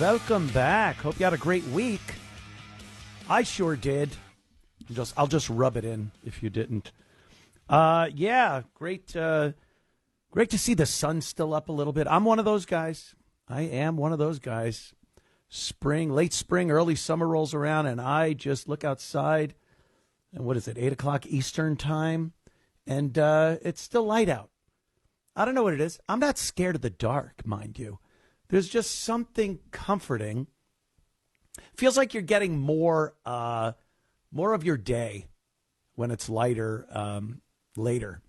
Welcome back. Hope you had a great week. I sure did. I'll just rub it in if you didn't. Yeah, great. Great to see the sun still up a little bit. I'm one of those guys. I am one of those guys. Spring, late spring, early summer rolls around, and I just look outside. And what is it, 8 o'clock Eastern time? And it's still light out. I don't know what it is. I'm not scared of the dark, mind you. There's just something comforting. Feels like you're getting more of your day when it's lighter later.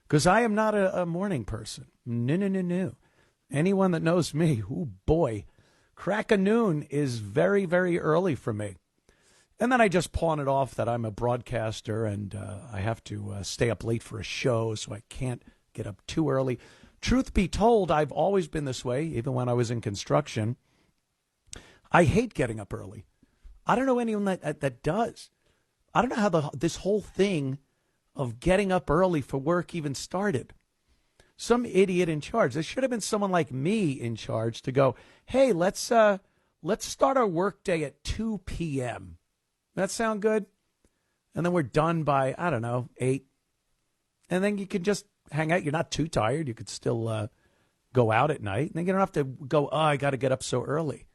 Because I am not a morning person. No. Anyone that knows me, oh boy, crack of noon is very, very early for me. And then I just pawn it off that I'm a broadcaster and I have to stay up late for a show, so I can't get up too early. Truth be told, I've always been this way, even when I was in construction. I hate getting up early. I don't know anyone that does. I don't know how this whole thing of getting up early for work even started. Some idiot in charge. There should have been someone like me in charge to go, hey, let's start our work day at 2 p.m. That sound good? And then we're done by, I don't know, 8. And then you can just hang out. You're not too tired. You could still go out at night. And then you don't have to go, oh, I got to get up so early.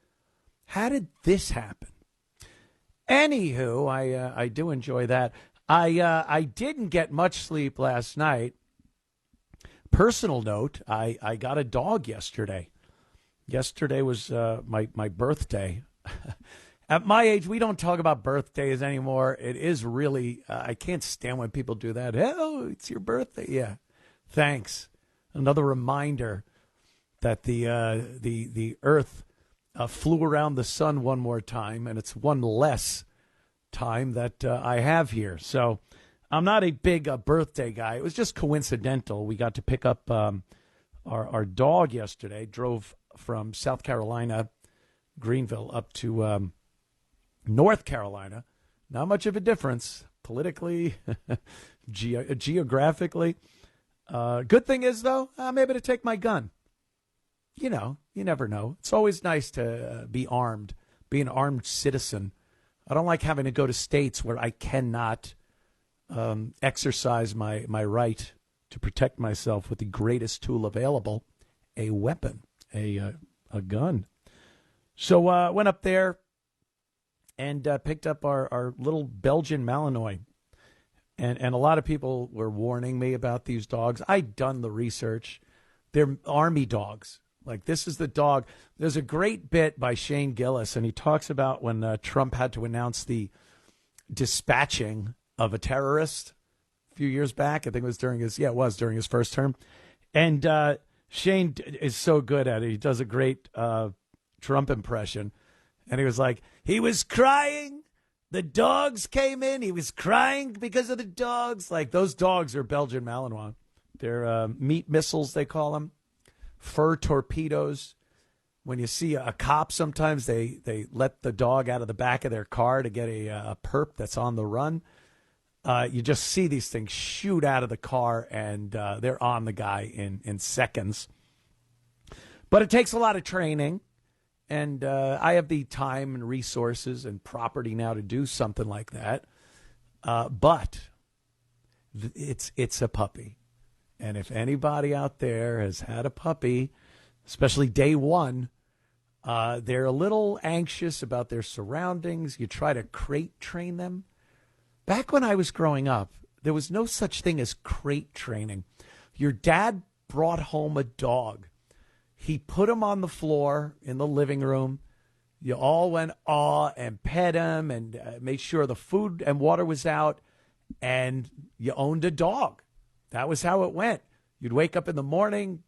How did this happen? Anywho, I do enjoy that. I didn't get much sleep last night. Personal note, I got a dog yesterday. Yesterday was my birthday. At my age, we don't talk about birthdays anymore. It is really, I can't stand when people do that. Oh, it's your birthday. Yeah, thanks. Another reminder that the Earth flew around the sun one more time, and it's one less time that I have here. So I'm not a big birthday guy. It was just coincidental. We got to pick up our dog yesterday, drove from South Carolina, Greenville, up to North Carolina. Not much of a difference politically, geographically. Good thing is, though, I'm able to take my gun. You know, you never know. It's always nice to be armed, be an armed citizen. I don't like having to go to states where I cannot exercise my right to protect myself with the greatest tool available, a weapon, a gun. So went up there and picked up our little Belgian Malinois. And a lot of people were warning me about these dogs. I'd done the research. They're army dogs. Like, this is the dog. There's a great bit by Shane Gillis, and he talks about when Trump had to announce the dispatching of a terrorist a few years back. I think it was during his first term. And Shane is so good at it. He does a great Trump impression. And he was like, he was crying. The dogs came in. He was crying because of the dogs. Like, those dogs are Belgian Malinois. They're meat missiles, they call them. Fur torpedoes. When you see a cop, sometimes they let the dog out of the back of their car to get a perp that's on the run. You just see these things shoot out of the car, and they're on the guy in seconds. But it takes a lot of training, and I have the time and resources and property now to do something like that. But it's a puppy. And if anybody out there has had a puppy, especially day one, they're a little anxious about their surroundings. You try to crate train them. Back when I was growing up, there was no such thing as crate training. Your dad brought home a dog. He put him on the floor in the living room. You all went aw and pet him and made sure the food and water was out, and you owned a dog. That was how it went. You'd wake up in the morning,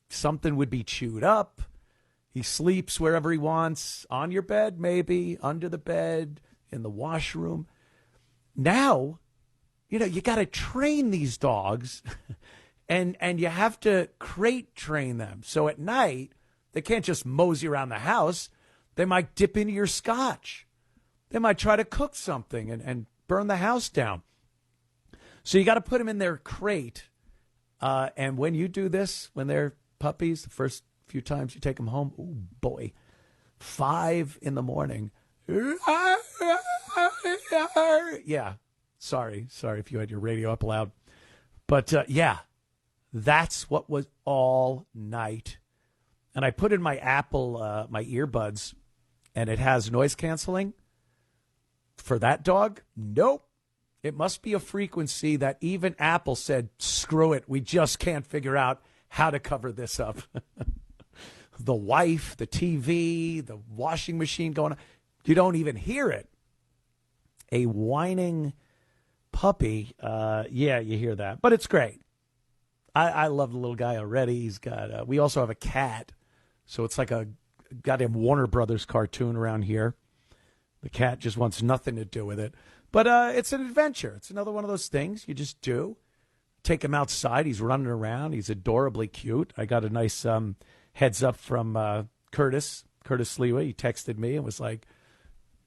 something would be chewed up. He sleeps wherever he wants, on your bed maybe, under the bed, in the washroom. Now, you got to train these dogs, and you have to crate train them. So at night, they can't just mosey around the house. They might dip into your scotch. They might try to cook something and burn the house down. So you got to put them in their crate. And when you do this, when they're puppies, the first few times you take them home, oh boy, 5 in the morning. Yeah. Sorry if you had your radio up loud. But yeah, that's what was all night. And I put in my Apple, my earbuds, and it has noise canceling. For that dog, nope. It must be a frequency that even Apple said, screw it, we just can't figure out how to cover this up. The wife, the TV, the washing machine going on. You don't even hear it. A whining puppy, yeah, you hear that. But it's great. I love the little guy already. He's got. We also have a cat. So it's like a goddamn Warner Brothers cartoon around here. The cat just wants nothing to do with it. But it's an adventure. It's another one of those things you just do. Take him outside. He's running around. He's adorably cute. I got a nice heads up from Curtis Lewa. He texted me and was like,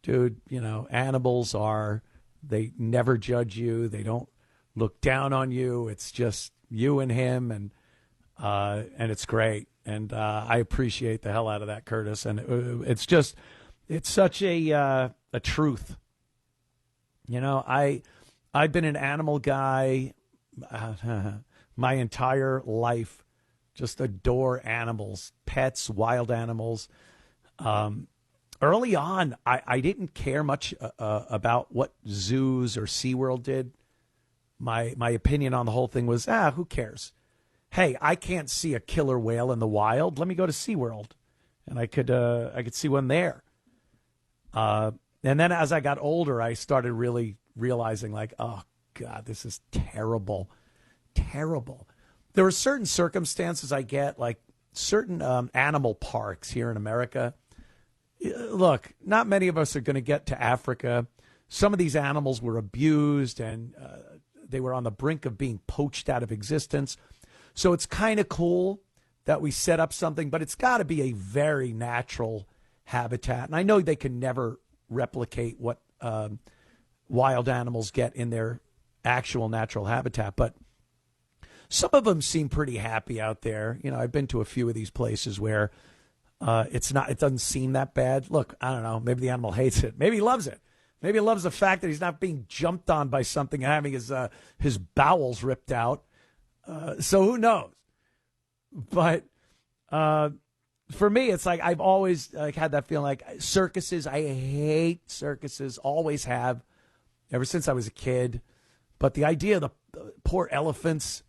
dude, you know, animals they never judge you. They don't look down on you. It's just you and him, and it's great. And I appreciate the hell out of that, Curtis. And it's such a truth. You know, I've been an animal guy my entire life. Just adore animals, pets, wild animals. Early on, I didn't care much about what zoos or SeaWorld did. My opinion on the whole thing was, who cares? Hey, I can't see a killer whale in the wild. Let me go to SeaWorld, and I could see one there. And then as I got older, I started really realizing, like, oh, God, this is terrible. Terrible. There are certain circumstances I get, like certain animal parks here in America. Look, not many of us are going to get to Africa. Some of these animals were abused, and they were on the brink of being poached out of existence. So it's kind of cool that we set up something, but it's got to be a very natural habitat. And I know they can never replicate what wild animals get in their actual natural habitat, but some of them seem pretty happy out there. You know, I've been to a few of these places where it doesn't seem that bad. Look, I don't know. Maybe the animal hates it. Maybe he loves it. Maybe he loves the fact that he's not being jumped on by something and having his bowels ripped out. So who knows? But for me, it's like I've always had that feeling like circuses. I hate circuses. Always have, ever since I was a kid. But the idea of the poor elephants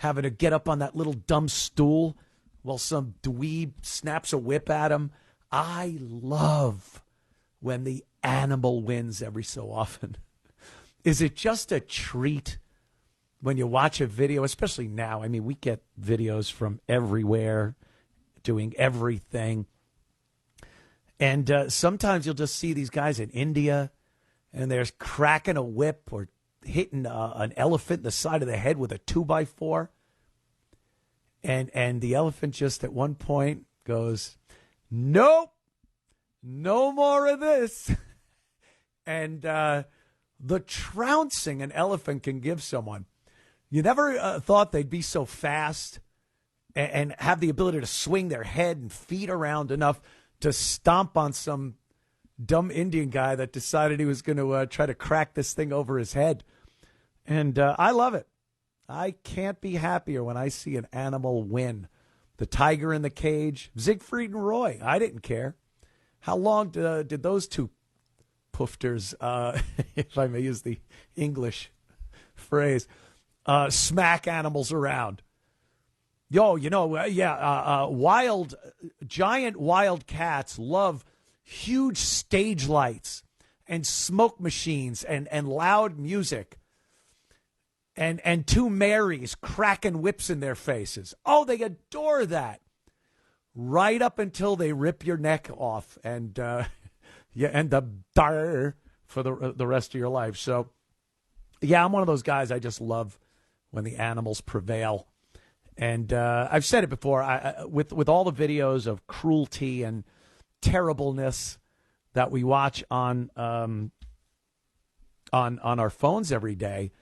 having to get up on that little dumb stool while some dweeb snaps a whip at him. I love when the animal wins every so often. Is it just a treat when you watch a video, especially now? I mean, we get videos from everywhere doing everything. And sometimes you'll just see these guys in India, and they're cracking a whip or hitting an elephant in the side of the head with a 2x4. And the elephant just at one point goes, nope, no more of this. And the trouncing an elephant can give someone. You never thought they'd be so fast and have the ability to swing their head and feet around enough to stomp on some dumb Indian guy that decided he was going to try to crack this thing over his head. And I love it. I can't be happier when I see an animal win. The tiger in the cage, Siegfried and Roy. I didn't care. How long did those two poofters, if I may use the English phrase, smack animals around? Giant wild cats love huge stage lights and smoke machines and loud music. And two Marys cracking whips in their faces. Oh, they adore that. Right up until they rip your neck off, and you end up dar for the rest of your life. So, yeah, I'm one of those guys. I just love when the animals prevail. And I've said it before. With all the videos of cruelty and terribleness that we watch on our phones every day.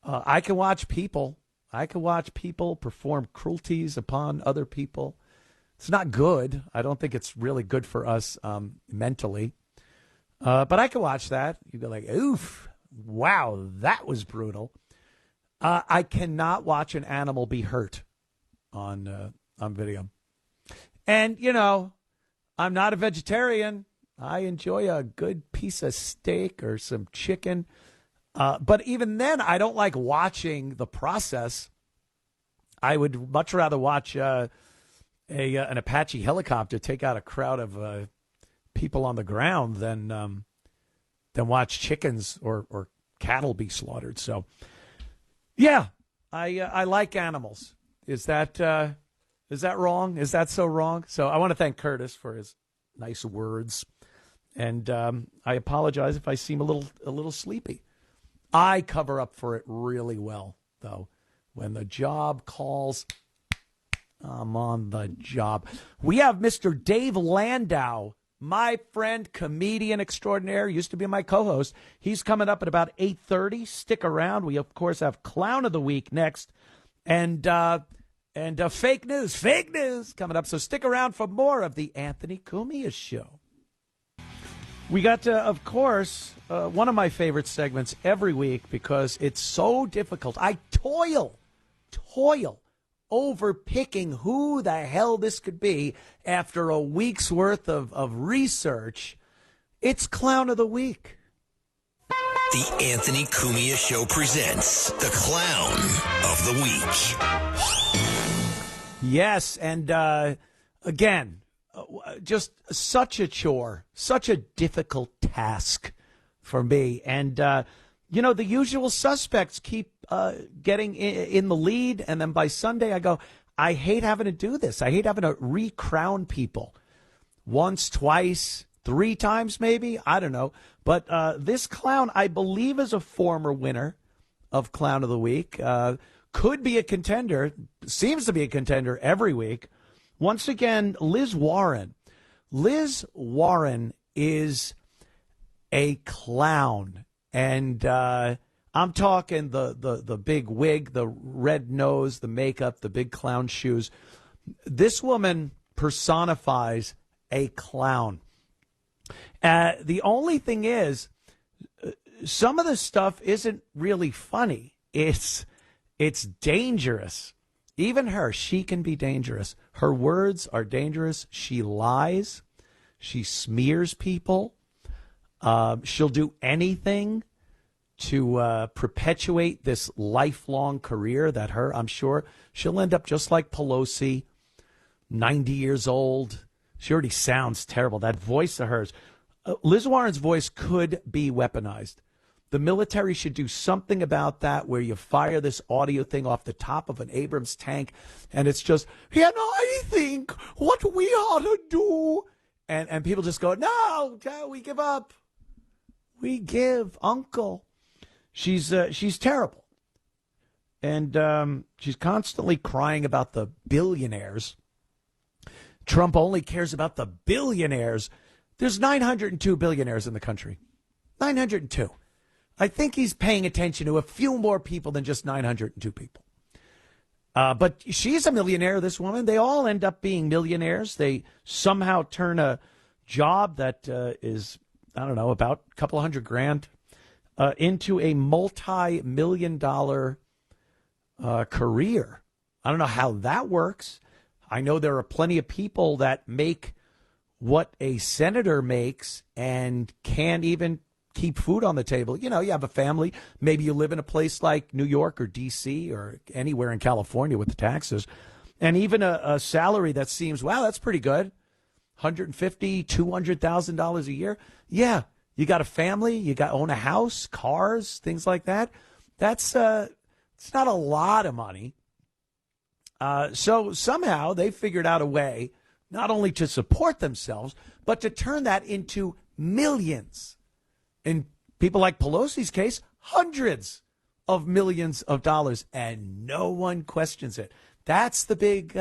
I can watch people. I can watch people perform cruelties upon other people It's not good. I don't think it's really good for us mentally. But I can watch that. You'd be like, oof, wow, that was brutal. I cannot watch an animal be hurt on video. And, I'm not a vegetarian. I enjoy a good piece of steak or some chicken. But even then, I don't like watching the process. I would much rather watch an Apache helicopter take out a crowd of people on the ground than watch chickens or cattle be slaughtered. So, yeah, I like animals. Is that wrong? Is that so wrong? So I want to thank Curtis for his nice words, and I apologize if I seem a little sleepy. I cover up for it really well, though. When the job calls, I'm on the job. We have Mr. Dave Landau, my friend, comedian extraordinaire, used to be my co-host. He's coming up at about 8:30. Stick around. We, of course, have Clown of the Week next. And fake news coming up. So stick around for more of the Anthony Cumia Show. We got, of course, one of my favorite segments every week because it's so difficult. I toil over picking who the hell this could be after a week's worth of research. It's Clown of the Week. The Anthony Cumia Show presents the Clown of the Week. Yes, and again, just such a chore, such a difficult task for me. And, the usual suspects keep getting in the lead. And then by Sunday, I go, I hate having to do this. I hate having to recrown people once, twice, 3 times, maybe. I don't know. But this clown, I believe, is a former winner of Clown of the Week. Could be a contender, seems to be a contender every week. Once again, Liz Warren. Liz Warren is a clown. And I'm talking the big wig, the red nose, the makeup, the big clown shoes. This woman personifies a clown. The only thing is, some of the stuff isn't really funny. It's dangerous. Even her, she can be dangerous. Her words are dangerous. She lies. She smears people. She'll do anything to perpetuate this lifelong career that I'm sure she'll end up just like Pelosi, 90 years old. She already sounds terrible. That voice of hers. Liz Warren's voice could be weaponized. The military should do something about that, where you fire this audio thing off the top of an Abrams tank, and it's just, I think what we ought to do. And people just go, no, we give up. We give, uncle. She's terrible. And she's constantly crying about the billionaires. Trump only cares about the billionaires. There's 902 billionaires in the country. 902. I think he's paying attention to a few more people than just 902 people. But she's a millionaire, this woman. They all end up being millionaires. They somehow turn a job that is, I don't know, about a couple $100,000 into a multi-million-dollar career. I don't know how that works. I know there are plenty of people that make what a senator makes and can't even keep food on the table. You have a family. Maybe you live in a place like New York or D.C. or anywhere in California with the taxes. And even a salary that seems, wow, that's pretty good. $150,000, $200,000 a year. Yeah, you got a family. You own a house, cars, things like that. That's it's not a lot of money. So somehow they figured out a way not only to support themselves, but to turn that into millions. In people like Pelosi's case, hundreds of millions of dollars, and no one questions it. That's the big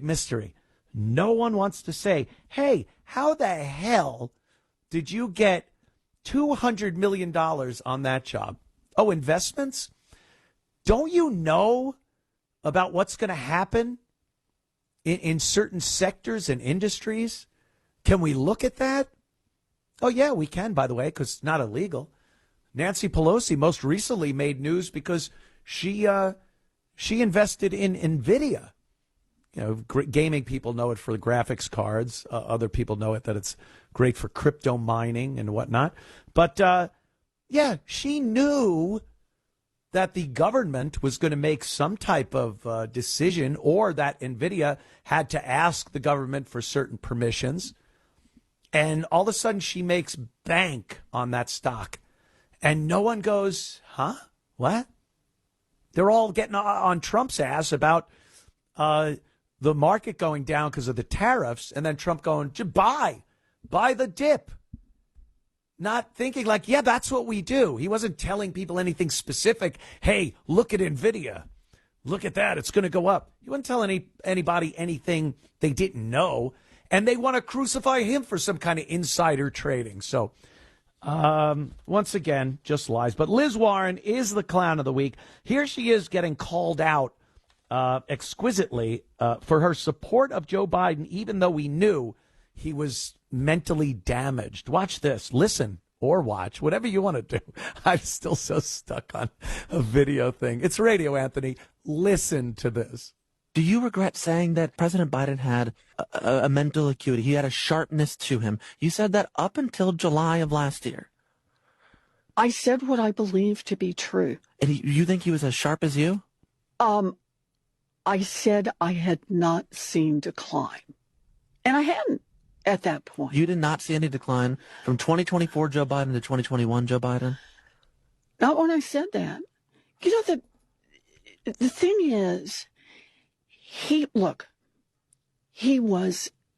mystery. No one wants to say, hey, how the hell did you get $200 million on that job? Oh, investments? Don't you know about what's going to happen in certain sectors and industries? Can we look at that? Oh, yeah, we can, by the way, because it's not illegal. Nancy Pelosi most recently made news because she invested in NVIDIA. You know, gaming people know it for the graphics cards. Other people know it that it's great for crypto mining and whatnot. But, yeah, she knew that the government was going to make some type of decision, or that NVIDIA had to ask the government for certain permissions. And all of a sudden she makes bank on that stock. And no one goes, huh? What? They're all getting on Trump's ass about the market going down because of the tariffs, and then Trump going, buy the dip. Not thinking like, yeah, that's what we do. He wasn't telling people anything specific. Hey, look at NVIDIA. Look at that. It's going to go up. He wasn't telling anybody anything they didn't know. And they want to crucify him for some kind of insider trading. So, once again, just lies. But Liz Warren is the clown of the week. Here she is getting called out exquisitely for her support of Joe Biden, even though we knew he was mentally damaged. Watch this. Listen or watch, whatever you want to do. I'm still so stuck on a video thing. It's radio, Anthony. Listen to this. Do you regret saying that President Biden had a mental acuity? He had a sharpness to him. You said that up until July of last year. I said what I believe to be true. And you think he was as sharp as you? I said I had not seen decline. And I hadn't at that point. You did not see any decline from 2024 Joe Biden to 2021 Joe Biden? Not when I said that. You know, the thing is, he was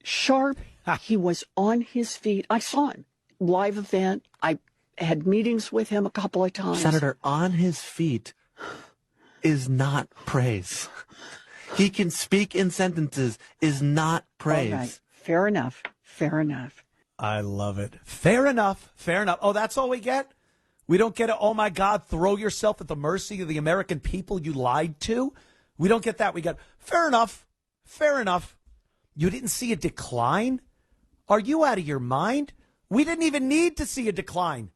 sharp. He was on his feet. I saw him. Live event. I had meetings with him a couple of times. Senator, on his feet is not praise. He can speak in sentences is not praise. All right. Fair enough. Fair enough. I love it. Fair enough. Fair enough. Oh, that's all we get? We don't get it. Oh, my God, throw yourself at the mercy of the American people you lied to. We don't get that. We get fair enough. Fair enough. You didn't see a decline? Are you out of your mind? We didn't even need to see a decline.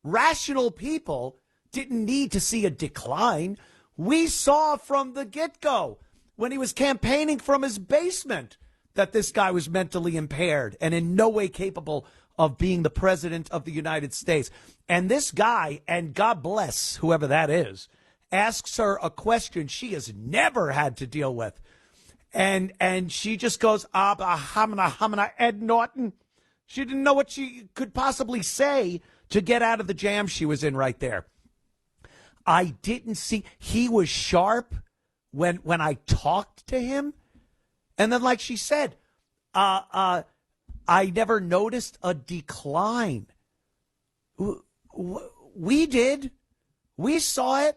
Rational people didn't need to see a decline. We saw from the get-go when he was campaigning from his basement that this guy was mentally impaired and in no way capable of being the president of the United States. And this guy, and God bless whoever that is, asks her a question she has never had to deal with. And she just goes, hamna, Ed Norton. She didn't know what she could possibly say to get out of the jam she was in right there. I didn't see, he was sharp when I talked to him. And then, like she said, I never noticed a decline. We did. We saw it.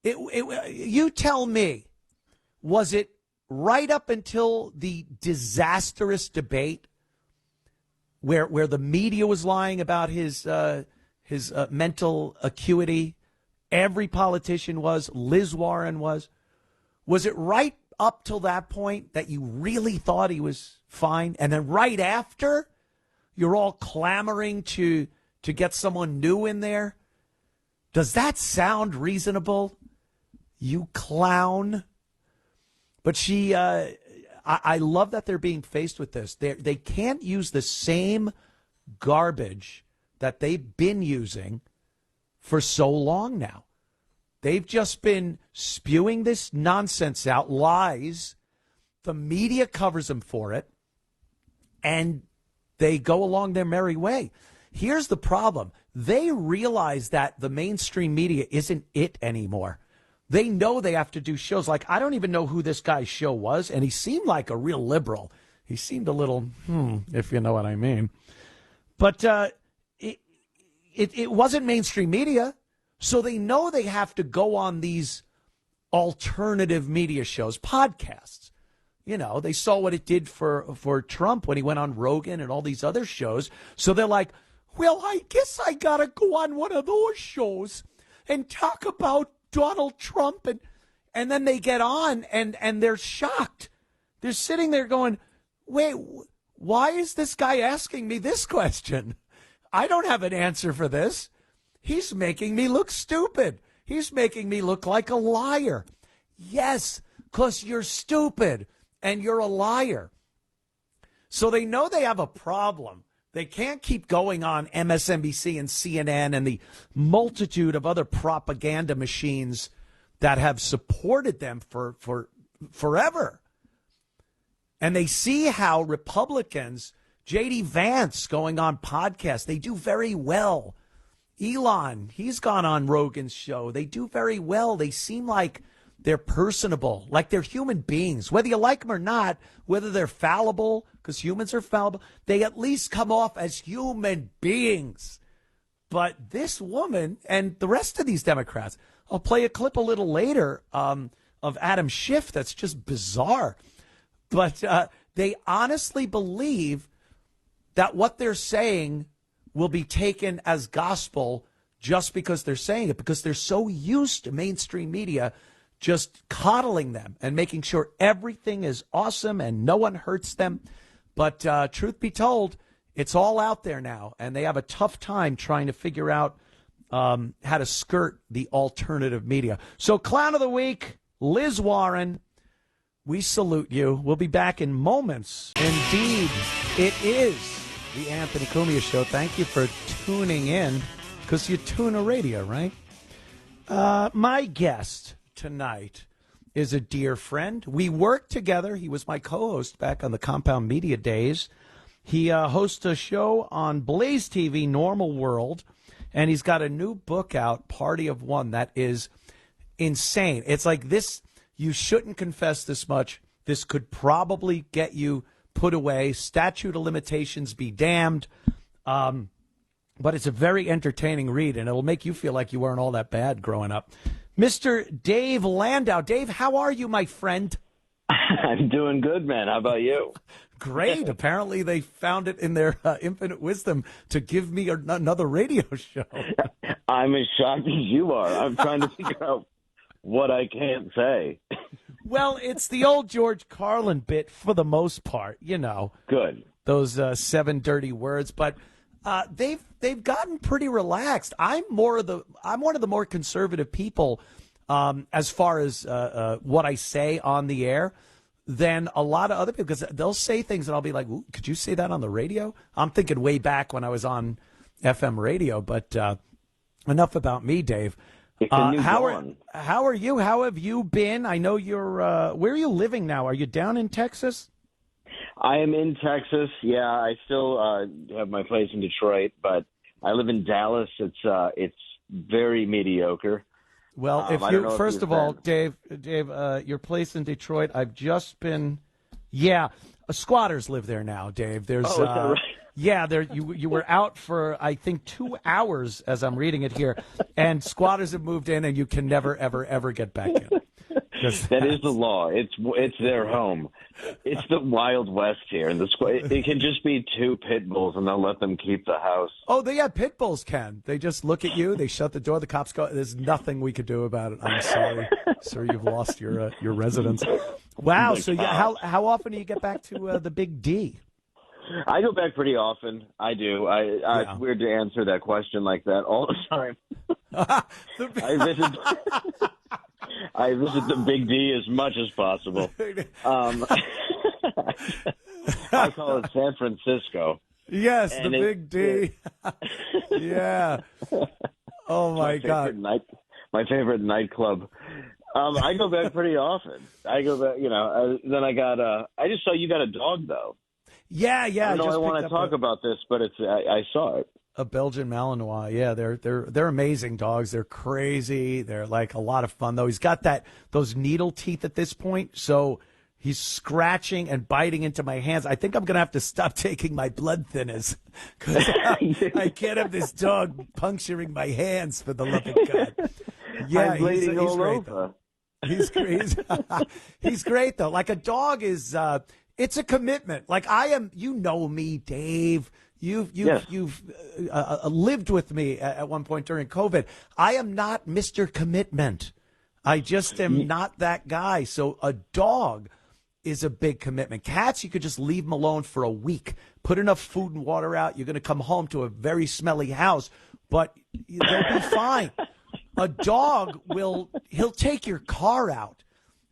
You tell me, was it right up until the disastrous debate where the media was lying about his mental acuity? Every politician was. Liz Warren was. Was it right up till that point that you really thought he was fine? And then right after, you're all clamoring to get someone new in there? Does that sound reasonable, you clown? But I love that they're being faced with this. They can't use the same garbage that they've been using for so long now. They've just been spewing this nonsense out, lies. The media covers them for it, and they go along their merry way. Here's the problem. They realize that the mainstream media isn't it anymore. They know they have to do shows like, I don't even know who this guy's show was, and he seemed like a real liberal. He seemed a little, if you know what I mean. But it wasn't mainstream media, so they know they have to go on these alternative media shows, podcasts. You know, they saw what it did for Trump when he went on Rogan and all these other shows. So they're like, well, I guess I got to go on one of those shows and talk about Donald Trump. And then they get on and they're shocked They're sitting there going, wait, why is this guy asking me this question? I don't have an answer for this. He's making me look stupid. He's making me look like a liar. Yes, because you're stupid and you're a liar. So they know they have a problem. They can't keep going on MSNBC and CNN and the multitude of other propaganda machines that have supported them for forever. And they see how Republicans, J.D. Vance going on podcasts, they do very well. Elon, he's gone on Rogan's show. They do very well. They seem like they're personable, like they're human beings. Whether you like them or not, whether they're fallible, because humans are fallible, they at least come off as human beings. But this woman and the rest of these Democrats, I'll play a clip a little later of Adam Schiff that's just bizarre. But they honestly believe that what they're saying will be taken as gospel just because they're saying it, because they're so used to mainstream media just coddling them and making sure everything is awesome and no one hurts them. But truth be told, it's all out there now, and they have a tough time trying to figure out how to skirt the alternative media. So, Clown of the Week, Liz Warren, we salute you. We'll be back in moments. Indeed, it is the Anthony Cumia Show. Thank you for tuning in, because you tune a radio, right? My guest tonight is a dear friend. We worked together. He was my co-host back on the Compound Media days. He hosts a show on Blaze TV, Normal World, and he's got a new book out, Party of One, that is insane. It's like this, you shouldn't confess this much. This could probably get you put away. Statute of limitations be damned. But it's a very entertaining read, and it'll make you feel like you weren't all that bad growing up. Mr. Dave Landau. Dave, how are you, my friend? I'm doing good, man. How about you? Great. Apparently they found it in their infinite wisdom to give me another radio show. I'm as shocked as you are. I'm trying to figure out what I can't say. Well, it's the old George Carlin bit for the most part, you know. Good. Those 7 dirty words, but they've gotten pretty relaxed. I'm one of the more conservative people as far as what I say on the air than a lot of other people, because they'll say things and I'll be like, ooh, could you say that on the radio? I'm thinking way back when I was on FM radio, but enough about me, Dave. How are you? How have you been? I know you're where are you living now? Are you down in Texas? I am in Texas. Yeah, I still have my place in Detroit, but I live in Dallas. It's very mediocre. Well, first of all, Dave, your place in Detroit, I've just been, squatters live there now, Dave. There's, is that right? Yeah, you were out for, I think, 2 hours as I'm reading it here, and squatters have moved in, and you can never, ever, ever get back in. That is the law. It's their home. It's the Wild West here. And it can just be 2 pit bulls, and they'll let them keep the house. Oh, pit bulls can. They just look at you. They shut the door. The cops go, there's nothing we could do about it. I'm sorry. Sir, you've lost your residence. Wow. So how often do you get back to the Big D? I go back pretty often. I do. It's weird to answer that question like that all the time. I visit the Big D as much as possible. I call it San Francisco. Yes, and the Big D. Yeah. Oh my God. My favorite nightclub. I go back pretty often. I go back. Then I just saw you got a dog though. Yeah. I want to talk about this, but I saw it. A Belgian Malinois. Yeah, they're amazing dogs. They're crazy. They're like a lot of fun though. He's got those needle teeth at this point, so he's scratching and biting into my hands. I think I'm gonna have to stop taking my blood thinners because I can't have this dog puncturing my hands for the love of God. Yeah, he's great though. He's crazy. He's great though. Like a dog is. It's a commitment. Like I am. You know me, Dave. You've lived with me at one point during COVID. I am not Mr. Commitment. I just am not that guy. So a dog is a big commitment. Cats, you could just leave them alone for a week, put enough food and water out. You're going to come home to a very smelly house, but they'll be fine. A dog he'll take your car out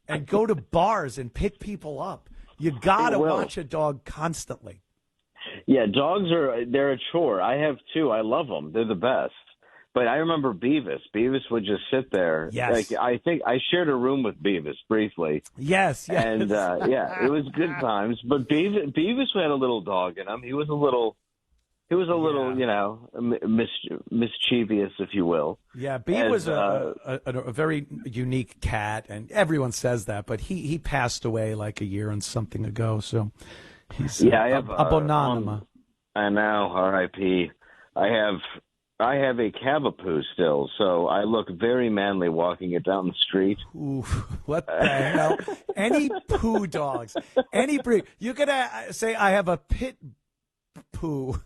and go to bars and pick people up. You got to watch a dog constantly. Yeah, they're a chore. I have two. I love them. They're the best. But I remember Beavis. Beavis would just sit there. Yes. Like, I think I shared a room with Beavis briefly. Yes. And, it was good times. But Beavis had a little dog in him. He was a little, mischievous, if you will. Yeah, Beavis was a very unique cat, and everyone says that, but he passed away like a year and something ago, so he's I have a bonanima. I know, R.I.P. I have a Cavapoo still, so I look very manly walking it down the street. Ooh, what the hell? Any poo dogs, any breed. You could say, I have a pit poo.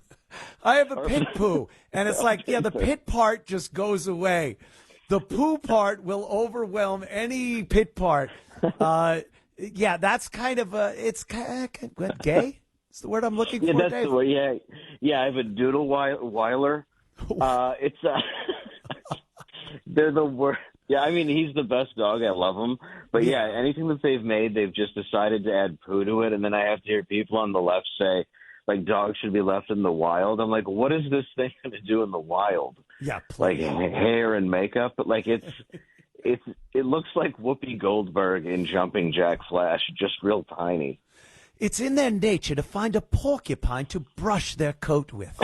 I have a pit poo. And it's like, the pit part just goes away. The poo part will overwhelm any pit part. That's kind of it's what, gay? It's the word I'm looking for, that's Dave. the word, yeah. I have a Doodle Weiler. They're the worst. Yeah, I mean, he's the best dog. I love him. But anything that they've made, they've just decided to add poo to it. And then I have to hear people on the left say, like, dogs should be left in the wild. I'm like, what is this thing going to do in the wild? Yeah, like hair and makeup. But like it looks like Whoopi Goldberg in Jumping Jack Flash, just real tiny. It's in their nature to find a porcupine to brush their coat with.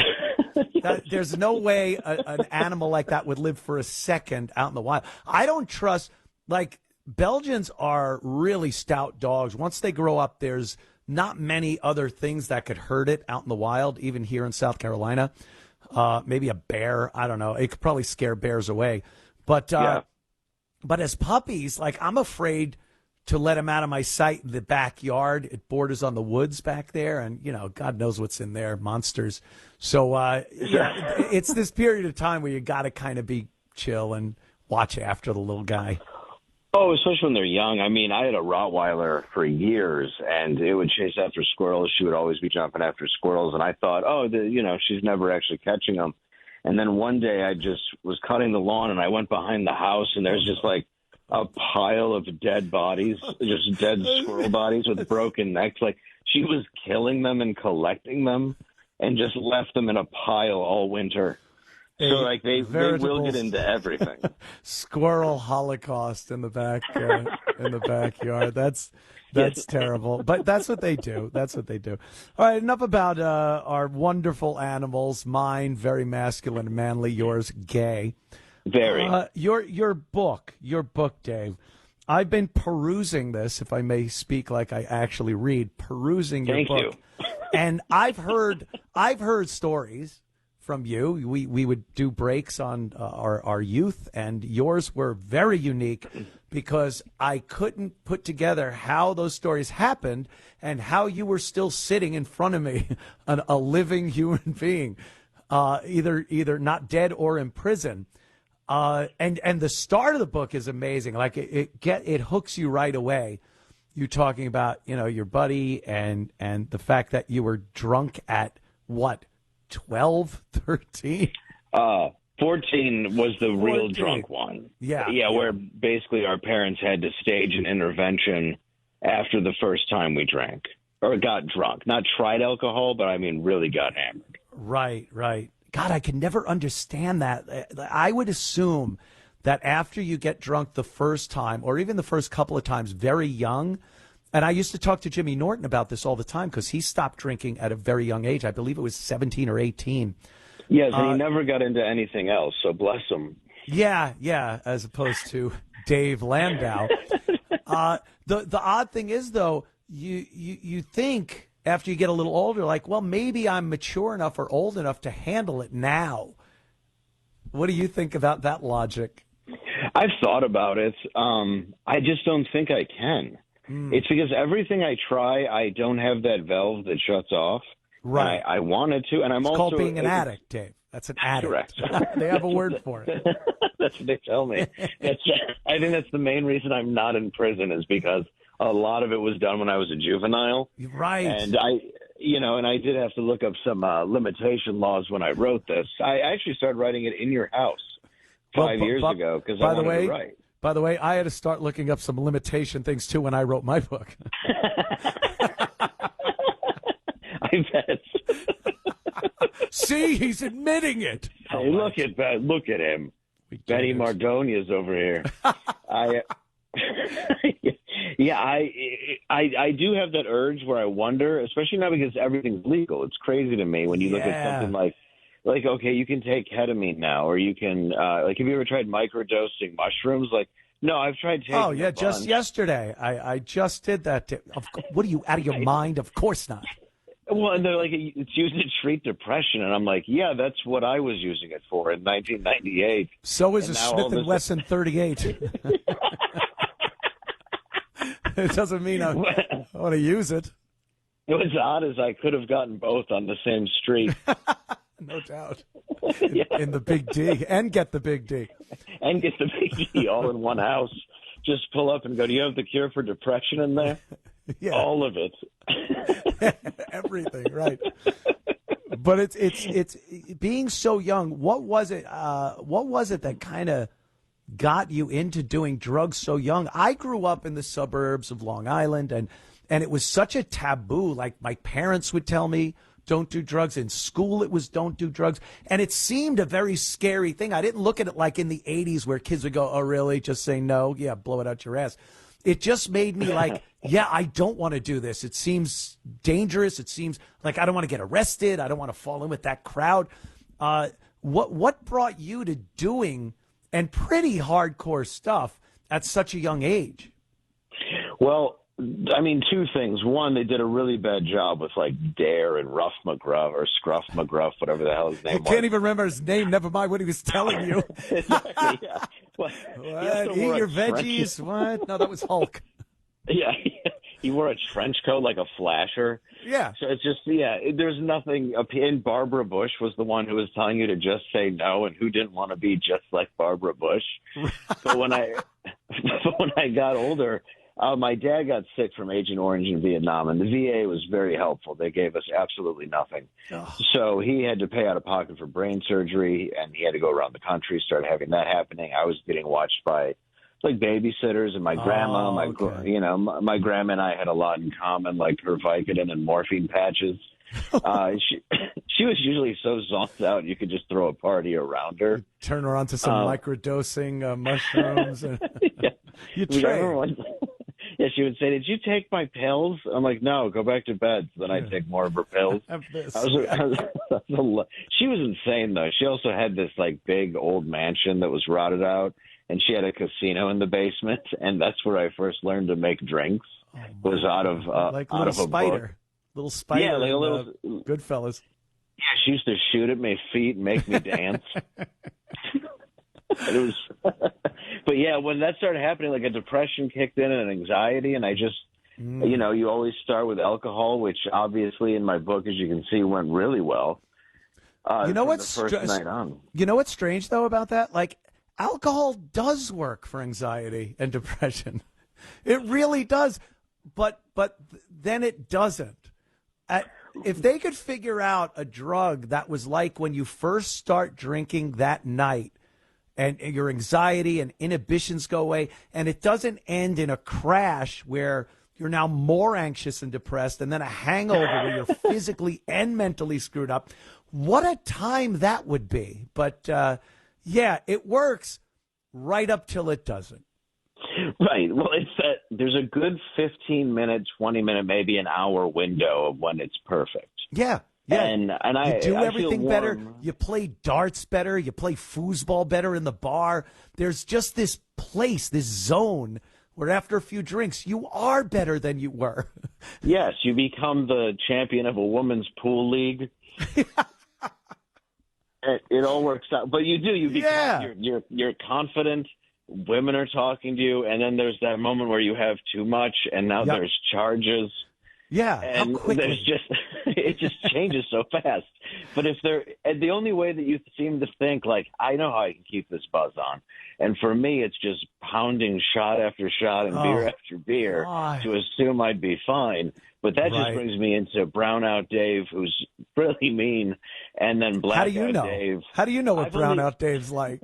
There's no way an animal like that would live for a second out in the wild. I don't trust, like, Belgians are really stout dogs. Once they grow up, there's not many other things that could hurt it out in the wild, even here in South Carolina. Maybe a bear. I don't know. It could probably scare bears away. But as puppies, like, I'm afraid to let them out of my sight in the backyard. It borders on the woods back there, and, God knows what's in there, monsters. So, it's this period of time where you got to kind of be chill and watch after the little guy. Oh, especially when they're young. I mean, I had a Rottweiler for years, and it would chase after squirrels. She would always be jumping after squirrels, and I thought, she's never actually catching them. And then one day I just was cutting the lawn, and I went behind the house, and there's just like a pile of dead bodies, just dead squirrel bodies with broken necks. Like, she was killing them and collecting them and just left them in a pile all winter. So, like, they will get into everything. Squirrel holocaust in the backyard. That's terrible. But that's what they do. All right, enough about our wonderful animals. Mine, very masculine and manly. Yours, gay. Very. Your book, Dave. I've been perusing this, if I may speak like I actually read, perusing your book. Thank you. And I've heard stories from you. We would do breaks on our youth, and yours were very unique because I couldn't put together how those stories happened and how you were still sitting in front of me, a living human being, either not dead or in prison. And the start of the book is amazing. Like it hooks you right away. You talking about, your buddy and the fact that you were drunk at what, 12, 13? 14 was the real drunk one. Yeah, where basically our parents had to stage an intervention after the first time we drank or got drunk. Not tried alcohol, but I mean really got hammered. Right. God, I can never understand that. I would assume that after you get drunk the first time, or even the first couple of times, very young, and I used to talk to Jimmy Norton about this all the time because he stopped drinking at a very young age. I believe it was 17 or 18. Yes, and he never got into anything else, so bless him. Yeah, as opposed to Dave Landau. The odd thing is, though, you think after you get a little older, like, well, maybe I'm mature enough or old enough to handle it now. What do you think about that logic? I've thought about it. I just don't think I can. It's because everything I try, I don't have that valve that shuts off. Right. I wanted to, and I'm it's also called being an addict, Dave. That's an addict. Correct. They have a word for it. That's what they tell me. I think that's the main reason I'm not in prison is because a lot of it was done when I was a juvenile. Right. And I did have to look up some limitation laws when I wrote this. I actually started writing it in your house 5 years ago because I wanted to write. By the way, I had to start looking up some limitation things, too, when I wrote my book. I bet. See, he's admitting it. Hey, look at him. Benny Mardonia's over here. I do have that urge where I wonder, especially now because everything's legal. It's crazy to me when you look at something like, okay, you can take ketamine now, or you can, have you ever tried microdosing mushrooms? Like, no, I've tried taking Oh, yeah, just yesterday. I just did that. What are you, out of your mind? Of course not. Well, and they're like, it's used to treat depression. And I'm like, yeah, that's what I was using it for in 1998. So is a Smith & Wesson 38. It doesn't mean I want to use it. It was odd as I could have gotten both on the same street. No doubt. In the Big D. And get the Big D. And get the Big D all in one house. Just pull up and go, do you have the cure for depression in there? Yeah. All of it. Everything, right. But it's being so young. What was it that kind of got you into doing drugs so young? I grew up in the suburbs of Long Island, and it was such a taboo. Like, my parents would tell me, don't do drugs. In school, it was don't do drugs. And it seemed a very scary thing. I didn't look at it like in the 80s where kids would go, oh, really? Just say no? Yeah, blow it out your ass. It just made me like, yeah, I don't want to do this. It seems dangerous. It seems like I don't want to get arrested. I don't want to fall in with that crowd. What brought you to doing and pretty hardcore stuff at such a young age? Well, I mean, two things. One, they did a really bad job with like Dare and Rough McGruff or Scruff McGruff, whatever the hell his name was. I can't even remember his name. Never mind what he was telling you. Exactly, yeah. What? Eat your veggies? What? No, that was Hulk. Yeah, he wore a trench coat like a flasher. Yeah. So it's just, there's nothing. And Barbara Bush was the one who was telling you to just say no, and who didn't want to be just like Barbara Bush. But when I got older, my dad got sick from Agent Orange in Vietnam, and the VA was very helpful. They gave us absolutely nothing. Oh. So he had to pay out of pocket for brain surgery, and he had to go around the country, start having that happening. I was getting watched by like babysitters, and my grandma, my grandma and I had a lot in common, like her Vicodin and morphine patches. She was usually so zonked out you could just throw a party around her. You'd turn her on to some microdosing mushrooms. And you trade. Yeah, she would say, "Did you take my pills?" I'm like, "No, go back to bed." So then I take more of her pills. She was insane, though. She also had this like big old mansion that was rotted out, and she had a casino in the basement, and that's where I first learned to make drinks. Was out of out of a book. Little spider. Yeah, like a little Goodfellas. Yeah, she used to shoot at my feet and make me dance. It was, but yeah, when that started happening, like a depression kicked in and an anxiety, and I just, you always start with alcohol, which obviously in my book, as you can see, went really well. You know what's You know what's strange though about that? Like, alcohol does work for anxiety and depression. It really does, but then it doesn't. If they could figure out a drug that was like when you first start drinking that night, and your anxiety and inhibitions go away, and it doesn't end in a crash where you're now more anxious and depressed, and then a hangover where you're physically and mentally screwed up. What a time that would be. But, it works right up till it doesn't. Right. Well, it's that there's a good 15-minute, 20-minute, maybe an hour window of when it's perfect. Yeah. Yeah, and you do everything better. You play darts better. You play foosball better in the bar. There's just this place, this zone where after a few drinks, you are better than you were. Yes, you become the champion of a women's pool league. It all works out, but you do. You become you're confident. Women are talking to you, and then there's that moment where you have too much, and now there's charges. Yeah, and how quickly? There's just it just changes so fast. But the only way that you seem to think, like, I know how I can keep this buzz on. And for me, it's just pounding shot after shot and beer after beer to assume I'd be fine. But that just brings me into Brownout Dave, who's really mean, and then Blackout Dave. How do you know what Brownout Dave's like?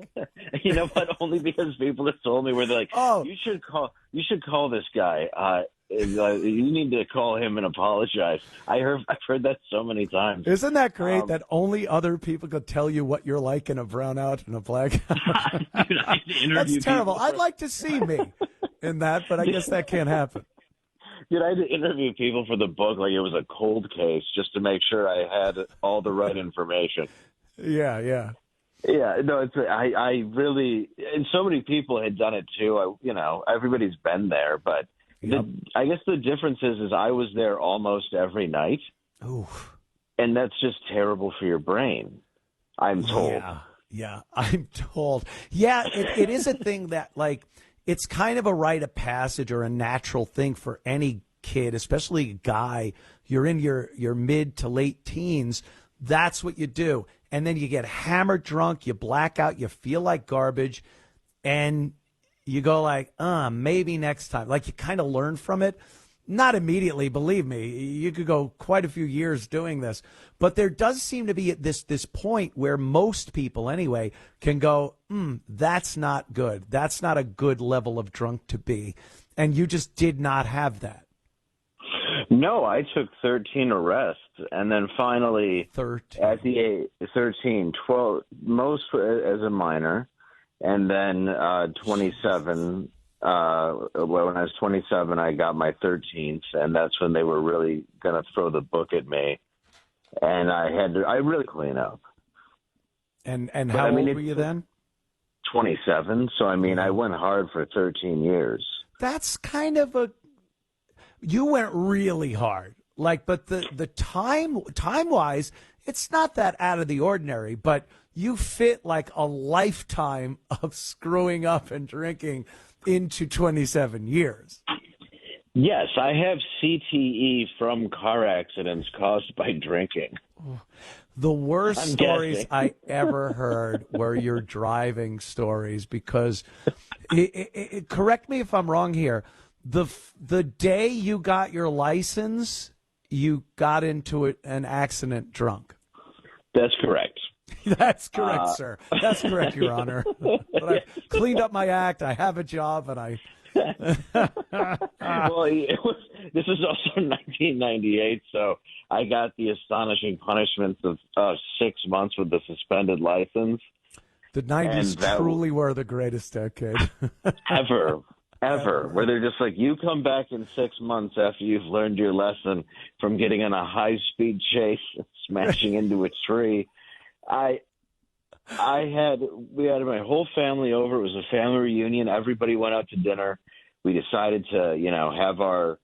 You know what? Only because people have told me where they're like, you should call this guy. You need to call him and apologize. I've heard that so many times. Isn't that great that only other people could tell you what you're like in a brownout and a blackout? Dude, that's terrible. I'd like to see me in that, but I guess that can't happen. Dude, I had to interview people for the book like it was a cold case just to make sure I had all the right information. Yeah. Yeah, no, I really, and so many people had done it too. Everybody's been there, but I guess the difference is I was there almost every night. Oof. And that's just terrible for your brain, I'm told. Yeah, I'm told. Yeah, it is a thing that, like, it's kind of a rite of passage or a natural thing for any kid, especially a guy. You're in your mid to late teens. That's what you do. And then you get hammered drunk, you black out, you feel like garbage, and you go like, maybe next time. Like, you kind of learn from it. Not immediately, believe me. You could go quite a few years doing this. But there does seem to be this point where most people, anyway, can go, that's not good. That's not a good level of drunk to be. And you just did not have that. No, I took 13 arrests. And then finally, 13. At the age 13, 12, most as a minor. And then 27. When I was 27, I got my 13th, and that's when they were really going to throw the book at me, and I really clean up. And how old were you then? 27. So I went hard for 13 years. That's kind of you went really hard. Like, but the time wise, it's not that out of the ordinary, but you fit like a lifetime of screwing up and drinking into 27 years. Yes, I have CTE from car accidents caused by drinking. The worst stories I ever heard were your driving stories, because correct me if I'm wrong here. The day you got your license, you got into an accident drunk. That's correct. That's correct, sir. That's correct, Your Honor. But I cleaned up my act. I have a job, and I. Well, this is also 1998, so I got the astonishing punishments of 6 months with the suspended license. The 90s truly were the greatest decade. Ever. Where they're just like, you come back in 6 months after you've learned your lesson from getting in a high-speed chase and smashing into a tree. We had my whole family over. It was a family reunion. Everybody went out to dinner. We decided to, have our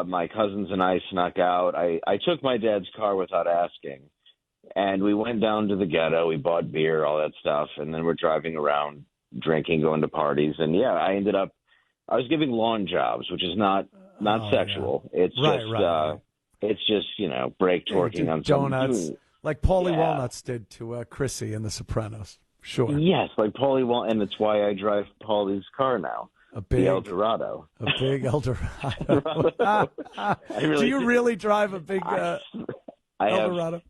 my cousins and I snuck out. I took my dad's car without asking, and we went down to the ghetto. We bought beer, all that stuff, and then we're driving around, drinking, going to parties. And I was giving lawn jobs, which is not sexual. Yeah. It's just brake torquing on donuts. Like Paulie Walnuts did to Chrissy in The Sopranos. Sure. Yes, like Paulie Walnuts, and that's why I drive Paulie's car now. The El Dorado. A big El Dorado. Do you really drive a big El Dorado?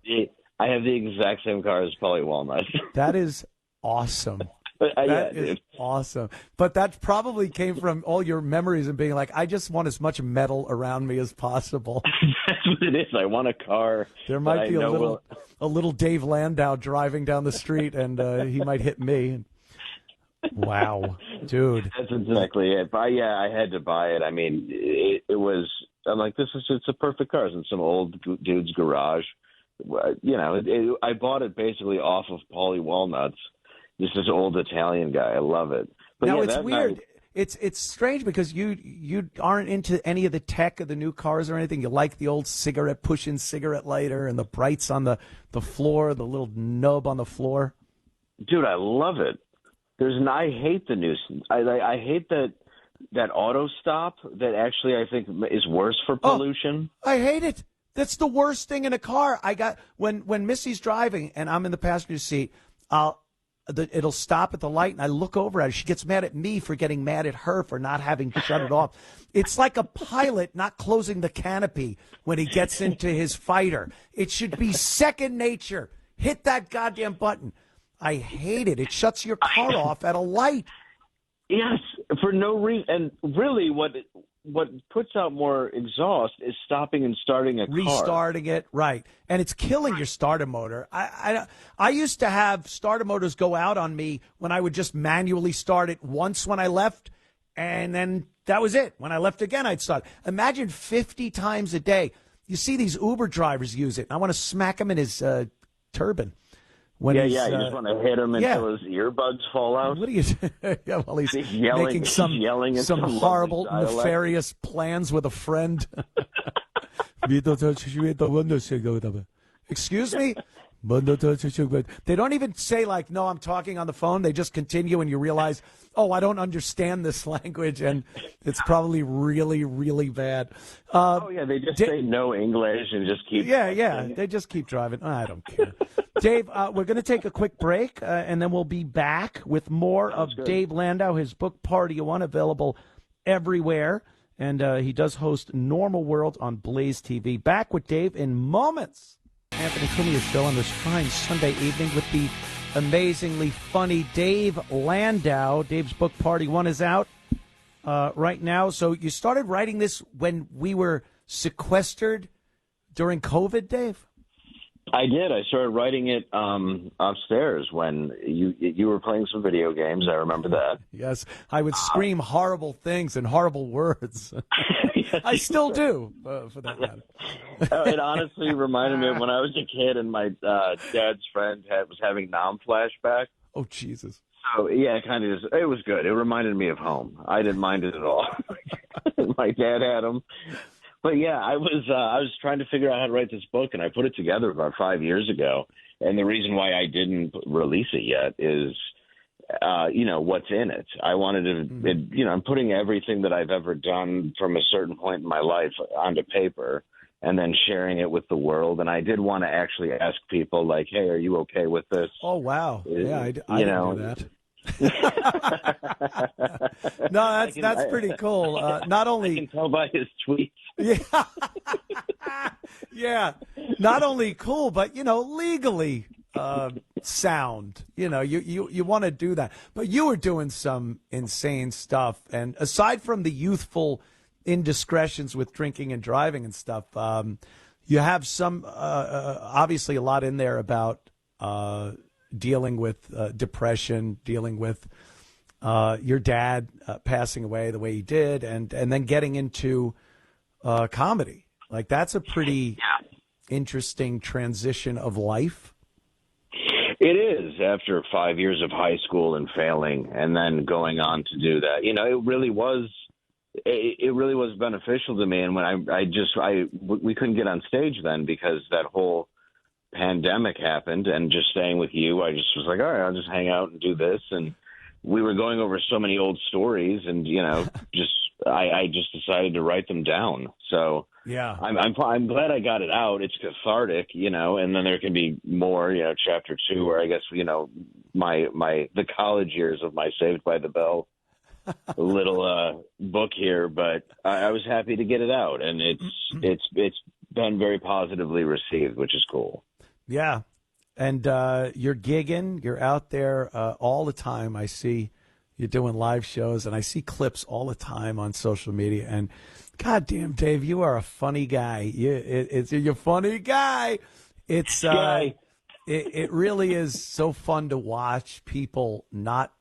I have the exact same car as Paulie Walnuts. That is awesome. That is awesome. But that probably came from all your memories and being like, I just want as much metal around me as possible. That's what it is. I want a car. There might be a little Dave Landau driving down the street, and he might hit me. Wow, dude. That's exactly it. But I had to buy it. I mean, it was. I'm like, it's a perfect car. It's in some old dude's garage. I bought it basically off of Paulie Walnuts. Just this old Italian guy. I love it. But now, it's weird. It's strange because you aren't into any of the tech of the new cars or anything. You like the old push-in cigarette lighter and the brights on the floor, the little nub on the floor. Dude, I love it. I hate the new. I hate that auto stop that actually I think is worse for pollution. I hate it. That's the worst thing in a car. I got when Missy's driving and I'm in the passenger seat, it'll stop at the light and I look over at her. She gets mad at me for getting mad at her for not having shut it off. It's like a pilot not closing the canopy when he gets into his fighter. It should be second nature. Hit that goddamn button. I hate it. It shuts your car off at a light. Yes, for no reason. And really, what puts out more exhaust is stopping and starting a car. Restarting it, right. And it's killing your starter motor. I used to have starter motors go out on me when I would just manually start it once when I left, and then that was it. When I left again, I'd start. Imagine 50 times a day. You see these Uber drivers use it. I want to smack him in his turban. When you just want to hit him until his earbuds fall out. What are you? Yeah, well, he's yelling, making some horrible, nefarious plans with a friend. Excuse me? They don't even say, like, no, I'm talking on the phone. They just continue, and you realize, oh, I don't understand this language, and it's probably really, really bad. They just say no English and just keep. Yeah, they just keep driving. I don't care. Dave, we're going to take a quick break, and then we'll be back with more of Dave Landau, his book Party One, available everywhere. And he does host Normal World on Blaze TV. Back with Dave in moments. Anthony Cumia show on this fine Sunday evening with the amazingly funny Dave Landau. Dave's book Party One is out right now. So you started writing this when we were sequestered during COVID, Dave? I did. I started writing it upstairs when you were playing some video games. I remember that. Yes, I would scream horrible things and horrible words. Yes, I still do, for that matter. It honestly reminded me of when I was a kid and my dad's friend was having Nam flashback. Oh, Jesus. So, yeah, it was good. It reminded me of home. I didn't mind it at all. My dad had them. But yeah, I was trying to figure out how to write this book, and I put it together about 5 years ago. And the reason why I didn't release it yet is, what's in it. I wanted to, I'm putting everything that I've ever done from a certain point in my life onto paper and then sharing it with the world. And I did want to actually ask people, like, hey, are you okay with this? Oh, wow. Yeah, I didn't do that. No, that's pretty cool. Not only I can tell by his tweets. Yeah, yeah. Not only cool, but legally sound. You want to do that, but you were doing some insane stuff. And aside from the youthful indiscretions with drinking and driving and stuff, you have some obviously a lot in there about dealing with depression, dealing with your dad passing away the way he did, and then getting into comedy. Like, that's a pretty interesting transition of life. It is, after 5 years of high school and failing and then going on to do that. It really was beneficial to me. And when we couldn't get on stage then because that whole pandemic happened, and just staying with you, I just was like, all right, I'll just hang out and do this. And we were going over so many old stories, and I just decided to write them down. So yeah, I'm glad I got it out. It's cathartic, and then there can be more, chapter 2, where I guess the college years of my Saved by the Bell little book here. But I was happy to get it out, and it's been very positively received, which is cool. Yeah. And you're gigging. You're out there all the time. I see you're doing live shows, and I see clips all the time on social media. And goddamn, Dave, you are a funny guy. You're a funny guy. It's it really is so fun to watch people not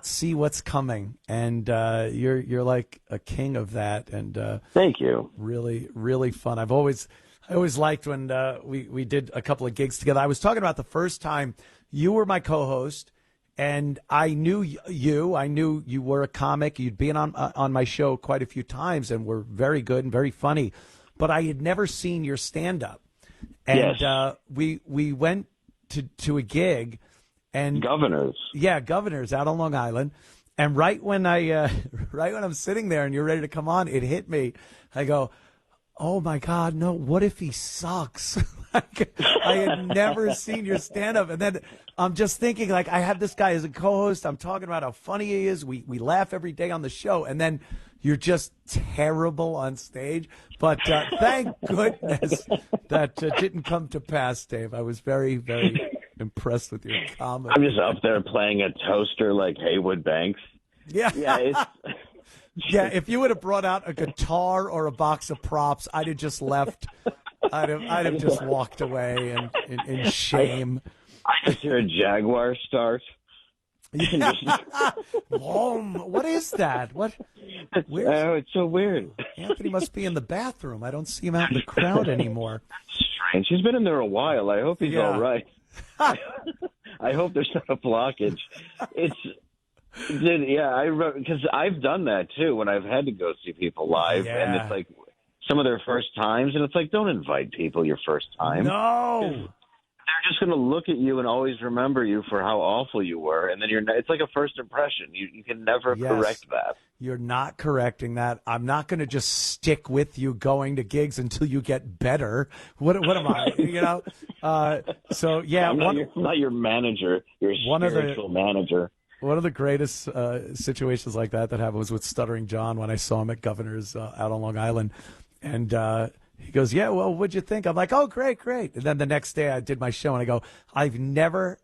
see what's coming, and you're like a king of that. And thank you. Really, really fun. I always liked when we did a couple of gigs together. I was talking about the first time you were my co-host, and I knew you. I knew you were a comic. You'd been on my show quite a few times and were very good and very funny, but I had never seen your stand-up. And yes. We went to a gig, and Governors out on Long Island. And right when I'm sitting there and you're ready to come on, it hit me. I go, oh my God, no, what if he sucks? Like, I had never seen your stand-up. And then I'm just thinking, like, I have this guy as a co-host. I'm talking about how funny he is. We laugh every day on the show. And then you're just terrible on stage. But thank goodness that didn't come to pass, Dave. I was very, very impressed with your comedy. I'm just up there playing a toaster like Haywood Banks. Yeah. Yeah, it's... Yeah, if you would have brought out a guitar or a box of props, I'd have just left. I'd have just walked away in shame. I just hear a Jaguar start. Yeah. What is that? What? Oh, it's so weird. Anthony must be in the bathroom. I don't see him out in the crowd anymore. Strange. He's been in there a while. I hope he's all right. I hope there's not a blockage. Because I've done that too when I've had to go see people live, and it's like some of their first times, and it's like, don't invite people your first time. No, they're just going to look at you and always remember you for how awful you were, and then it's like a first impression. You can never correct that. You're not correcting that. I'm not going to just stick with you going to gigs until you get better. What am I? You know? So yeah, I'm not your manager. You're a spiritual manager. One of the greatest situations like that happened was with Stuttering John when I saw him at Governor's out on Long Island. And he goes, yeah, well, what'd you think? I'm like, oh, great. And then the next day I did my show and I go, I've never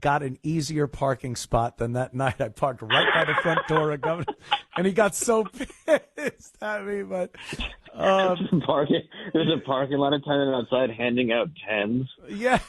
got an easier parking spot than that night. I parked right by the front door of Governor. And he got so pissed at me. But there's a parking lot attendant outside handing out tens. Yeah.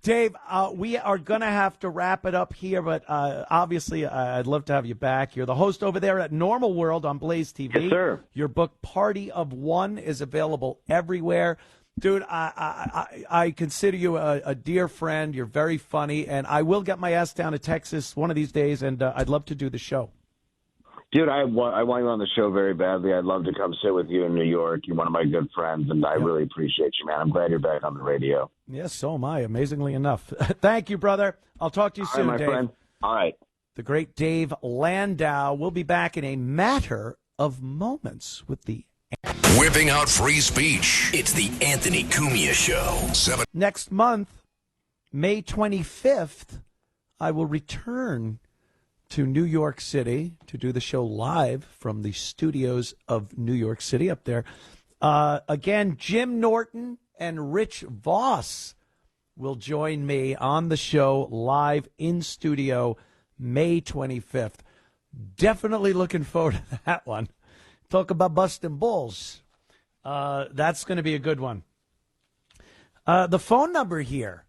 Dave, we are going to have to wrap it up here, but obviously I'd love to have you back. You're the host over there at Normal World on Blaze TV. Yes, sir. Your book, Party of One, is available everywhere. Dude, I consider you a dear friend. You're very funny, and I will get my ass down to Texas one of these days, and I'd love to do the show. Dude, I want you on the show very badly. I'd love to come sit with you in New York. You're one of my good friends, and I really appreciate you, man. I'm glad you're back on the radio. Yes, so am I, amazingly enough. Thank you, brother. I'll talk to you soon, my Dave. Friend. All right. The great Dave Landau will be back in a matter of moments with the... Whipping out free speech. It's the Anthony Cumia Show. Next month, May 25th, I will return to New York City to do the show live from the studios of New York City up there. Again, Jim Norton and Rich Voss will join me on the show live in studio May 25th. Definitely looking forward to that one. Talk about busting balls. That's going to be a good one. The phone number here,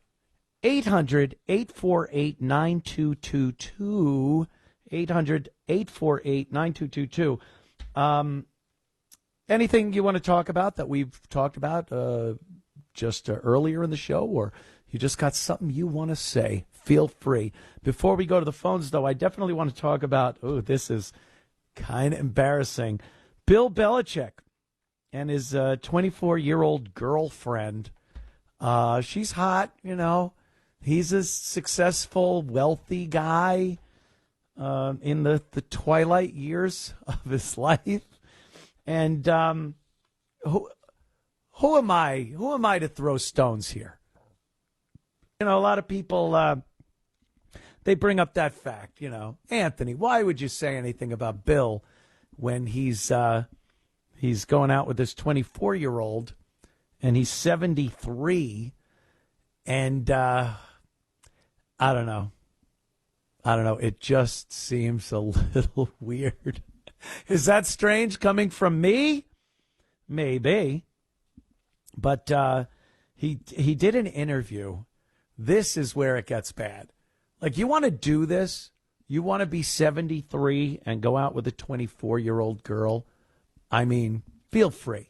800-848-9222. 800-848-9222. Anything you want to talk about that we've talked about just earlier in the show, or you just got something you want to say, feel free. Before we go to the phones, though, I definitely want to talk about, this is kind of embarrassing, Bill Belichick and his 24-year-old girlfriend. She's hot, you know. He's a successful, wealthy guy in the twilight years of his life. And who am I? Who am I to throw stones here? You know, a lot of people, they bring up that fact, you know. Anthony, why would you say anything about Bill when he's going out with this 24-year-old and he's 73 and I don't know. It just seems a little weird. Is that strange coming from me? Maybe. But he did an interview. This is where it gets bad. Like, you want to do this? You want to be 73 and go out with a 24-year-old girl? I mean, feel free.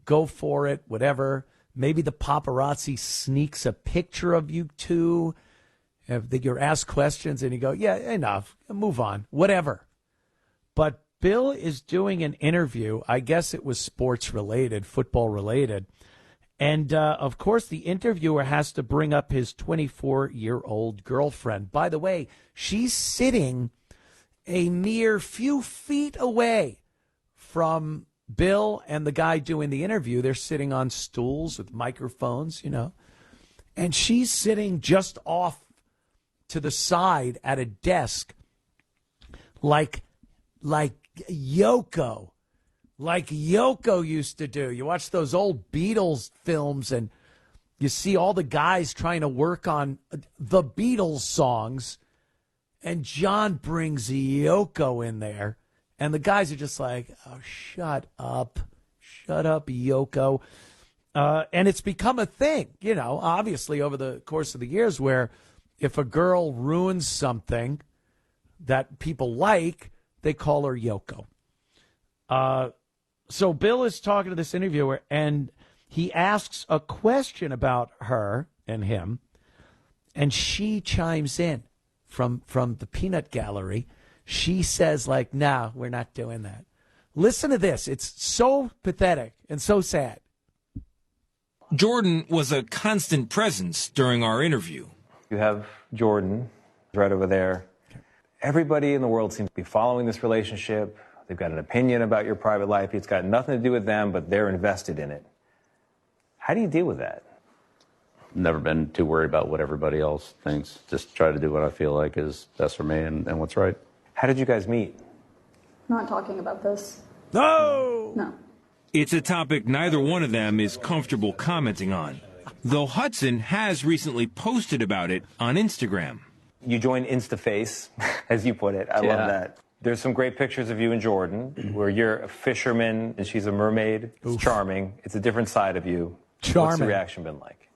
Go for it, whatever. Maybe the paparazzi sneaks a picture of you two. You're asked questions and you go, yeah, enough, move on, whatever. But Bill is doing an interview. I guess it was sports related, football related. And, of course, the interviewer has to bring up his 24-year-old girlfriend. By the way, she's sitting a mere few feet away from Bill and the guy doing the interview, they're sitting on stools with microphones, and she's sitting just off to the side at a desk like Yoko used to do. You watch those old Beatles films and you see all the guys trying to work on the Beatles songs, and John brings Yoko in there, and the guys are just like, oh, shut up, Yoko. And it's become a thing, obviously over the course of the years, where if a girl ruins something that people like, they call her Yoko. So Bill is talking to this interviewer, and he asks a question about her and him, and she chimes in from the peanut gallery. She says, no, we're not doing that. Listen to this. It's so pathetic and so sad. Jordan was a constant presence during our interview. You have Jordan right over there. Everybody in the world seems to be following this relationship. They've got an opinion about your private life. It's got nothing to do with them, but they're invested in it. How do you deal with that? Never been too worried about what everybody else thinks. Just try to do what I feel like is best for me and what's right. How did you guys meet? Not talking about this. No. It's a topic neither one of them is comfortable commenting on, though Hudson has recently posted about it on Instagram. You joined InstaFace, as you put it. I love that. There's some great pictures of you and Jordan, where you're a fisherman and she's a mermaid. It's charming. It's a different side of you. Charming. What's the reaction been like?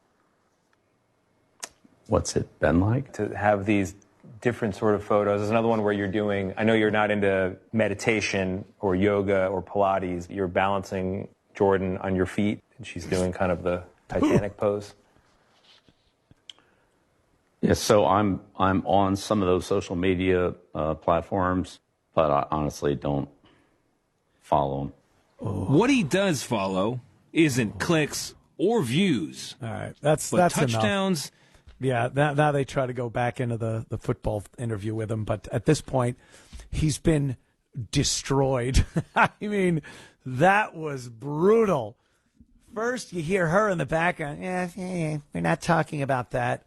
What's it been like? To have these different sort of photos. There's another one where you're doing, I know you're not into meditation or yoga or Pilates. You're balancing Jordan on your feet, and she's doing kind of the Titanic pose. Yeah, so I'm on some of those social media platforms, but I honestly don't follow them. What he does follow isn't clicks or views. All right, that's touchdowns. Enough. Yeah, now they try to go back into the football interview with him, but at this point, he's been destroyed. I mean, that was brutal. First, you hear her in the background. Yeah, we're not talking about that.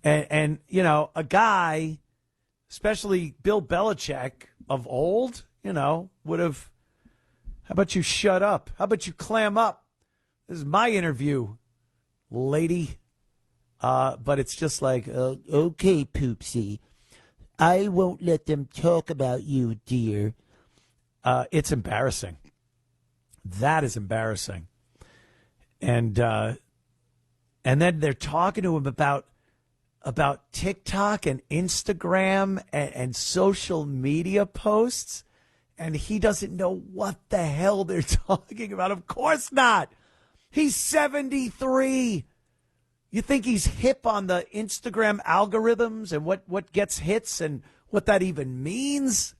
And a guy, especially Bill Belichick of old, would have, how about you shut up? How about you clam up? This is my interview, lady. But it's just like, okay, Poopsie, I won't let them talk about you, dear. It's embarrassing. That is embarrassing. And then they're talking to him about TikTok and Instagram and social media posts, and he doesn't know what the hell they're talking about. Of course not. He's 73. You think he's hip on the Instagram algorithms and what gets hits and what that even means?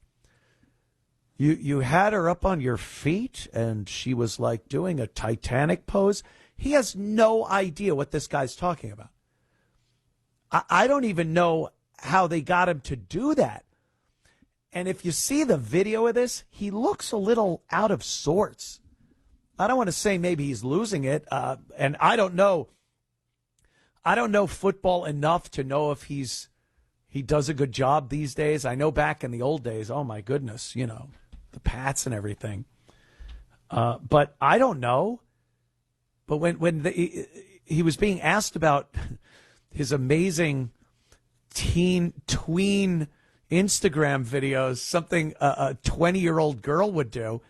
You had her up on your feet and she was like doing a Titanic pose. He has no idea what this guy's talking about. I don't even know how they got him to do that. And if you see the video of this, he looks a little out of sorts. I don't want to say maybe he's losing it. And I don't know football enough to know if he does a good job these days. I know back in the old days, oh my goodness, the Pats and everything. But I don't know. But when he was being asked about his amazing tween Instagram videos, something a 20-year-old girl would do,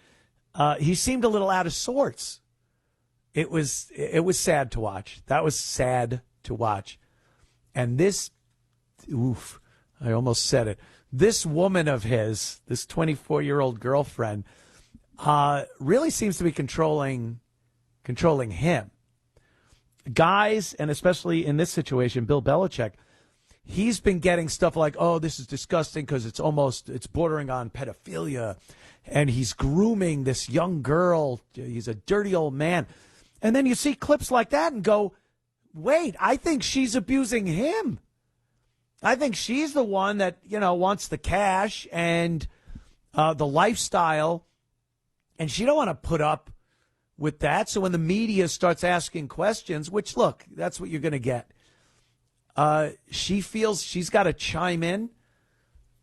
he seemed a little out of sorts. It was sad to watch. That was sad to watch. And this, I almost said it. This woman of his, this 24-year-old girlfriend, really seems to be controlling him. Guys, and especially in this situation, Bill Belichick, he's been getting stuff like, oh, this is disgusting because it's bordering on pedophilia. And he's grooming this young girl. He's a dirty old man. And then you see clips like that and go, wait, I think she's abusing him. I think she's the one that, wants the cash and the lifestyle And she don't want to put up with that. So when the media starts asking questions, which, look, that's what you're going to get, she feels she's got to chime in.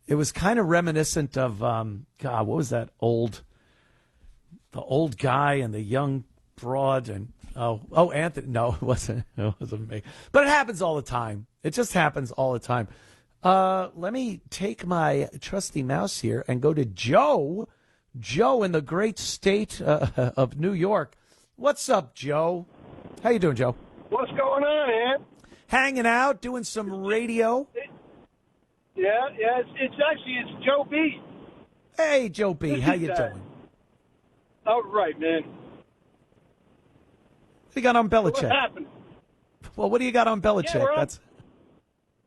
It was kind of reminiscent of, God, what was that the old guy and the young broad and, Anthony. No, it wasn't me. But it happens all the time. It just happens all the time. Let me take my trusty mouse here and go to Joe. Joe in the great state of New York. What's up, Joe? How you doing, Joe? What's going on, man? Hanging out, doing some radio. It's Joe B. Hey, Joe B. How you doing? All right, man. What do you got on Belichick? What happened? Well, what do you got on Belichick?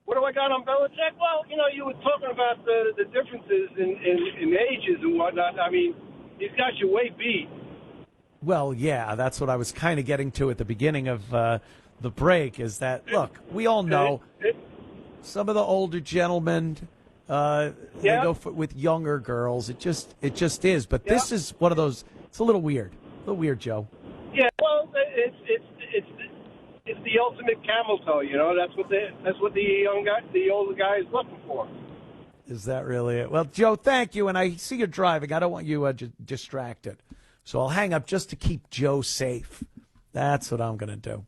What do I got on Belichick? Well, you were talking about the differences in ages and whatnot. I mean, he's got you way beat. Well, yeah, that's what I was kind of getting to at the beginning of the break, is that, look, we all know some of the older gentlemen, they go with younger girls. It just is. But this is one of those, it's a little weird. A little weird, Joe. Yeah, well, it's the ultimate camel toe, That's what the older guy is looking for. Is that really it? Well, Joe, thank you. And I see you're driving. I don't want you distracted. So I'll hang up just to keep Joe safe. That's what I'm going to do.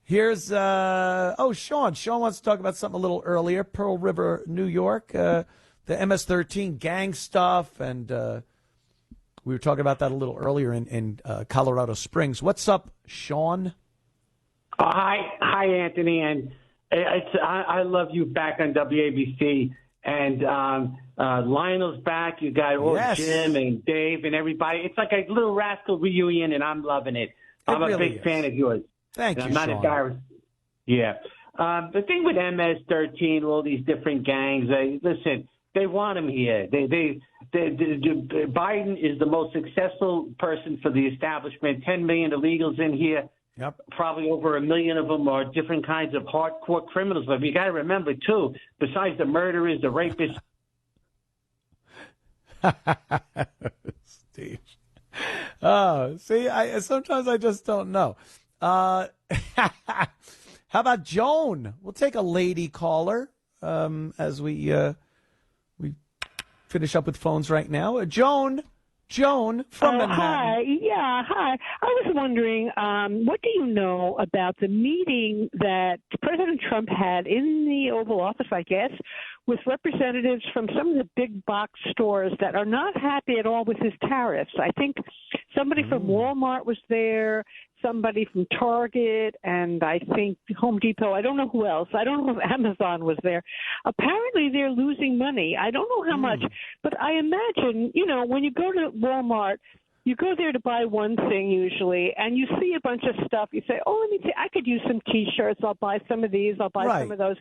Here's, Sean. Sean wants to talk about something a little earlier. Pearl River, New York, the MS-13 gang stuff. And we were talking about that a little earlier in Colorado Springs. What's up, Sean? Hi, Anthony. And I love you back on WABC. And Lionel's back. You got Jim and Dave and everybody. It's like a little Rascal reunion, and I'm loving it. I'm a big fan of yours. Thank you, I'm not Sean. embarrassed. Yeah. The thing with MS-13, all these different gangs, listen, they want him here. Biden is the most successful person for the establishment. 10 million illegals in here. Yep. Probably over 1 million of them are different kinds of hardcore criminals. But you got to remember, too, besides the murderers, the rapists. Steve. Oh, see, sometimes I just don't know. How about Joan? We'll take a lady caller as we finish up with phones right now. Joan from Manhattan. Hi. Yeah, hi. I was wondering, what do you know about the meeting that President Trump had in the Oval Office, I guess, with representatives from some of the big box stores that are not happy at all with his tariffs? I think somebody from Walmart was there, somebody from Target, and I think Home Depot. I don't know who else. I don't know if Amazon was there. Apparently they're losing money. I don't know how much, but I imagine, when you go to Walmart, you go there to buy one thing usually, and you see a bunch of stuff. You say, let me see, I could use some T-shirts. I'll buy some of these. I'll buy some of those.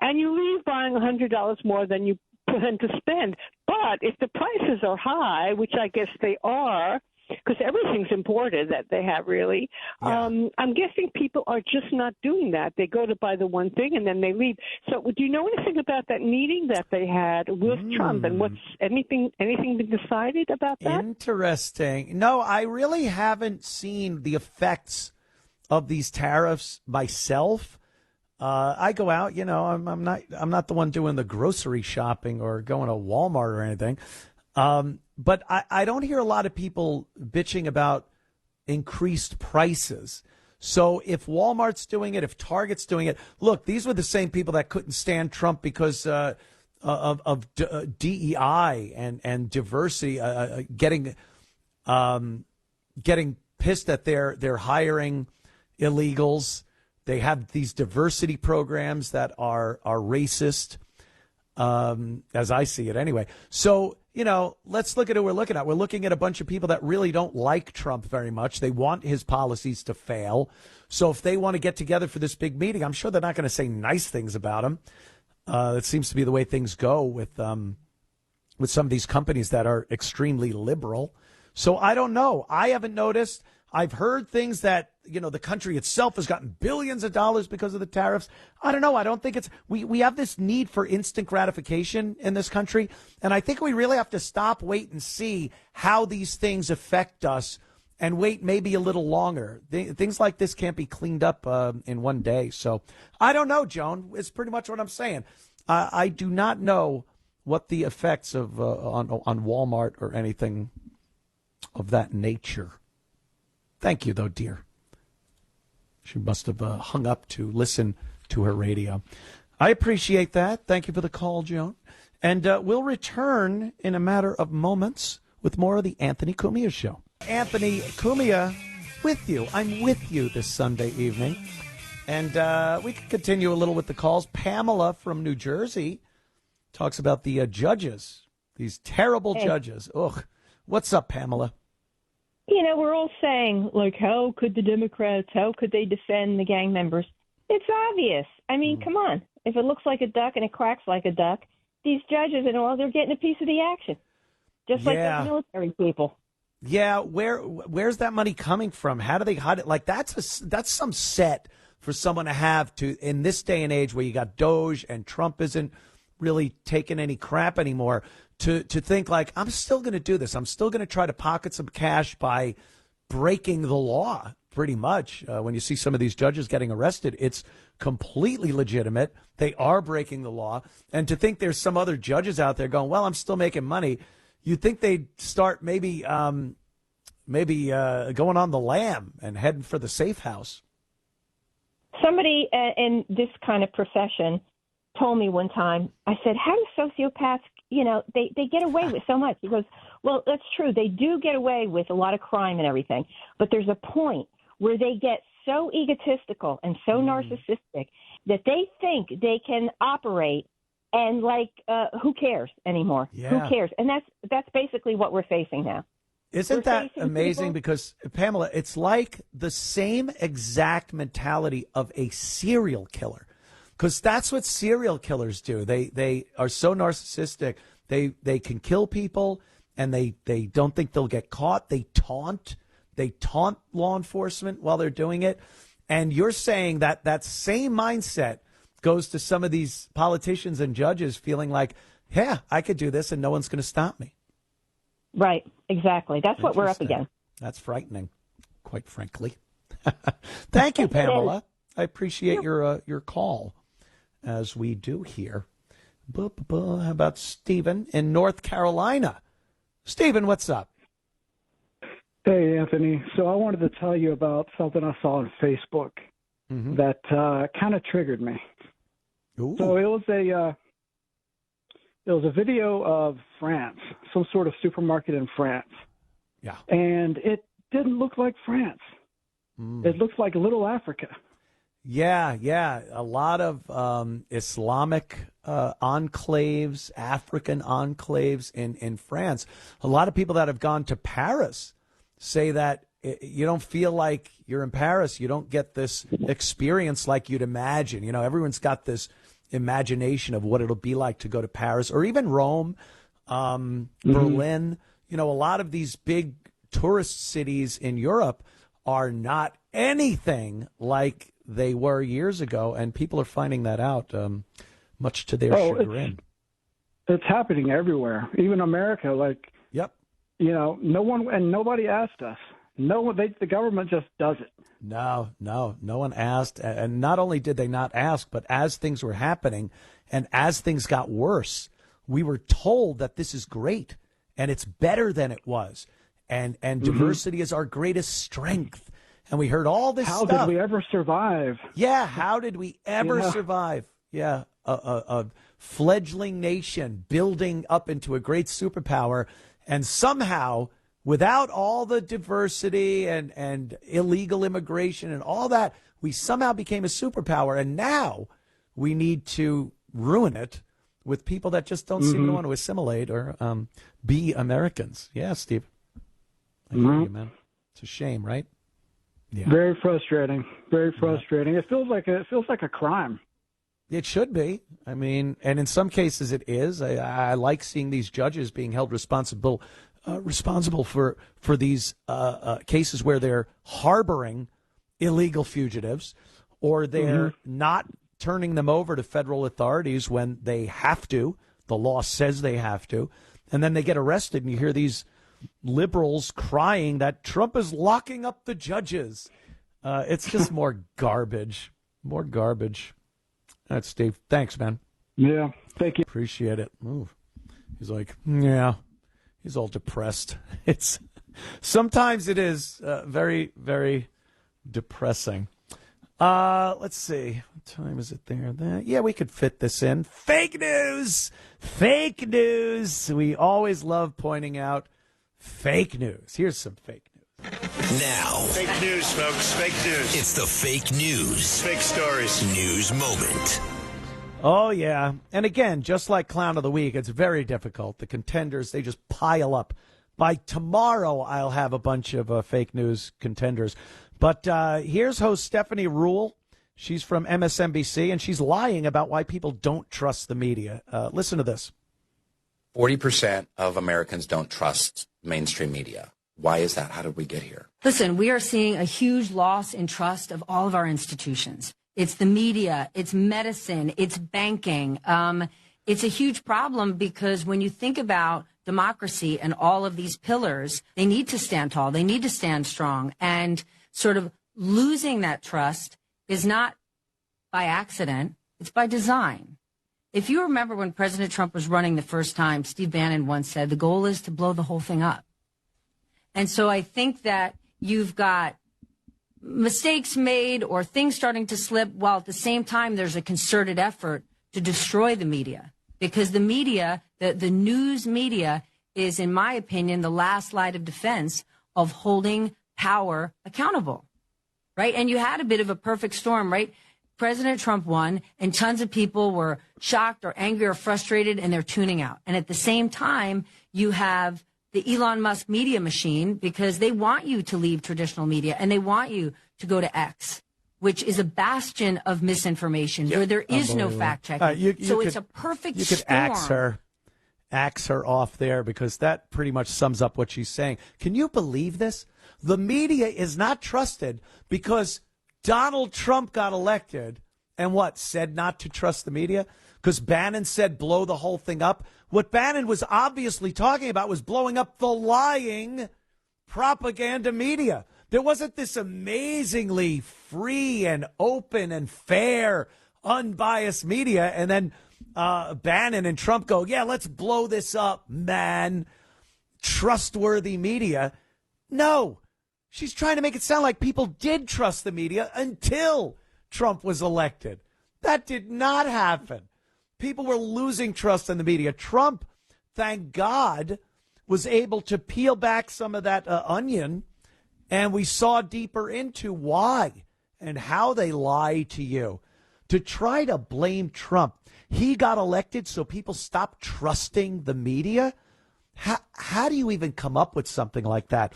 And you leave buying $100 more than you plan to spend. But if the prices are high, which I guess they are, because everything's imported that they have really, I'm guessing people are just not doing that. They go to buy the one thing and then they leave. So do you know anything about that meeting that they had with Trump, and what's anything been decided about that? Interesting. No, I really haven't seen the effects of these tariffs myself. I go out, I'm not the one doing the grocery shopping or going to Walmart or anything. But I don't hear a lot of people bitching about increased prices. So if Walmart's doing it, if Target's doing it, look, these were the same people that couldn't stand Trump because of DEI and diversity, getting pissed that they're hiring illegals. They have these diversity programs that are racist, as I see it anyway. So, let's look at who we're looking at. We're looking at a bunch of people that really don't like Trump very much. They want his policies to fail. So if they want to get together for this big meeting, I'm sure they're not going to say nice things about him. It seems to be the way things go with some of these companies that are extremely liberal. So I don't know. I haven't noticed. I've heard things that, the country itself has gotten billions of dollars because of the tariffs. I don't know. I don't think we have this need for instant gratification in this country. And I think we really have to stop, wait and see how these things affect us and wait maybe a little longer. Things like this can't be cleaned up in one day. So I don't know, Joan. It's pretty much what I'm saying. I do not know what the effects of on Walmart or anything of that nature. Thank you, though, dear. She must have hung up to listen to her radio. I appreciate that. Thank you for the call, Joan. And we'll return in a matter of moments with more of the Anthony Cumia Show. Anthony Cumia with you. I'm with you this Sunday evening. And we can continue a little with the calls. Pamela from New Jersey talks about the judges, these terrible judges. Ugh. What's up, Pamela? We're all saying, like, how could the Democrats, how could they defend the gang members? It's obvious. I mean, come on. If it looks like a duck and it quacks like a duck, these judges and all, they're getting a piece of the action. Just like those military people. Yeah, where's that money coming from? How do they hide it? Like, that's some set for someone to have to, in this day and age where you got Doge and Trump isn't really taking any crap anymore, to think like, I'm still going to do this. I'm still going to try to pocket some cash by breaking the law, pretty much. When you see some of these judges getting arrested, it's completely legitimate. They are breaking the law. And to think there's some other judges out there going, well, I'm still making money. You'd think they'd start maybe going on the lam and heading for the safe house. Somebody in this kind of profession told me one time, I said, how do sociopaths, they get away with so much? He goes, well, that's true. They do get away with a lot of crime and everything. But there's a point where they get so egotistical and so narcissistic that they think they can operate and who cares anymore? Yeah. Who cares? And that's basically what we're facing now. Isn't that amazing? Because, Pamela, it's like the same exact mentality of a serial killer. Because that's what serial killers do. They are so narcissistic. They can kill people, and they don't think they'll get caught. They taunt law enforcement while they're doing it. And you're saying that same mindset goes to some of these politicians and judges feeling like, yeah, I could do this and no one's going to stop me. Right, exactly. That's what we're up against. That's frightening, quite frankly. Thank you, Pamela. I appreciate your call, as we do here. How about Stephen in North Carolina? Stephen, what's up? Hey, Anthony. So I wanted to tell you about something I saw on Facebook that kind of triggered me. Ooh. So it was a video of France, some sort of supermarket in France. Yeah. And it didn't look like France. It looks like Little Africa. Yeah. A lot of Islamic enclaves, African enclaves in France. A lot of people that have gone to Paris say that you don't feel like you're in Paris. You don't get this experience like you'd imagine. Everyone's got this imagination of what it'll be like to go to Paris or even Rome, Berlin. A lot of these big tourist cities in Europe are not anything like they were years ago, and people are finding that out, much to their chagrin. It's happening everywhere, even America. Yep. No one and nobody asked us. The government just does it. No one asked. And not only did they not ask, but as things were happening and as things got worse, we were told that this is great and it's better than it was. And diversity is our greatest strength. And we heard all this stuff. How did we ever survive? Yeah, how did we ever survive? Yeah, a fledgling nation building up into a great superpower. And somehow, without all the diversity and illegal immigration and all that, we somehow became a superpower. And now we need to ruin it with people that just don't seem to want to assimilate or be Americans. Yeah, Steve. I hear you, man. It's a shame, right? Yeah. Very frustrating. Very frustrating. Yeah. It feels like a crime. It should be. I mean, and in some cases it is. I like seeing these judges being held responsible responsible for these cases where they're harboring illegal fugitives, or they're not turning them over to federal authorities when they have to. The law says they have to. And then they get arrested, and you hear these liberals crying that Trump is locking up the judges. It's just more garbage. More garbage. That's Steve. Thanks, man. Yeah, thank you. Appreciate it. Ooh. He's like, yeah. He's all depressed. Sometimes it is very, very depressing. Let's see. What time is it there? Yeah, we could fit this in. Fake news! Fake news! We always love pointing out fake news. Here's some fake news. Now. Fake news, folks. Fake news. It's the fake news. Fake stories. News moment. Oh, yeah. And again, just like Clown of the Week, it's very difficult. The contenders, they just pile up. By tomorrow, I'll have a bunch of fake news contenders. But here's host Stephanie Ruhle. She's from MSNBC, and she's lying about why people don't trust the media. Listen to this. 40% of Americans don't trust mainstream media. Why is that? How did we get here? Listen, we are seeing a huge loss in trust of all of our institutions. It's the media, it's medicine, it's banking. It's a huge problem because when you think about democracy and all of these pillars, they need to stand tall. They need to stand strong. And sort of losing that trust is not by accident. It's by design. If you remember when President Trump was running the first time, Steve Bannon once said, the goal is to blow the whole thing up. And so I think that you've got mistakes made or things starting to slip while at the same time there's a concerted effort to destroy the media. Because the media, the news media is, in my opinion, the last line of defense of holding power accountable, right? And you had a bit of a perfect storm, right? President Trump won, and tons of people were shocked or angry or frustrated, and they're tuning out. And at the same time, you have the Elon Musk media machine because they want you to leave traditional media, and they want you to go to X, which is a bastion of misinformation where there is no fact checking. So it's a perfect storm. You could axe her off there because that pretty much sums up what she's saying. Can you believe this? The media is not trusted because Donald Trump got elected and said not to trust the media? Because Bannon said blow the whole thing up. What Bannon was obviously talking about was blowing up the lying propaganda media. There wasn't this amazingly free and open and fair, unbiased media. And then Bannon and Trump go, yeah, let's blow this up, man. Trustworthy media. No, she's trying to make it sound like people did trust the media until Trump was elected. That did not happen. People were losing trust in the media. Trump, thank God, was able to peel back some of that onion, and we saw deeper into why and how they lie to you. To try to blame Trump. He got elected so people stopped trusting the media? How do you even come up with something like that?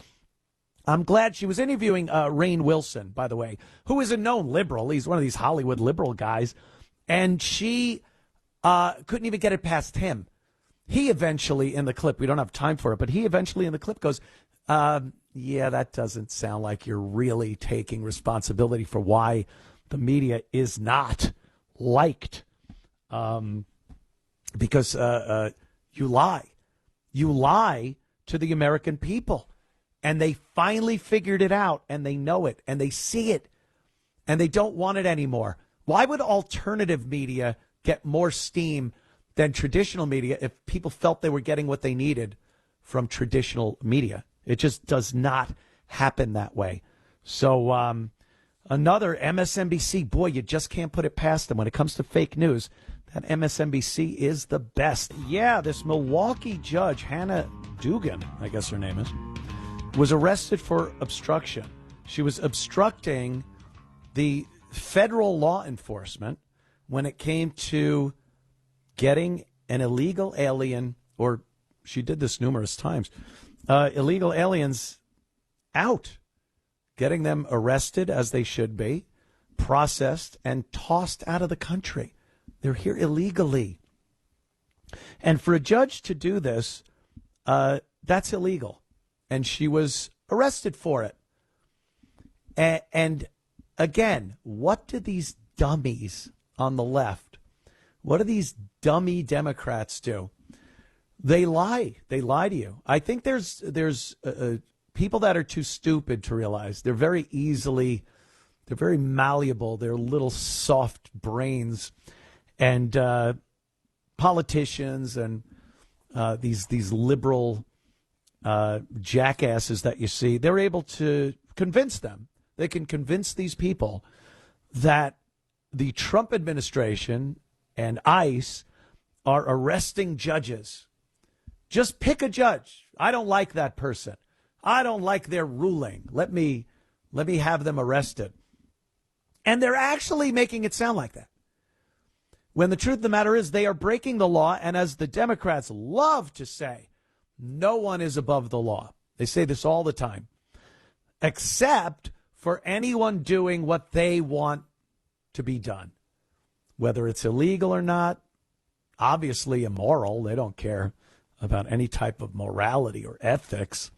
I'm glad she was interviewing Rainn Wilson, by the way, who is a known liberal. He's one of these Hollywood liberal guys. And she couldn't even get it past him. He eventually, in the clip, we don't have time for it, but he eventually in the clip goes, yeah, that doesn't sound like you're really taking responsibility for why the media is not liked. Because you lie. You lie to the American people. And they finally figured it out, and they know it, and they see it, and they don't want it anymore. Why would alternative media get more steam than traditional media if people felt they were getting what they needed from traditional media? It just does not happen that way. So another MSNBC, boy, you just can't put it past them. When it comes to fake news, that MSNBC is the best. Yeah, this Milwaukee judge, Hannah Dugan, I guess her name is, was arrested for obstruction. She was obstructing the federal law enforcement when it came to getting an illegal alien, or she did this numerous times, illegal aliens out, getting them arrested as they should be, processed, and tossed out of the country. They're here illegally. And for a judge to do this, that's illegal. And she was arrested for it. And again, what do these dummies on the left, what do these dummy Democrats do? They lie. They lie to you. I think there's people that are too stupid to realize they're very malleable. They're little soft brains, and politicians and these liberal jackasses that you see, they're able to convince them. They can convince these people that the Trump administration and ICE are arresting judges. Just pick a judge. I don't like that person. I don't like their ruling. Let me have them arrested. And they're actually making it sound like that. When the truth of the matter is they are breaking the law. And as the Democrats love to say, no one is above the law. They say this all the time, except for anyone doing what they want to be done, whether it's illegal or not, obviously immoral. They don't care about any type of morality or ethics.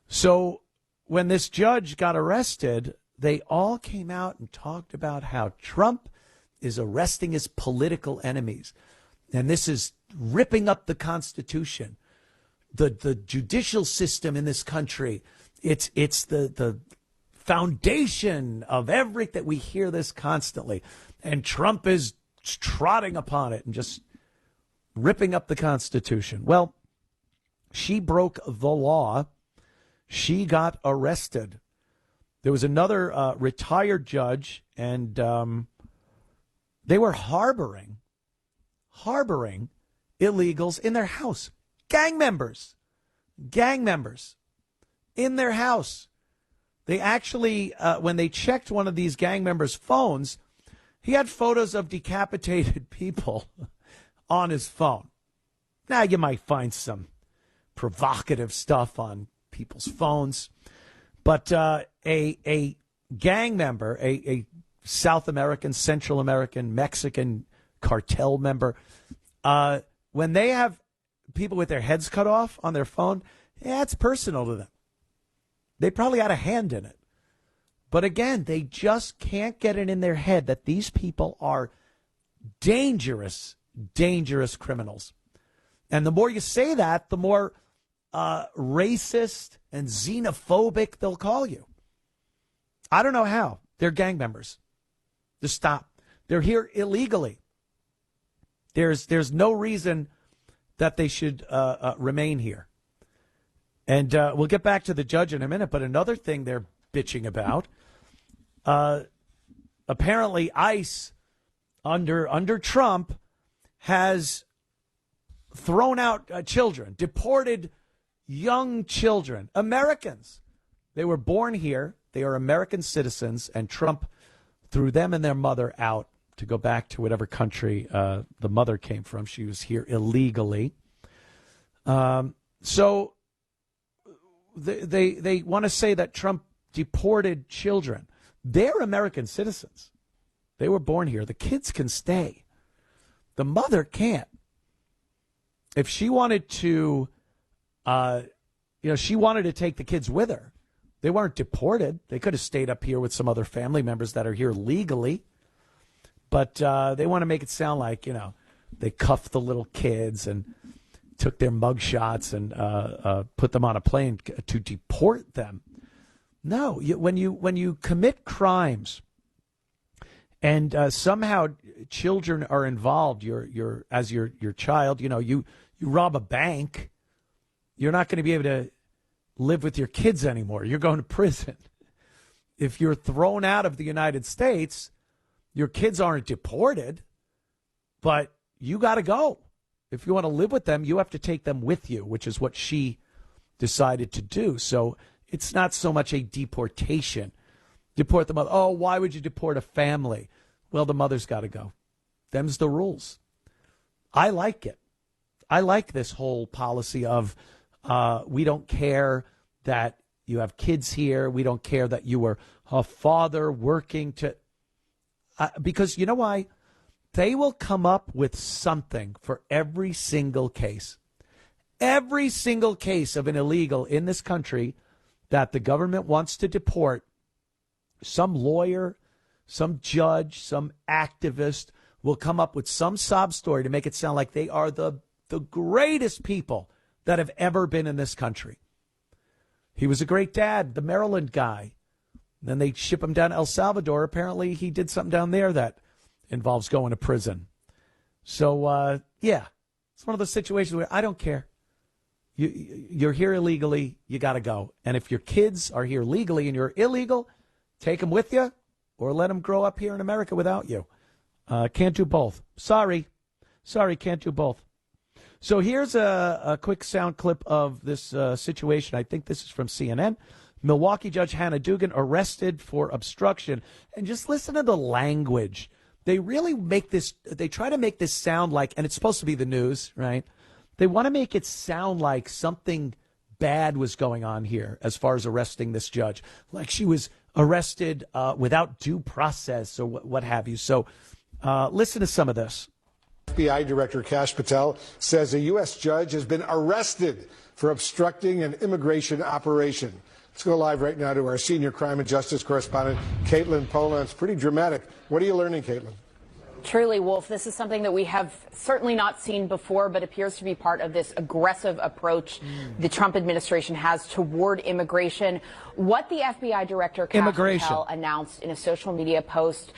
So when this judge got arrested, they all came out and talked about how Trump is arresting his political enemies. And this is ripping up the Constitution, the judicial system in this country. It's the foundation of everything. We hear this constantly. And Trump is trotting upon it and just ripping up the Constitution. Well, she broke the law. She got arrested. There was another retired judge, and they were harboring illegals in their house. Gang members in their house. They actually, when they checked one of these gang members' phones, he had photos of decapitated people on his phone. Now, you might find some provocative stuff on people's phones, but a gang member, a South American, Central American, Mexican cartel member, when they have people with their heads cut off on their phone, it's personal to them. They probably had a hand in it. But again, they just can't get it in their head that these people are dangerous criminals. And the more you say that, the more racist and xenophobic they'll call you. I don't know how. They're gang members. Just stop. They're here illegally. There's no reason that they should remain here. And we'll get back to the judge in a minute, but another thing they're bitching about, apparently ICE under Trump has thrown out children, deported young children, Americans. They were born here. They are American citizens, and Trump threw them and their mother out to go back to whatever country the mother came from. She was here illegally. So they want to say that Trump deported children. They're American citizens. They were born here. The kids can stay. The mother can't. If she wanted to, she wanted to take the kids with her. They weren't deported. They could have stayed up here with some other family members that are here legally. But they want to make it sound like, they cuffed the little kids and took their mug shots and put them on a plane to deport them. No, when you commit crimes and somehow children are involved, your child, you rob a bank, you're not going to be able to live with your kids anymore. You're going to prison. If you're thrown out of the United States, your kids aren't deported, but you got to go. If you want to live with them, you have to take them with you, which is what she decided to do. So it's not so much a deportation. Deport the mother. Oh, why would you deport a family? Well, the mother's got to go. Them's the rules. I like it. I like this whole policy of we don't care that you have kids here. We don't care that you were a father working to because you know why? They will come up with something for every single case. Every single case of an illegal in this country that the government wants to deport, some lawyer, some judge, some activist will come up with some sob story to make it sound like they are the greatest people that have ever been in this country. He was a great dad, the Maryland guy. Then they ship him down to El Salvador. Apparently he did something down there that involves going to prison. So, yeah, it's one of those situations where I don't care. You're here illegally, you got to go. And if your kids are here legally and you're illegal, take them with you or let them grow up here in America without you. Can't do both. Sorry, can't do both. So here's a quick sound clip of this situation. I think this is from CNN. Milwaukee Judge Hannah Dugan arrested for obstruction. And just listen to the language. They really they try to make this sound like, and it's supposed to be the news, right? They want to make it sound like something bad was going on here as far as arresting this judge. Like she was arrested without due process or what have you. So listen to some of this. FBI Director Kash Patel says a U.S. judge has been arrested for obstructing an immigration operation. Let's go live right now to our senior crime and justice correspondent, Caitlin Poland. It's pretty dramatic. What are you learning, Caitlin? Truly, Wolf, this is something that we have certainly not seen before, but appears to be part of this aggressive approach the Trump administration has toward immigration. What the FBI director, Kash Patel, announced in a social media post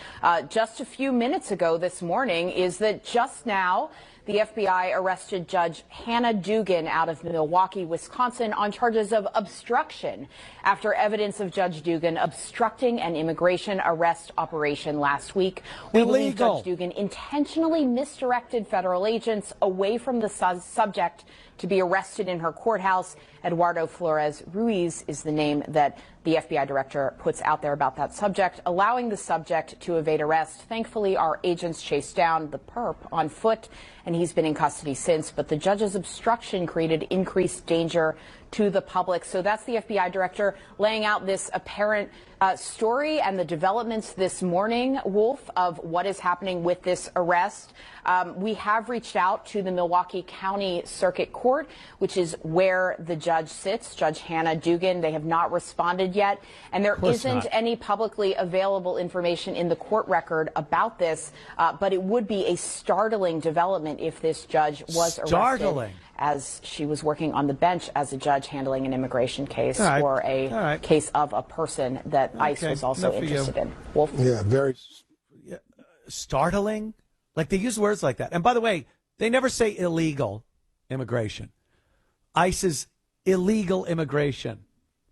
just a few minutes ago this morning is that just now the FBI arrested Judge Hannah Dugan out of Milwaukee, Wisconsin, on charges of obstruction after evidence of Judge Dugan obstructing an immigration arrest operation last week. We believe Judge Dugan intentionally misdirected federal agents away from the subject to be arrested in her courthouse. Eduardo Flores Ruiz is the name that the FBI director puts out there about that subject, allowing the subject to evade arrest. Thankfully, our agents chased down the perp on foot, and he's been in custody since. But the judge's obstruction created increased danger to the public. So that's the FBI director laying out this apparent story and the developments this morning, Wolf, of what is happening with this arrest. We have reached out to the Milwaukee County Circuit Court, which is where the judge sits, Judge Hannah Dugan. They have not responded yet, and there isn't any publicly available information in the court record about this, but it would be a startling development if this judge was arrested as she was working on the bench as a judge handling an immigration case or a case of a person that ICE was also interested in. Wolf? Yeah, very startling. Like they use words like that. And by the way, they never say illegal immigration. ICE's illegal immigration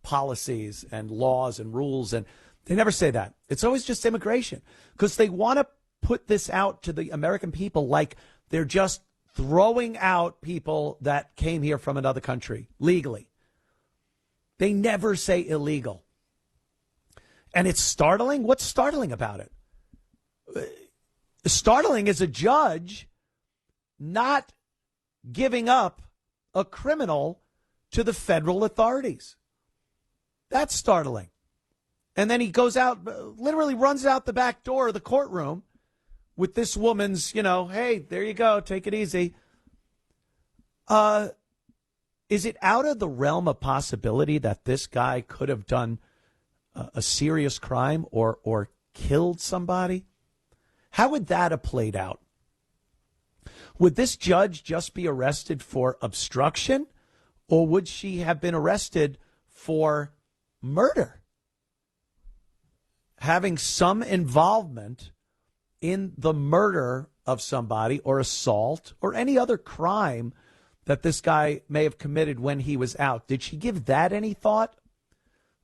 policies and laws and rules, and they never say that. It's always just immigration because they want to put this out to the American people like they're just throwing out people that came here from another country legally. They never say illegal. And it's startling. What's startling about it? Startling is a judge not giving up a criminal to the federal authorities. That's startling. And then he goes out, literally runs out the back door of the courtroom with this woman's, hey, there you go, take it easy. Is it out of the realm of possibility that this guy could have done a serious crime or killed somebody? How would that have played out? Would this judge just be arrested for obstruction, or would she have been arrested for murder? Having some involvement in the murder of somebody or assault or any other crime that this guy may have committed when he was out. Did she give that any thought?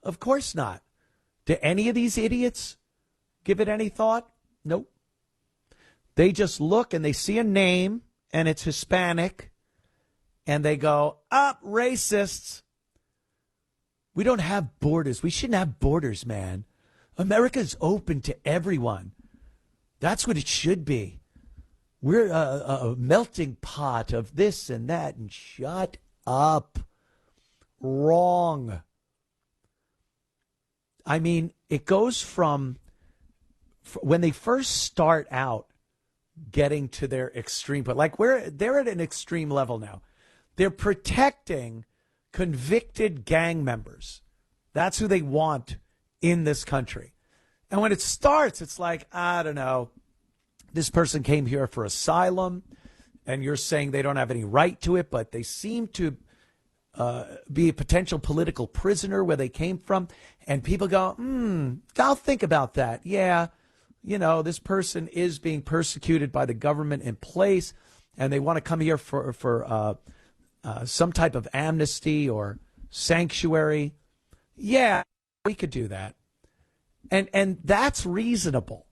Of course not. Do any of these idiots give it any thought? Nope. They just look and they see a name and it's Hispanic and they go, up, racists. We don't have borders. We shouldn't have borders, man. America's open to everyone. That's what it should be. We're a melting pot of this and that, and shut up. Wrong. I mean, it goes from when they first start out getting to their extreme, but like they're at an extreme level now. They're protecting convicted gang members. That's who they want in this country. And when it starts, it's like, I don't know, this person came here for asylum, and you're saying they don't have any right to it, but they seem to be a potential political prisoner where they came from. And people go, I'll think about that. Yeah, this person is being persecuted by the government in place, and they want to come here for some type of amnesty or sanctuary. Yeah, we could do that. And that's reasonable.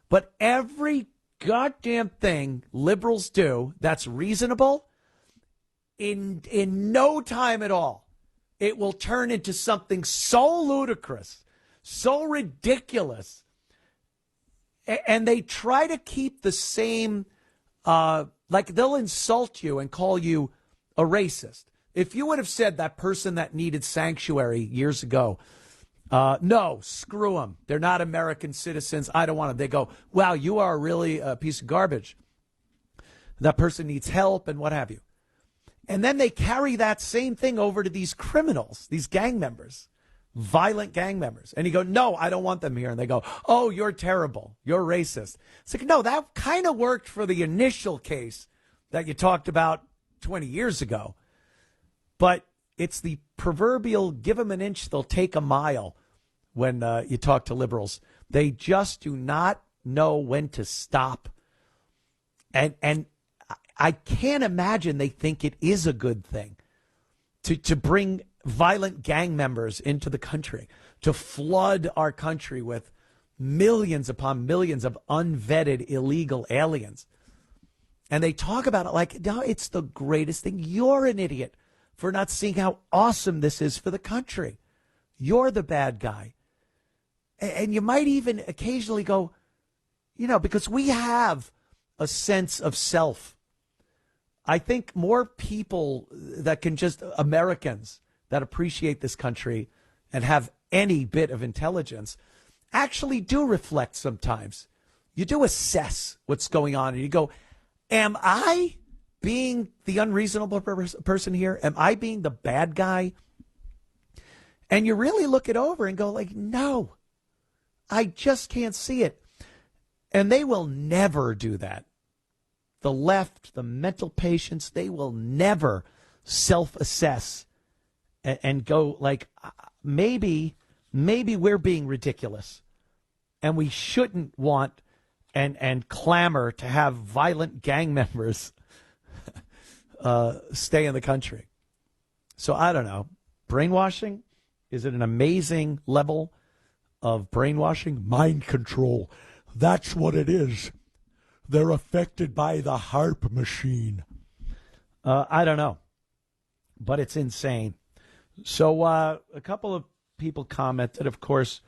But every goddamn thing liberals do that's reasonable, in no time at all, it will turn into something so ludicrous, so ridiculous. And they try to keep the same, like they'll insult you and call you a racist. If you would have said that person that needed sanctuary years ago, no, screw them. They're not American citizens. I don't want them. They go, wow, you are really a piece of garbage. That person needs help and what have you. And then they carry that same thing over to these criminals, these gang members, violent gang members. And you go, no, I don't want them here. And they go, oh, you're terrible. You're racist. It's like, no, that kind of worked for the initial case that you talked about 20 years ago. But it's the proverbial give them an inch, they'll take a mile when you talk to liberals. They just do not know when to stop. And I can't imagine they think it is a good thing to bring violent gang members into the country, to flood our country with millions upon millions of unvetted illegal aliens. And they talk about it like, no, it's the greatest thing. You're an idiot for not seeing how awesome this is for the country. You're the bad guy. And you might even occasionally go, because we have a sense of self. I think more people that can just, Americans that appreciate this country and have any bit of intelligence actually do reflect sometimes. You do assess what's going on and you go, am I being the unreasonable person here? Am I being the bad guy? And you really look it over and go like, no, I just can't see it. And they will never do that. The left, the mental patients, they will never self-assess and go like, maybe we're being ridiculous and we shouldn't want and clamor to have violent gang members stay in the country. So I don't know. Brainwashing? Is it an amazing level of brainwashing? Mind control. That's what it is. They're affected by the HARP machine. I don't know. But it's insane. So a couple of people commented, of course,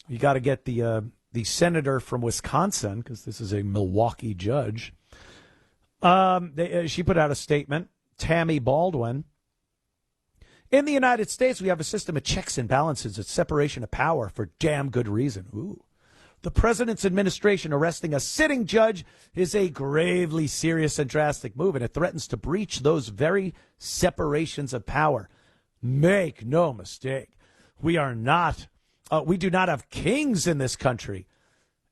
you got to get the senator from Wisconsin, because this is a Milwaukee judge. She put out a statement, Tammy Baldwin. In the United States, we have a system of checks and balances, a separation of power for damn good reason. Ooh. The president's administration arresting a sitting judge is a gravely serious and drastic move, and it threatens to breach those very separations of power. Make no mistake. We do not have kings in this country,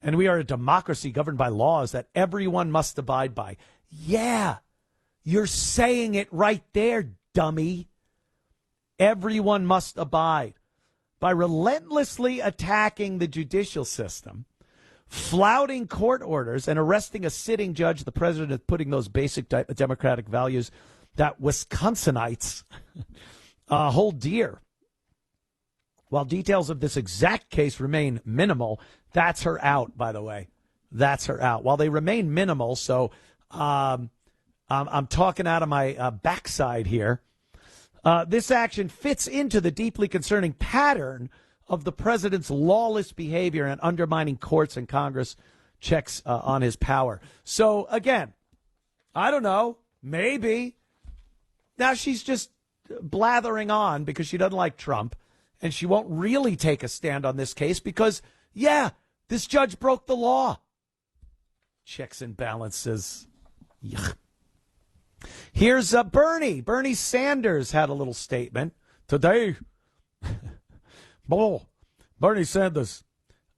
and we are a democracy governed by laws that everyone must abide by. Yeah, you're saying it right there, dummy. Everyone must abide. By relentlessly attacking the judicial system, flouting court orders, and arresting a sitting judge, the president is putting those basic democratic values that Wisconsinites hold dear. While details of this exact case remain minimal, that's her out, by the way. That's her out. While they remain minimal, so I'm talking out of my backside here. This action fits into the deeply concerning pattern of the president's lawless behavior and undermining courts and Congress checks on his power. So, again, I don't know, maybe. Now she's just blathering on because she doesn't like Trump, and she won't really take a stand on this case because, yeah, this judge broke the law. Checks and balances. Yuck. Here's Bernie. Bernie Sanders had a little statement today. Bernie Sanders.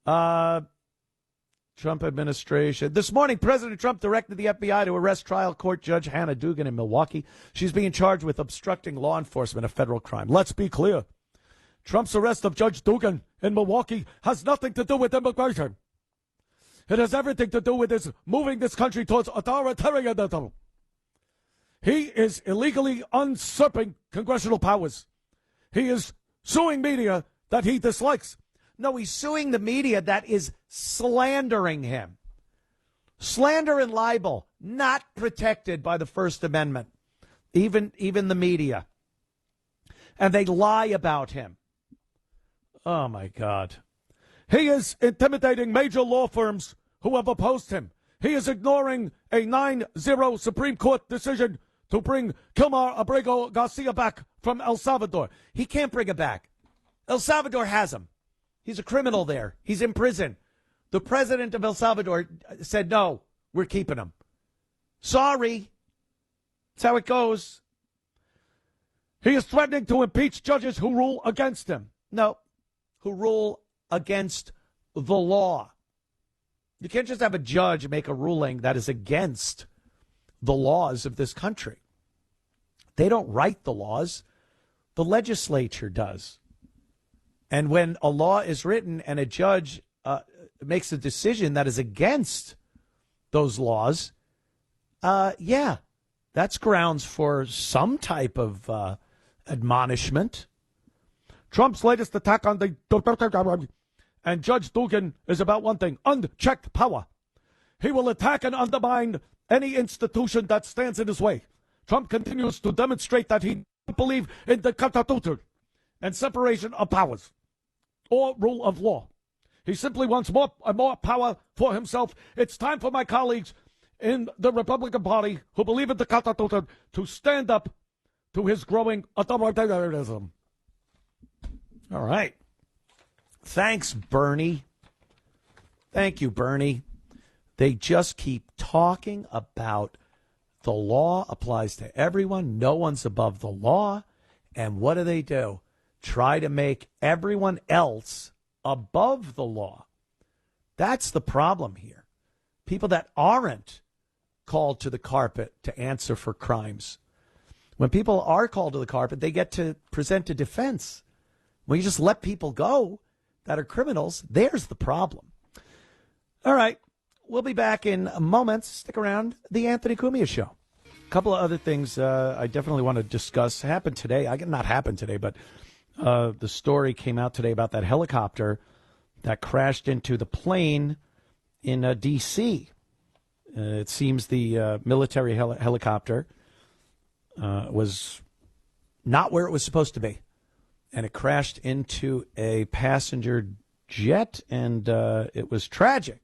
Trump administration. This morning, President Trump directed the FBI to arrest trial court judge Hannah Dugan in Milwaukee. She's being charged with obstructing law enforcement, a federal crime. Let's be clear. Trump's arrest of Judge Dugan in Milwaukee has nothing to do with immigration. It has everything to do with his moving this country towards authoritarianism. He is illegally usurping congressional powers. He is suing media that he dislikes. No, he's suing the media that is slandering him. Slander and libel, not protected by the First Amendment, even the media. And they lie about him. Oh, my God. He is intimidating major law firms who have opposed him. He is ignoring a 9-0 Supreme Court decision to bring Cumia Abrego Garcia back from El Salvador. He can't bring him back. El Salvador has him. He's a criminal there. He's in prison. The president of El Salvador said, no, we're keeping him. Sorry. That's how it goes. He is threatening to impeach judges who rule against him. No, who rule against the law. You can't just have a judge make a ruling that is against the laws of this country. They don't write the laws. The legislature does. And when a law is written and a judge makes a decision that is against those laws, that's grounds for some type of admonishment. Trump's latest attack on the and Judge Dugan is about one thing: unchecked power. He will attack and undermine any institution that stands in his way. Trump continues to demonstrate that he doesn't believe in the Constitution and separation of powers or rule of law. He simply wants more and more power for himself. It's time for my colleagues in the Republican Party who believe in the Constitution to stand up to his growing authoritarianism. All right. Thanks, Bernie. Thank you, Bernie. They just keep talking about the law applies to everyone. No one's above the law. And what do? Try to make everyone else above the law. That's the problem here. People that aren't called to the carpet to answer for crimes. When people are called to the carpet, they get to present a defense. When you just let people go that are criminals, there's the problem. All right. We'll be back in moments. Stick around. The Anthony Cumia Show. A couple of other things I definitely want to discuss. Happened today. Not happened today, but the story came out today about that helicopter that crashed into the plane in D.C. It seems the military helicopter was not where it was supposed to be, and it crashed into a passenger jet, and it was tragedy.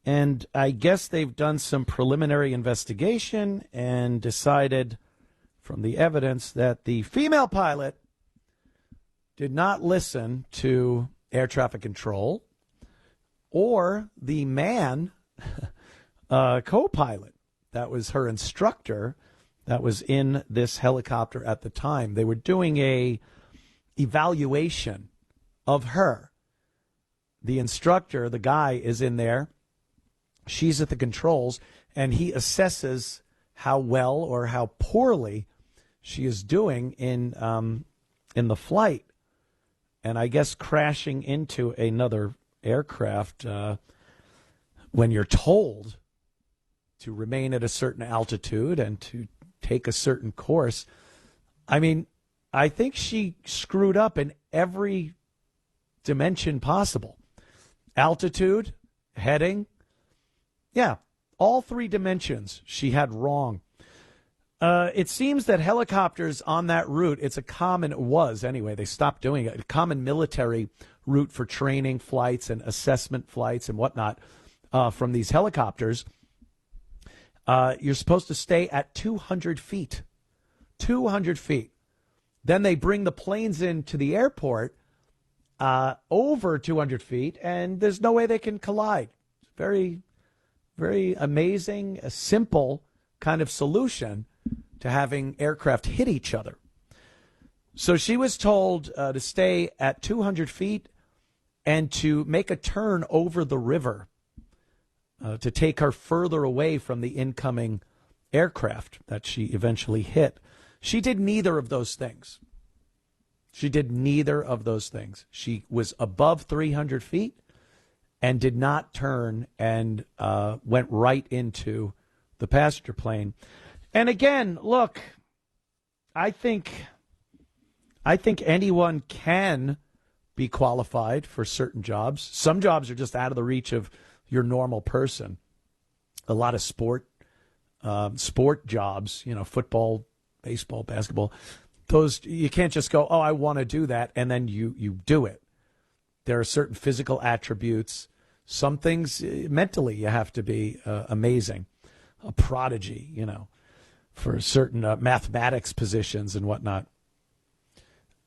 And I guess they've done some preliminary investigation and decided from the evidence that the female pilot did not listen to air traffic control or the man co-pilot. That was her instructor that was in this helicopter at the time. They were doing a evaluation of her. The instructor, the guy, is in there. She's at the controls, and he assesses how well or how poorly she is doing in the flight. And I guess crashing into another aircraft when you're told to remain at a certain altitude and to take a certain course. I mean, I think she screwed up in every dimension possible. Altitude, heading. Yeah, all three dimensions she had wrong. It seems that helicopters on that route, they stopped doing it, a common military route for training flights and assessment flights and whatnot from these helicopters. You're supposed to stay at 200 feet. 200 feet. Then they bring the planes into the airport over 200 feet, and there's no way they can collide. Very, very amazing, simple kind of solution to having aircraft hit each other. So she was told to stay at 200 feet and to make a turn over the river to take her further away from the incoming aircraft that she eventually hit. She did neither of those things. She did neither of those things. She was above 300 feet and did not turn and went right into the passenger plane. And again, look, I think anyone can be qualified for certain jobs. Some jobs are just out of the reach of your normal person. A lot of sport jobs, football, baseball, basketball, those you can't just go, oh, I want to do that, and then you do it. There are certain physical attributes. Some things mentally you have to be amazing, a prodigy, for certain mathematics positions and whatnot.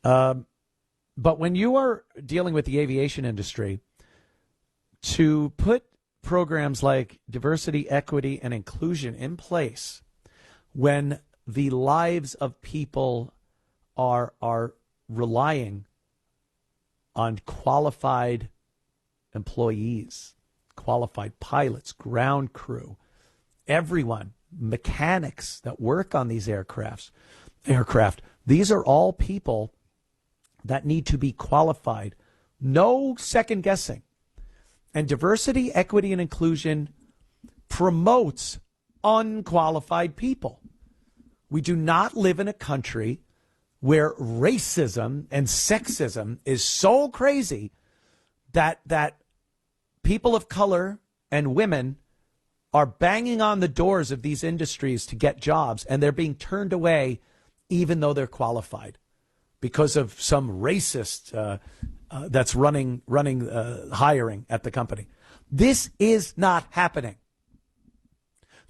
But when you are dealing with the aviation industry, to put programs like diversity, equity, and inclusion in place when the lives of people are relying on qualified employees, qualified pilots, ground crew, everyone, mechanics that work on these aircraft, these are all people that need to be qualified. No second guessing. And diversity, equity, and inclusion promotes unqualified people. We do not live in a country where racism and sexism is so crazy that people of color and women are banging on the doors of these industries to get jobs, and they're being turned away even though they're qualified because of some racist that's running hiring at the company. This is not happening.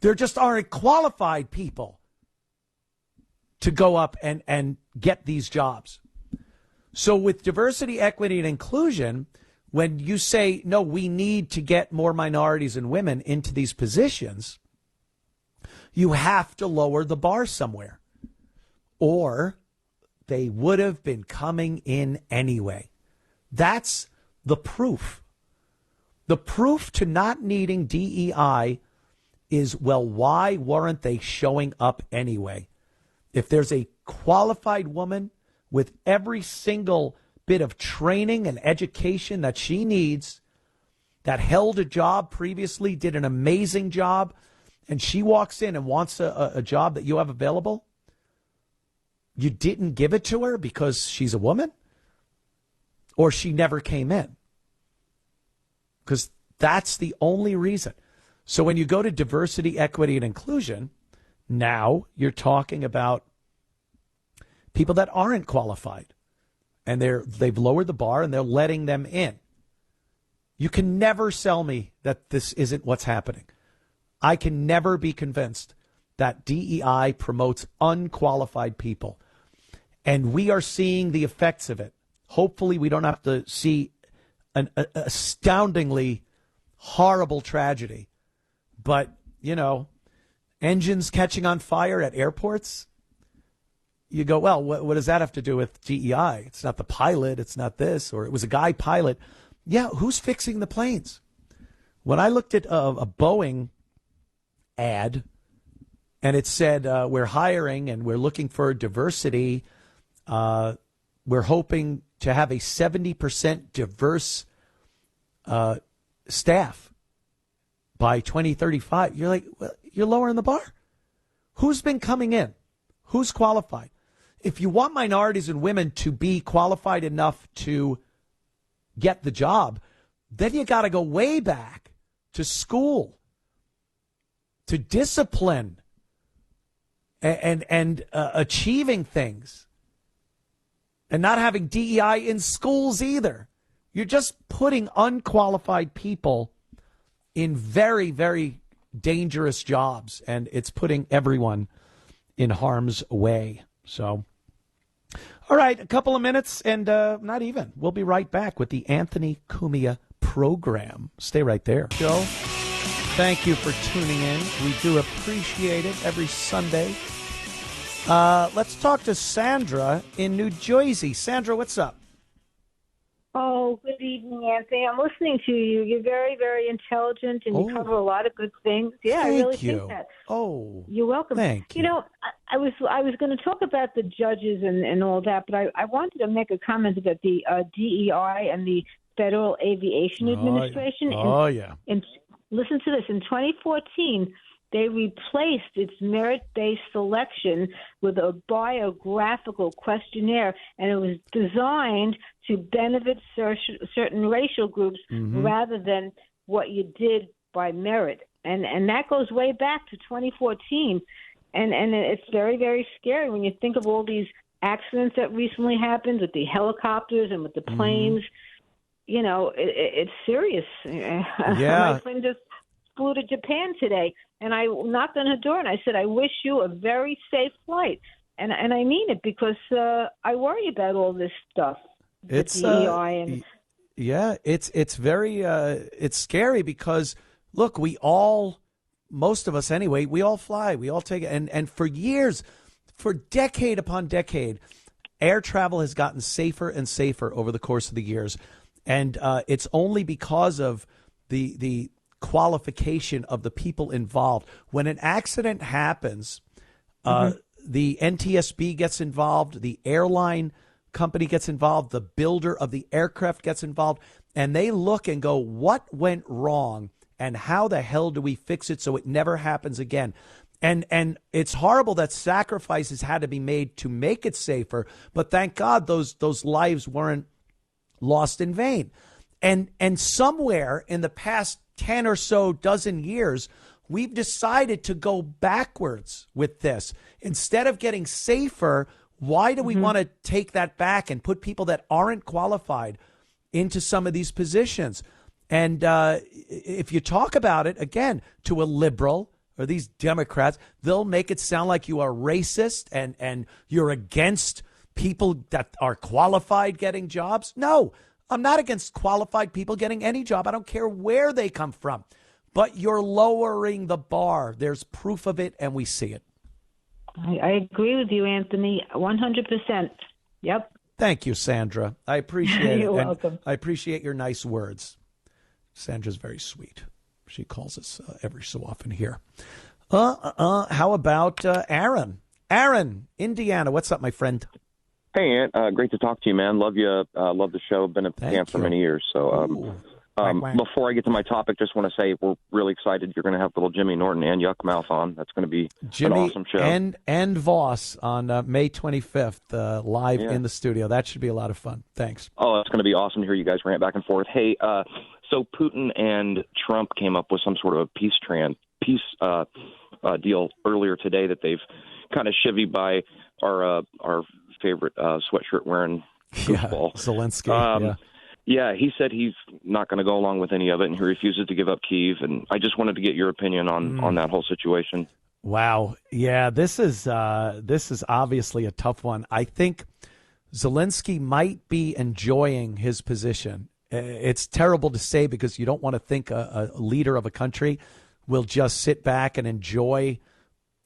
There just aren't qualified people to go up and get these jobs. So with diversity, equity, and inclusion, when you say, no, we need to get more minorities and women into these positions, you have to lower the bar somewhere, or they would have been coming in anyway. That's the proof. The proof to not needing DEI is, well, why weren't they showing up anyway? If there's a qualified woman with every single bit of training and education that she needs, that held a job previously, did an amazing job, and she walks in and wants a job that you have available, you didn't give it to her because she's a woman? Or she never came in? Because that's the only reason. So when you go to diversity, equity, and inclusion, now you're talking about people that aren't qualified, and they've lowered the bar and they're letting them in. You can never sell me that this isn't what's happening. I can never be convinced that DEI promotes unqualified people. And we are seeing the effects of it. Hopefully we don't have to see an astoundingly horrible tragedy. But, engines catching on fire at airports, you go, well, what does that have to do with DEI? It's not the pilot. It's not this. Or it was a guy pilot. Yeah, who's fixing the planes? When I looked at a Boeing ad and it said, we're hiring and we're looking for diversity, we're hoping to have a 70% diverse staff by 2035. You're like, well, you're lowering the bar. Who's been coming in? Who's qualified? If you want minorities and women to be qualified enough to get the job, then you got to go way back to school, to discipline and achieving things, and not having DEI in schools either. You're just putting unqualified people in very, very dangerous jobs, and it's putting everyone in harm's way. So, all right, a couple of minutes, and not even. We'll be right back with the Anthony Cumia program. Stay right there. Joe, Thank you for tuning in. We do appreciate it every Sunday. Let's talk to Sandra in New Jersey. Sandra, what's up? Oh, good evening, Anthony. I'm listening to you. You're very, very intelligent, and you cover a lot of good things. Yeah, I really think that. Oh, you're welcome. Thank you. You know, I was going to talk about the judges and all that, but I wanted to make a comment about the DEI and the Federal Aviation Administration. And listen to this. In 2014, they replaced its merit-based selection with a biographical questionnaire, and it was designed to benefit certain racial groups rather than what you did by merit. And that goes way back to 2014. And it's very, very scary when you think of all these accidents that recently happened with the helicopters and with the planes. You know, it's serious. Yeah. My friend just flew to Japan today, and I knocked on her door and I said, I wish you a very safe flight. And I mean it, because I worry about all this stuff. It's DEI and it's very it's scary because look, we all, most of us anyway, we all fly, we all take it, and for years, for decade upon decade, air travel has gotten safer and safer over the course of the years, and it's only because of the qualification of the people involved. When an accident happens, the NTSB gets involved, the airline company gets involved, the builder of the aircraft gets involved, and they look and go, what went wrong and how the hell do we fix it so it never happens again? And it's horrible that sacrifices had to be made to make it safer, but thank God those lives weren't lost in vain. And somewhere in the past 10 or so dozen years, we've decided to go backwards with this. Instead of getting safer, why do we want to take that back and put people that aren't qualified into some of these positions? And if you talk about it, again, to a liberal or these Democrats, they'll make it sound like you are racist and you're against people that are qualified getting jobs. No, I'm not against qualified people getting any job. I don't care where they come from. But you're lowering the bar. There's proof of it, and we see it. I agree with you, Anthony, 100%. Yep. Thank you, Sandra. I appreciate it. You're welcome. I appreciate your nice words. Sandra's very sweet. She calls us every so often here. How about Aaron? Aaron, Indiana. What's up, my friend? Hey, Ant. Great to talk to you, man. Love you. Love the show. Been a fan for many years. So before I get to my topic, just want to say we're really excited. You're going to have little Jimmy Norton and Yuckmouth on. That's going to be an awesome show. And Voss on May 25th, live in the studio. That should be a lot of fun. Thanks. Oh, it's going to be awesome to hear you guys rant back and forth. Hey, so Putin and Trump came up with some sort of peace deal earlier today that they've kind of chivied by our favorite sweatshirt wearing goofball. Zelensky. Yeah, he said he's not going to go along with any of it, and he refuses to give up Kyiv. And I just wanted to get your opinion on that whole situation. Wow. Yeah, this is obviously a tough one. I think Zelensky might be enjoying his position. It's terrible to say because you don't want to think a leader of a country will just sit back and enjoy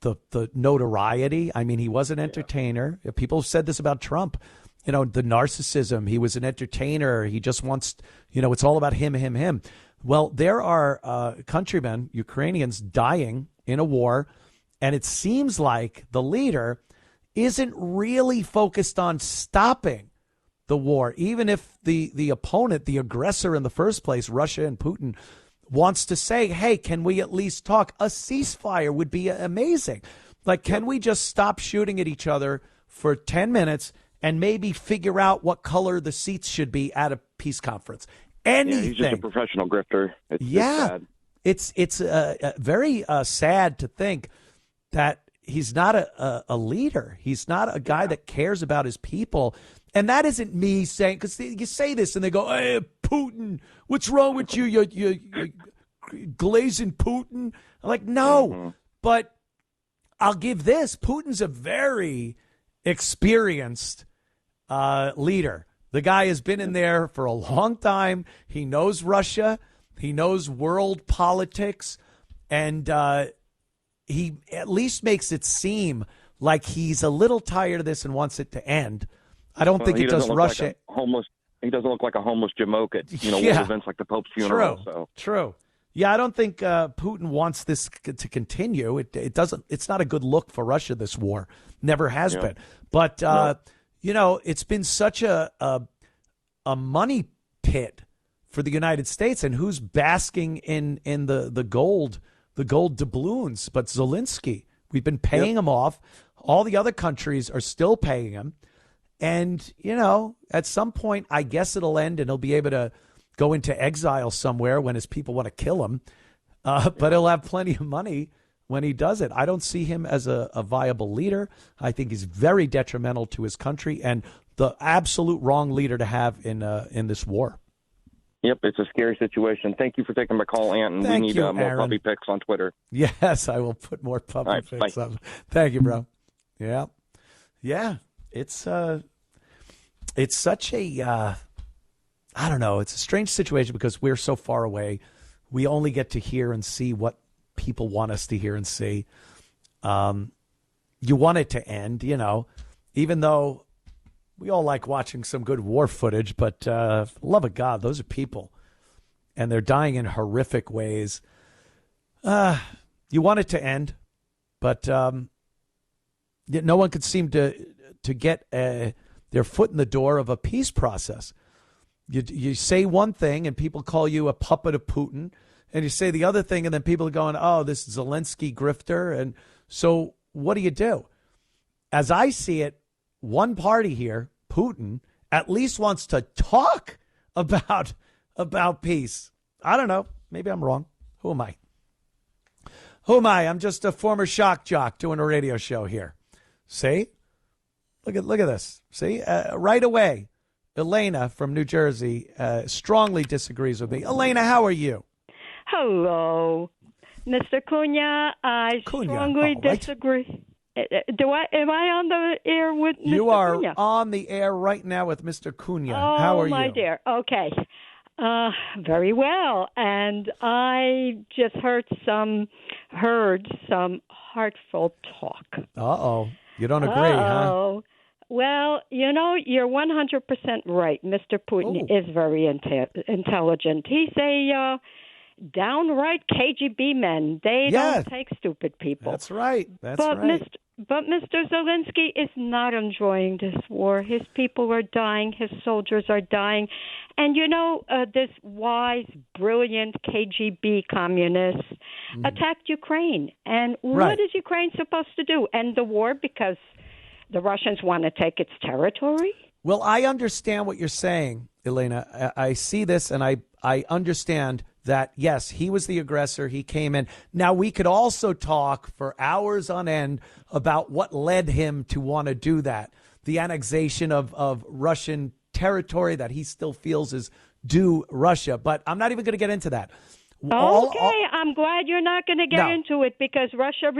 the notoriety. I mean, he was an entertainer. People have said this about Trump. You know, the narcissism. He was an entertainer. He just wants, it's all about him. Well, there are countrymen, Ukrainians, dying in a war, and it seems like the leader isn't really focused on stopping the war, even if the opponent, the aggressor in the first place, Russia and Putin, wants to say, hey, can we at least talk? A ceasefire would be amazing. Like, can we just stop shooting at each other for 10 minutes and maybe figure out what color the seats should be at a peace conference? Anything. Yeah, he's just a professional grifter. It's very sad to think that he's not a leader. He's not a guy that cares about his people. And that isn't me saying, because you say this and they go, hey, Putin, what's wrong with you? You're glazing Putin. I'm like, no, but I'll give this. Putin's a very experienced leader. The guy has been in there for a long time. He knows Russia. He knows world politics. And he at least makes it seem like he's a little tired of this and wants it to end. I don't think it does Russia. He doesn't look like a homeless jamoke at world events like the Pope's funeral. True. Yeah, I don't think Putin wants this to continue. It doesn't. It's not a good look for Russia. This war never has been. But it's been such a money pit for the United States, and who's basking in the gold doubloons? But Zelensky. We've been paying him off. All the other countries are still paying him, and at some point, I guess it'll end, and he'll be able to go into exile somewhere when his people want to kill him. But he'll have plenty of money when he does it. I don't see him as a viable leader. I think he's very detrimental to his country and the absolute wrong leader to have in this war. Yep, it's a scary situation. Thank you for taking my call, Ant. And we need more puppy pics on Twitter. Yes, I will put more puppy pics up. Thank you, bro. Yeah. It's such a I don't know. It's a strange situation because we're so far away. We only get to hear and see what people want us to hear and see. You want it to end, even though we all like watching some good war footage, but for the love of God, those are people, and they're dying in horrific ways. You want it to end, but no one could seem to get their foot in the door of a peace process. You say one thing and people call you a puppet of Putin, and you say the other thing and then people are going, oh, this Zelensky grifter. And so what do? As I see it, one party here, Putin, at least wants to talk about peace. I don't know. Maybe I'm wrong. Who am I? I'm just a former shock jock doing a radio show here. See? Look at this. See? Right away. Elena from New Jersey strongly disagrees with me. Elena, how are you? Hello, Mr. Cumia. I strongly disagree. Am I on the air with Mr. You are Cumia? On the air right now with Mr. Cumia. How are you? Oh, my dear. Okay. Very well. And I just heard some heartfelt talk. Uh-oh. You don't agree, huh? Well, you're 100% right. Mr. Putin is very intelligent. He's a downright KGB man. They don't take stupid people. That's right. But Mr. Zelensky is not enjoying this war. His people are dying. His soldiers are dying. And, this wise, brilliant KGB communist attacked Ukraine. And what is Ukraine supposed to do? End the war because the Russians want to take its territory? Well, I understand what you're saying, Elena. I see this and I understand that, yes, he was the aggressor. He came in. Now, we could also talk for hours on end about what led him to want to do that. The annexation of Russian territory that he still feels is due Russia. But I'm not even going to get into that. I'm glad you're not going to get into it because Russia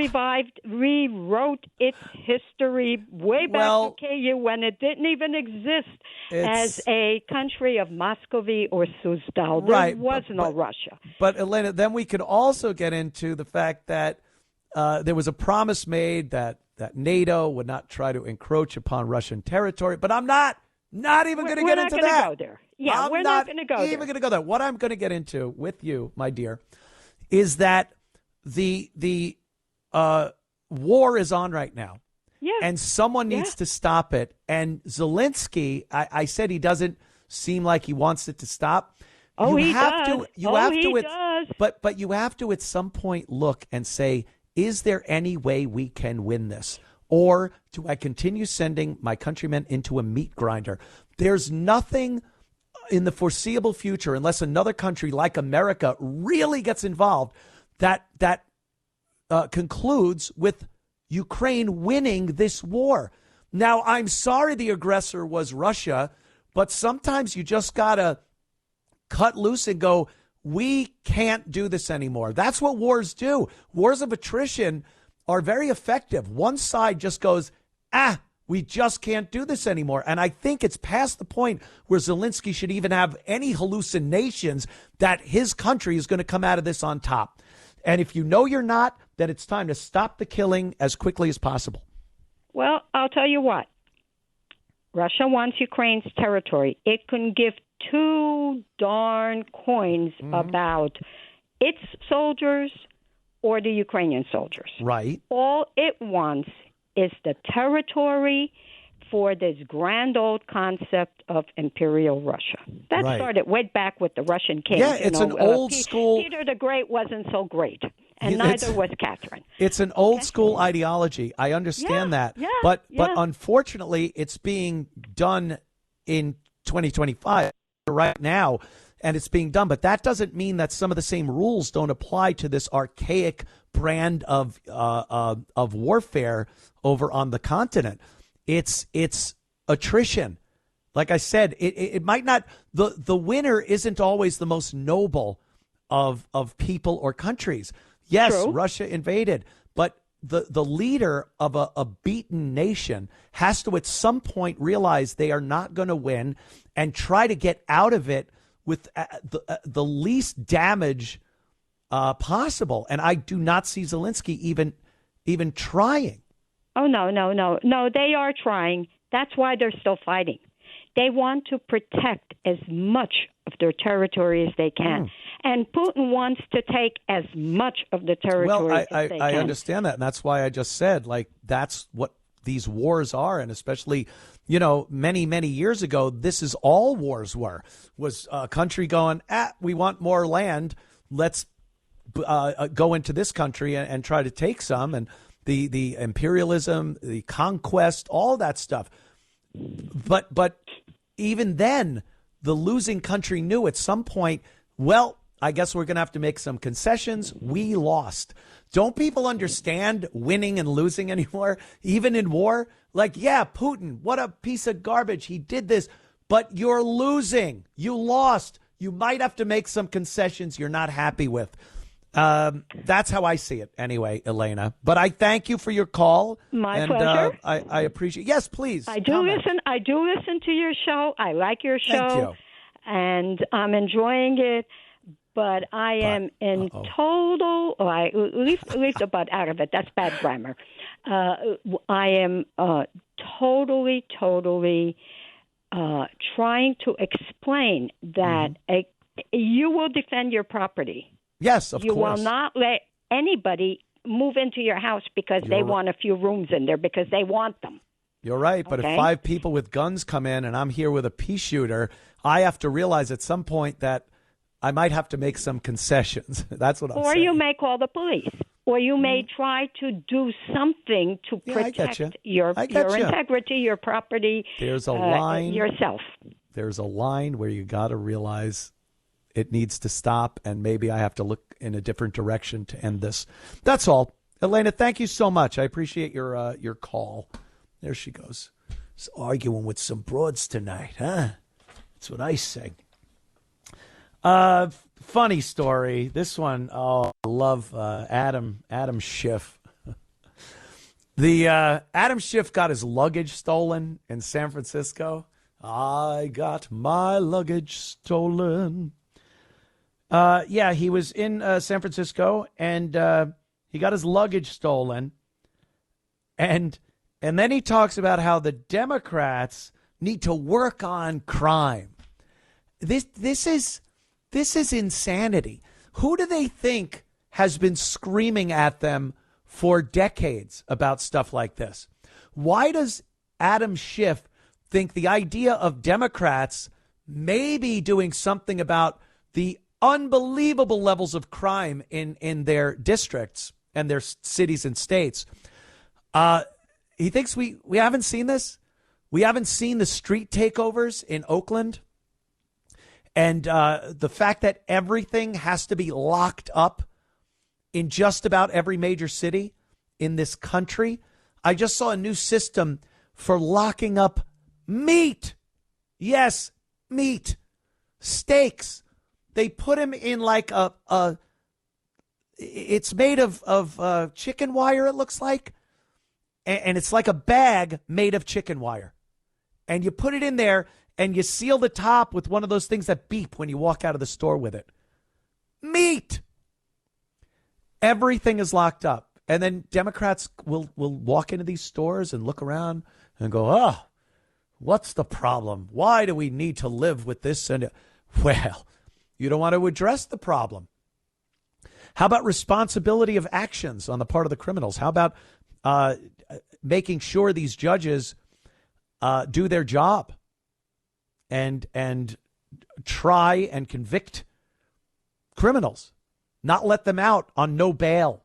rewrote its history way back to KU when it didn't even exist as a country of Muscovy or Suzdal. There was no Russia. But, Elena, then we could also get into the fact that there was a promise made that NATO would not try to encroach upon Russian territory. But I'm not even going to get into that. We're not going to go there. Yeah, we're not going to go there. Even going to go there. What I'm going to get into with you, my dear, is that the war is on right now. Yeah. And someone needs to stop it. And Zelensky, I said he doesn't seem like he wants it to stop. He does. But you have to at some point look and say, is there any way we can win this? Or do I continue sending my countrymen into a meat grinder? There's nothing in the foreseeable future, unless another country like America really gets involved, that concludes with Ukraine winning this war. Now, I'm sorry the aggressor was Russia, but sometimes you just got to cut loose and go, we can't do this anymore. That's what wars do. Wars of attrition are very effective. One side just goes, we just can't do this anymore. And I think it's past the point where Zelensky should even have any hallucinations that his country is going to come out of this on top. And if you know you're not, then it's time to stop the killing as quickly as possible. Well, I'll tell you what. Russia wants Ukraine's territory. It can give two darn coins about its soldiers or the Ukrainian soldiers. Right. All it wants is the territory for this grand old concept of imperial Russia. That started way back with the Russian kings. Yeah, it's an old school. Peter the Great wasn't so great, and neither was Catherine. It's an old school ideology. I understand that. Yeah, but unfortunately, it's being done in 2025 right now, and it's being done. But that doesn't mean that some of the same rules don't apply to this archaic brand of warfare over on the continent. It's attrition. Like I said, it might not, the winner isn't always the most noble of people or countries. Yes, true. Russia invaded, but the leader of a beaten nation has to at some point realize they are not going to win and try to get out of it with the least damage possible. And I do not see Zelensky even trying. Oh, no. They are trying. That's why they're still fighting. They want to protect as much of their territory as they can. And Putin wants to take as much of the territory as they can. I understand that. And that's why I just said, like, that's what these wars are. And especially, many, many years ago, this is all wars were. Was a country going, we want more land. Let's go into this country and try to take some. And the imperialism, the conquest, all that stuff. But even then, the losing country knew at some point, well, I guess we're going to have to make some concessions. We lost. Don't people understand winning and losing anymore, even in war? Like, yeah, Putin, what a piece of garbage. He did this, but you're losing. You lost. You might have to make some concessions you're not happy with. That's how I see it anyway, Elena. But I thank you for your call. My pleasure. I appreciate. Yes, please. I do listen to your show. I like your show. Thank you. And I'm enjoying it. But I am in total. Leave the but out of it. That's bad grammar. I am totally trying to explain that you will defend your property. Yes, of course. You will not let anybody move into your house because they want a few rooms in there because they want them. You're right. But if 5 people with guns come in and I'm here with a pea shooter, I have to realize at some point that I might have to make some concessions. That's what I'm saying. Or you may call the police. Or you may try to do something to protect your integrity, your property, There's a line, yourself. There's a line where you got to realize it needs to stop, and maybe I have to look in a different direction to end this. That's all. Elena, thank you so much. I appreciate your call. There she goes. Just arguing with some broads tonight, huh? That's what I say. Funny story. This one, I love Adam Schiff. Adam Schiff got his luggage stolen in San Francisco. I got my luggage stolen. He was in San Francisco, and he got his luggage stolen. And then he talks about how the Democrats need to work on crime. This is insanity. Who do they think has been screaming at them for decades about stuff like this? Why does Adam Schiff think the idea of Democrats maybe doing something about the unbelievable levels of crime in their districts and their cities and states? He thinks we haven't seen this. We haven't seen the street takeovers in Oakland. And the fact that everything has to be locked up in just about every major city in this country. I just saw a new system for locking up meat. Yes, meat. Steaks. They put them in like it's made of chicken wire, it looks like. And it's like a bag made of chicken wire. And you put it in there and you seal the top with one of those things that beep when you walk out of the store with it. Meat. Everything is locked up. And then Democrats will walk into these stores and look around and go, oh, what's the problem? Why do we need to live with this? And well, you don't want to address the problem. How about responsibility of actions on the part of the criminals? How about making sure these judges do their job and try and convict criminals, not let them out on no bail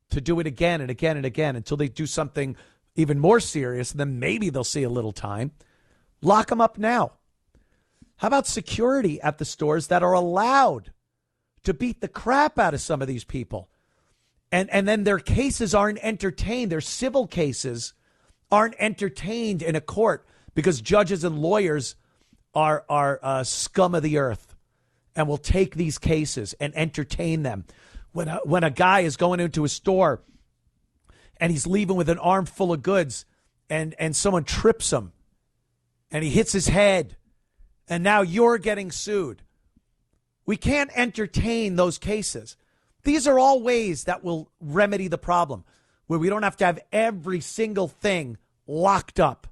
to do it again and again and again until they do something even more serious, and then maybe they'll see a little time. Lock them up now. How about security at the stores that are allowed to beat the crap out of some of these people? And then their cases aren't entertained. Their civil cases aren't entertained in a court because judges and lawyers are scum of the earth and will take these cases and entertain them. When a guy is going into a store and he's leaving with an arm full of goods and someone trips him and he hits his head and now you're getting sued. We can't entertain those cases. These are all ways that will remedy the problem, where we don't have to have every single thing locked up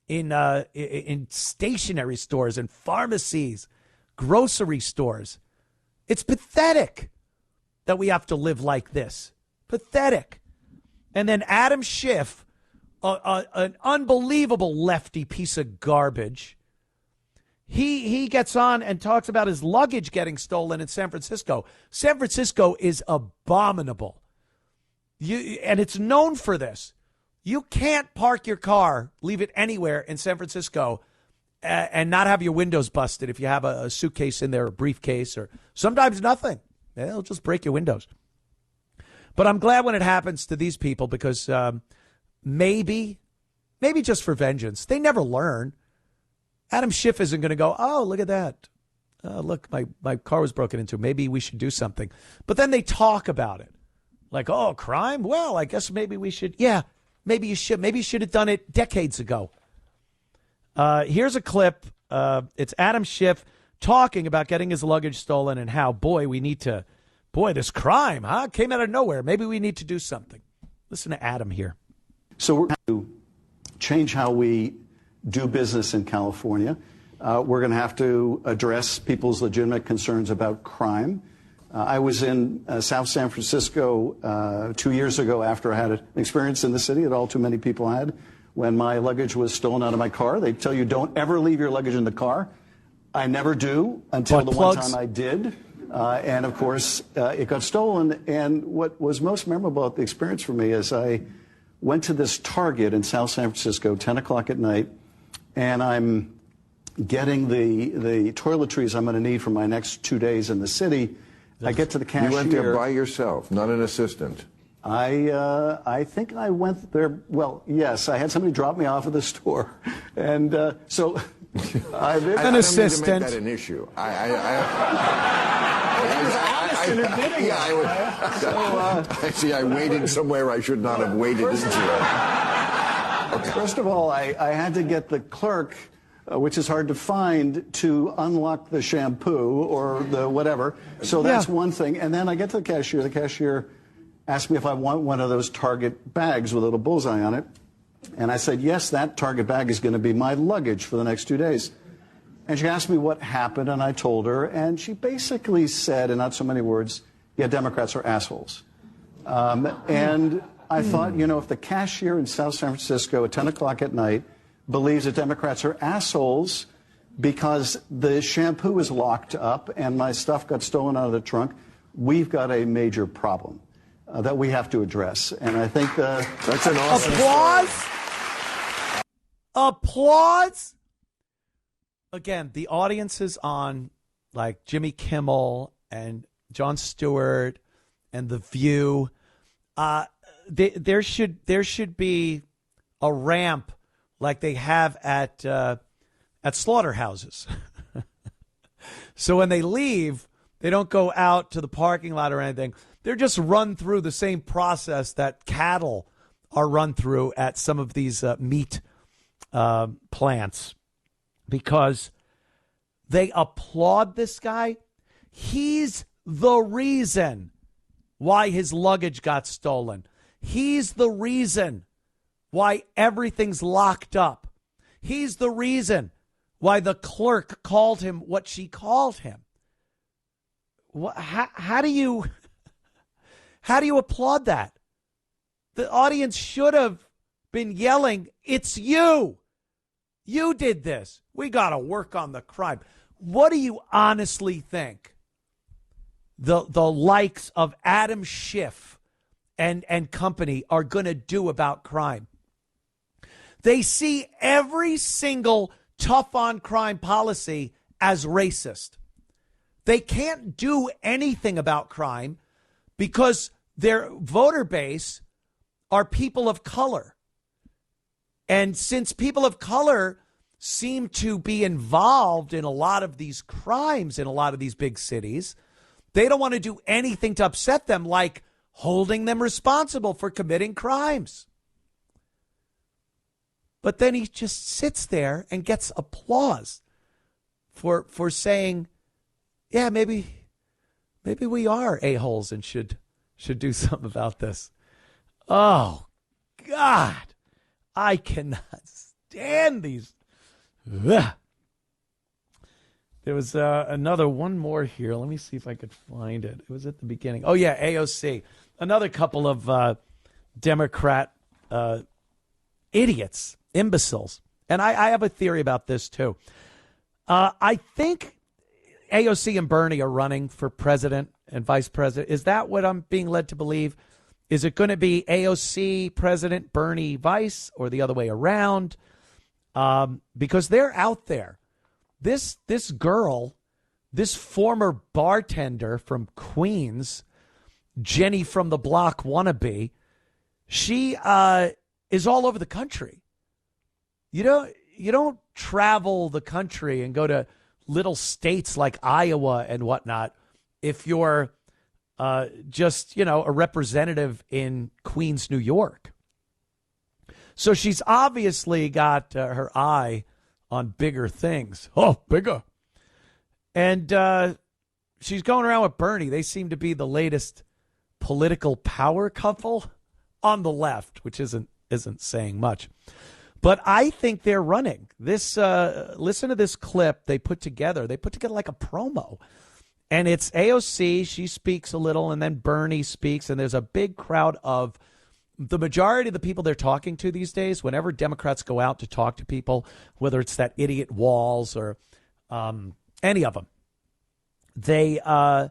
in stationery stores and pharmacies, grocery stores. It's pathetic that we have to live like this. Pathetic. And then Adam Schiff, an unbelievable lefty piece of garbage, he gets on and talks about his luggage getting stolen in San Francisco. San Francisco is abominable. And it's known for this. You can't park your car, leave it anywhere in San Francisco, and not have your windows busted if you have a suitcase in there, a briefcase, or sometimes nothing. They'll just break your windows. But I'm glad when it happens to these people because maybe just for vengeance. They never learn. Adam Schiff isn't going to go, oh, look at that. Look, my car was broken into. Maybe we should do something. But then they talk about it. Like, oh, crime? Well, I guess maybe we should. Yeah, maybe you should. Maybe you should have done it decades ago. Here's a clip. It's Adam Schiff talking about getting his luggage stolen and how, this crime, came out of nowhere. Maybe we need to do something. Listen to Adam here. So we're going to change how we do business in California. We're going to have to address people's legitimate concerns about crime. I was in South San Francisco 2 years ago after I had an experience in the city that all too many people had. When my luggage was stolen out of my car, they tell you don't ever leave your luggage in the car. I never do until one time I did. And, of course, it got stolen. And what was most memorable about the experience for me is I went to this Target in South San Francisco, 10 o'clock at night, and I'm getting the toiletries I'm going to need for my next 2 days in the city. I get to the cashier. You went there by yourself, not an assistant. I think I went there. Well, yes, I had somebody drop me off at the store, and so I an assistant. Don't need to make that an issue. I see. I waited somewhere I should not have waited into. Okay. First of all, I had to get the clerk, which is hard to find, to unlock the shampoo or the whatever. So that's one thing. And then I get to the cashier. The cashier asked me if I want one of those Target bags with a little bullseye on it. And I said, yes, that Target bag is going to be my luggage for the next 2 days. And she asked me what happened, and I told her. And she basically said, in not so many words, yeah, Democrats are assholes. And I thought, if the cashier in South San Francisco at 10 o'clock at night believes that Democrats are assholes because the shampoo is locked up and my stuff got stolen out of the trunk, we've got a major problem that we have to address. And I think that's an awesome Applause. Again, the audience is on like Jimmy Kimmel and Jon Stewart and The View. There should be a ramp like they have at slaughterhouses. So when they leave, they don't go out to the parking lot or anything. They're just run through the same process that cattle are run through at some of these meat plants, because they applaud this guy. He's the reason why his luggage got stolen. He's the reason why everything's locked up. He's the reason why the clerk called him what she called him. How do you applaud that? The audience should have been yelling, "It's you. You did this. We got to work on the crime." What do you honestly think the likes of Adam Schiff and company are going to do about crime? They see every single tough on crime policy as racist. They can't do anything about crime because their voter base are people of color. And since people of color seem to be involved in a lot of these crimes in a lot of these big cities, they don't want to do anything to upset them, like holding them responsible for committing crimes. But then he just sits there and gets applause for saying, yeah, maybe we are a-holes and should do something about this. Oh, God. I cannot stand these. Ugh. There was another one more here. Let me see if I could find it. It was at the beginning. Oh, yeah, AOC. Another couple of Democrat idiots, imbeciles. And I have a theory about this, too. I think AOC and Bernie are running for president and vice president. Is that what I'm being led to believe? Is it going to be AOC president, Bernie vice, or the other way around? Because they're out there. This girl, this former bartender from Queens, Jenny from the Block wannabe, she is all over the country. You don't travel the country and go to little states like Iowa and whatnot if you're just, a representative in Queens, New York. So she's obviously got her eye on bigger things. Oh, bigger. And she's going around with Bernie. They seem to be the latest political power couple on the left, which isn't saying much. But I think they're running. This listen to this clip they put together. They put together like a promo. And it's AOC, she speaks a little, and then Bernie speaks, and there's a big crowd of the majority of the people they're talking to these days. Whenever Democrats go out to talk to people, whether it's that idiot Walls or any of them, they're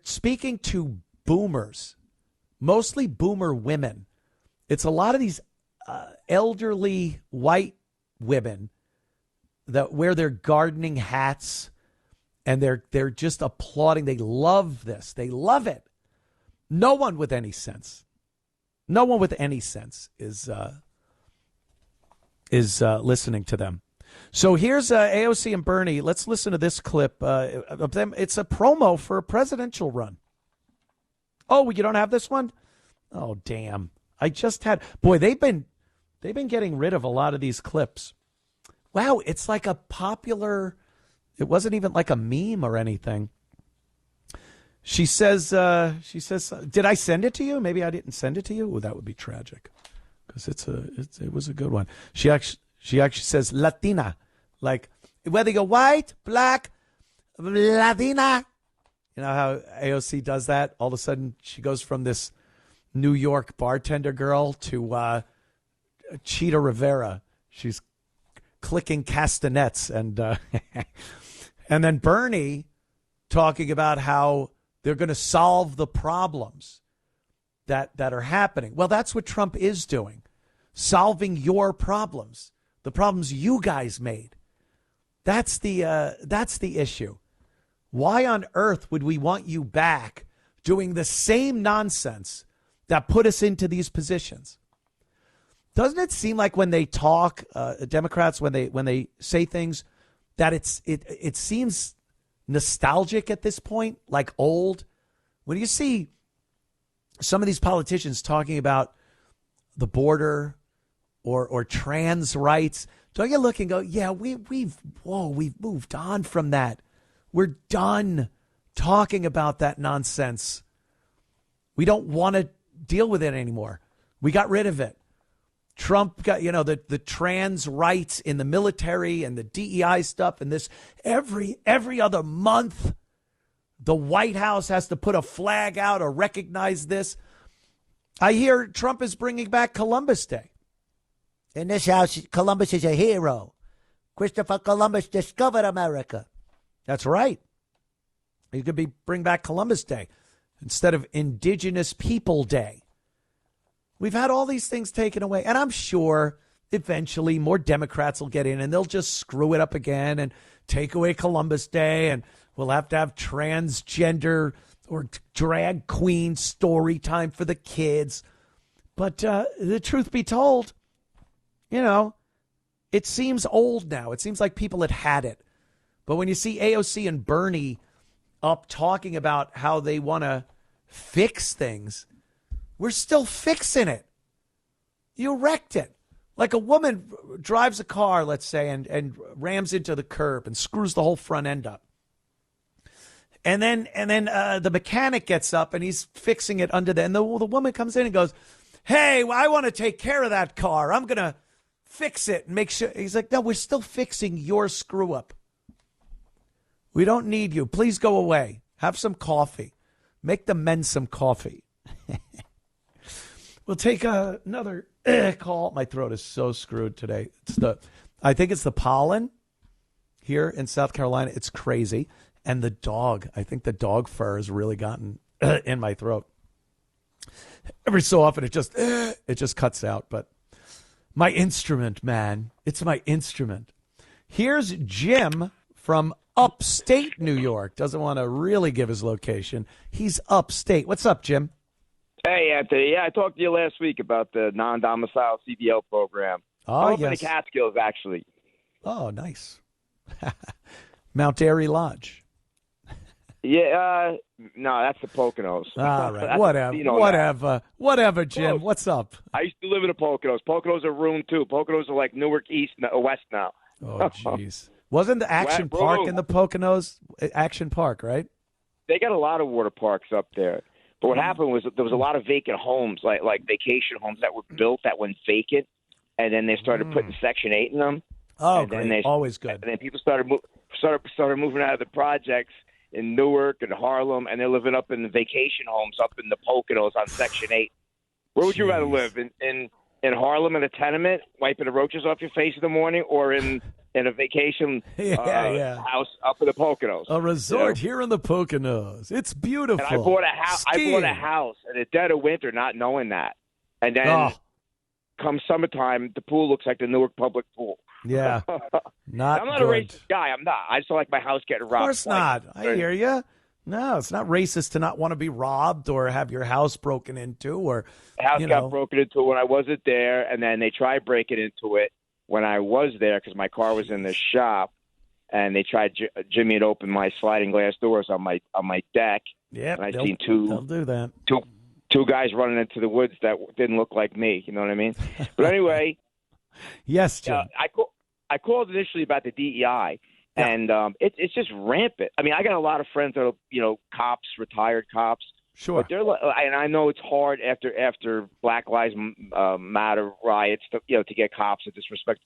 speaking to boomers, mostly boomer women. It's a lot of these elderly white women that wear their gardening hats. And they're just applauding. They love this. They love it. No one with any sense is listening to them. So here's AOC and Bernie. Let's listen to this clip of them. It's a promo for a presidential run. Oh, you don't have this one? Oh, damn. I just had. Boy, they've been getting rid of a lot of these clips. Wow, it's like a popular. It wasn't even like a meme or anything. She says, did I send it to you? Maybe I didn't send it to you. Oh, that would be tragic because it was a good one. She actually says Latina, like whether you're white, black, Latina. You know how AOC does that? All of a sudden she goes from this New York bartender girl to Cheetah Rivera. She's clicking castanets and and then Bernie talking about how they're going to solve the problems that are happening. Well, that's what Trump is doing, solving your problems, the problems you guys made. That's the issue. Why on earth would we want you back doing the same nonsense that put us into these positions? Doesn't it seem like when they talk, Democrats, when they say things, that it seems nostalgic at this point, like old? When you see some of these politicians talking about the border or trans rights, don't you look and go, yeah, we've moved on from that. We're done talking about that nonsense. We don't want to deal with it anymore. We got rid of it. Trump got, the trans rights in the military and the DEI stuff and this every other month. The White House has to put a flag out or recognize this. I hear Trump is bringing back Columbus Day. In this house, Columbus is a hero. Christopher Columbus discovered America. That's right. He could bring back Columbus Day instead of Indigenous People Day. We've had all these things taken away. And I'm sure eventually more Democrats will get in and they'll just screw it up again and take away Columbus Day. And we'll have to have transgender or drag queen story time for the kids. But the truth be told, it seems old now. It seems like people had it. But when you see AOC and Bernie up talking about how they want to fix things, we're still fixing it. You wrecked it. Like a woman drives a car, let's say, and rams into the curb and screws the whole front end up. And then the mechanic gets up and he's fixing it under there. And the woman comes in and goes, hey, I want to take care of that car. I'm going to fix it and make sure. He's like, no, we're still fixing your screw up. We don't need you. Please go away. Have some coffee. Make the men some coffee. We'll take another call. My throat is so screwed today. I think it's the pollen here in South Carolina. It's crazy. And the dog. I think the dog fur has really gotten in my throat. Every so often it just cuts out. But my instrument, man. It's my instrument. Here's Jim from upstate New York. Doesn't want to really give his location. He's upstate. What's up, Jim? Hey, Anthony. Yeah, I talked to you last week about the non-domicile CDL program. Oh, yes. yes. In the Catskills, actually. Oh, nice. Mount Airy Lodge. Yeah, no, that's the Poconos. All right, whatever, Jim. Close. What's up? I used to live in the Poconos. Poconos are ruined, too. Poconos are like Newark East, West now. Oh, jeez. Wasn't the Action Park in the Poconos? Action Park, right? They got a lot of water parks up there. But what happened was there was a lot of vacant homes, like vacation homes that were built that went vacant, and then they started putting Section 8 in them. Oh, and great. Then Always good. And then people started moving out of the projects in Newark and Harlem, and they're living up in the vacation homes up in the Poconos on Section 8. Where would you rather live? In Harlem in a tenement, wiping the roaches off your face in the morning, or in a vacation house up in the Poconos? A resort here in the Poconos. It's beautiful. And I bought a house in the dead of winter, not knowing that. And then come summertime, the pool looks like the Newark Public Pool. Yeah. I'm not a racist guy. I'm not. I just don't like my house getting robbed. Of course not. I hear you. No, it's not racist to not want to be robbed or have your house broken into. Or house got broken into when I wasn't there, and then they tried breaking into it when I was there because my car was in the shop, and they tried Jimmy to open my sliding glass doors on my deck. Yeah, and I seen they'll do that. Two guys running into the woods that didn't look like me. You know what I mean? But anyway, yes, Jim. I called initially about the DEI. Yeah. And it's just rampant. I mean, I got a lot of friends that are, cops, retired cops. Sure. But and I know it's hard after Black Lives Matter riots to get cops at disrespect.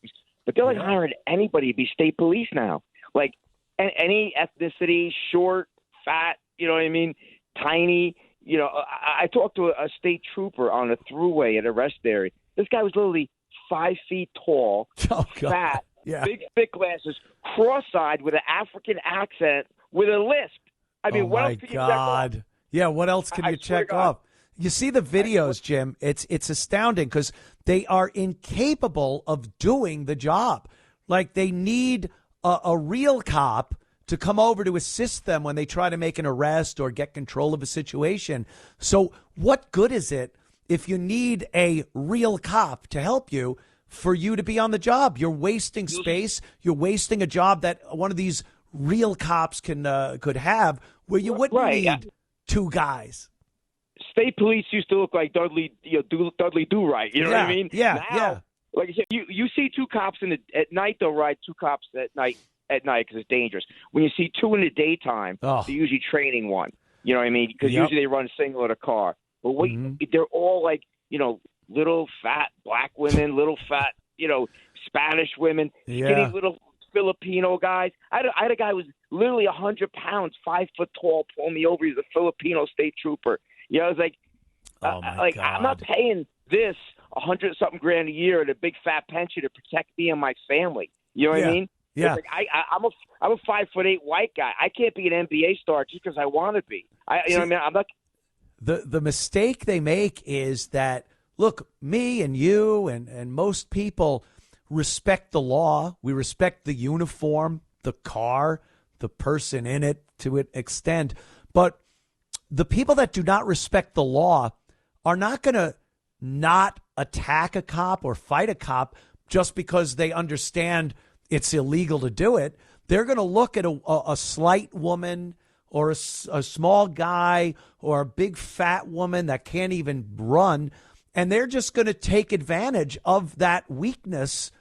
But they're like hiring anybody to be state police now. Like any ethnicity, short, fat, you know what I mean, tiny. I talked to a state trooper on a thruway at a rest area. This guy was literally 5 feet tall, fat. Yeah. Big, thick glasses, cross-eyed with an African accent with a lisp. I mean, what else can you check off? Yeah, what else can you check off? You see the videos, Jim. It's astounding because they are incapable of doing the job. Like they need a real cop to come over to assist them when they try to make an arrest or get control of a situation. So what good is it if you need a real cop to help you for you to be on the job? You're wasting space. You're wasting a job that one of these real cops could have where you wouldn't need two guys. State police used to look like Dudley Do-Right. You know what I mean? Yeah, now, like I said, you see two cops at night. They'll ride two cops at night because it's dangerous. When you see two in the daytime, they're usually training one. You know what I mean? Because usually they run single in a car. But they're all like, little fat black women, little fat, Spanish women, skinny little Filipino guys. I had a guy who was literally 100 pounds, 5 foot tall, pull me over. He's a Filipino state trooper. I was like, I'm not paying this 100-something grand a year and a big fat pension to protect me and my family. You know what I mean? Yeah. It's like I'm a 5'8" white guy. I can't be an NBA star just because I want to be. You know what I mean? I'm not. The mistake they make is that, look, me and you and most people respect the law. We respect the uniform, the car, the person in it to an extent. But the people that do not respect the law are not going to not attack a cop or fight a cop just because they understand it's illegal to do it. They're going to look at a slight woman or a small guy or a big fat woman that can't even run, and they're just going to take advantage of that weakness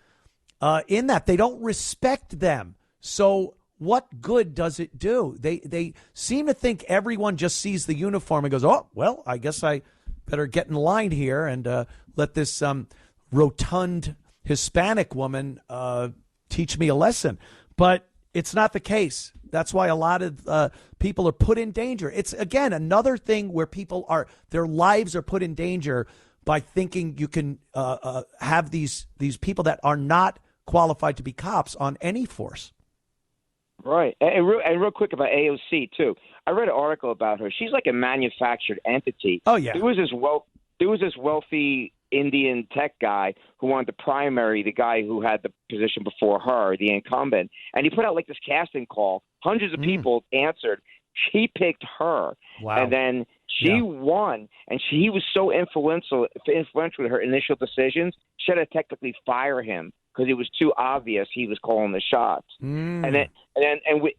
in that. They don't respect them. So what good does it do? They seem to think everyone just sees the uniform and goes, oh, well, I guess I better get in line here and let this rotund Hispanic woman teach me a lesson. But it's not the case. That's why a lot of people are put in danger. It's, again, another thing where their lives are put in danger by thinking you can have these people that are not qualified to be cops on any force. Right. And real quick about AOC, too. I read an article about her. She's like a manufactured entity. Oh, yeah. There was this wealthy Indian tech guy who wanted to primary the guy who had the position before her, the incumbent. And he put out like this casting call. Hundreds of people answered. She picked her. Wow. And then she won. And he was so influential with her initial decisions, she had to technically fire him because it was too obvious he was calling the shots. And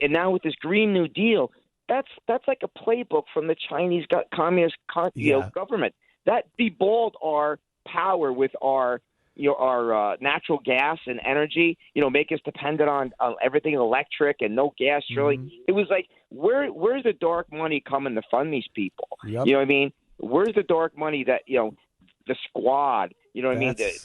now with this Green New Deal, that's like a playbook from the Chinese communist government that deballed our power with our natural gas and energy. Make us dependent on everything electric and no gas. Really, it was like where's the dark money coming to fund these people? Yep. You know what I mean? Where's the dark money that the squad? You know what I mean? There's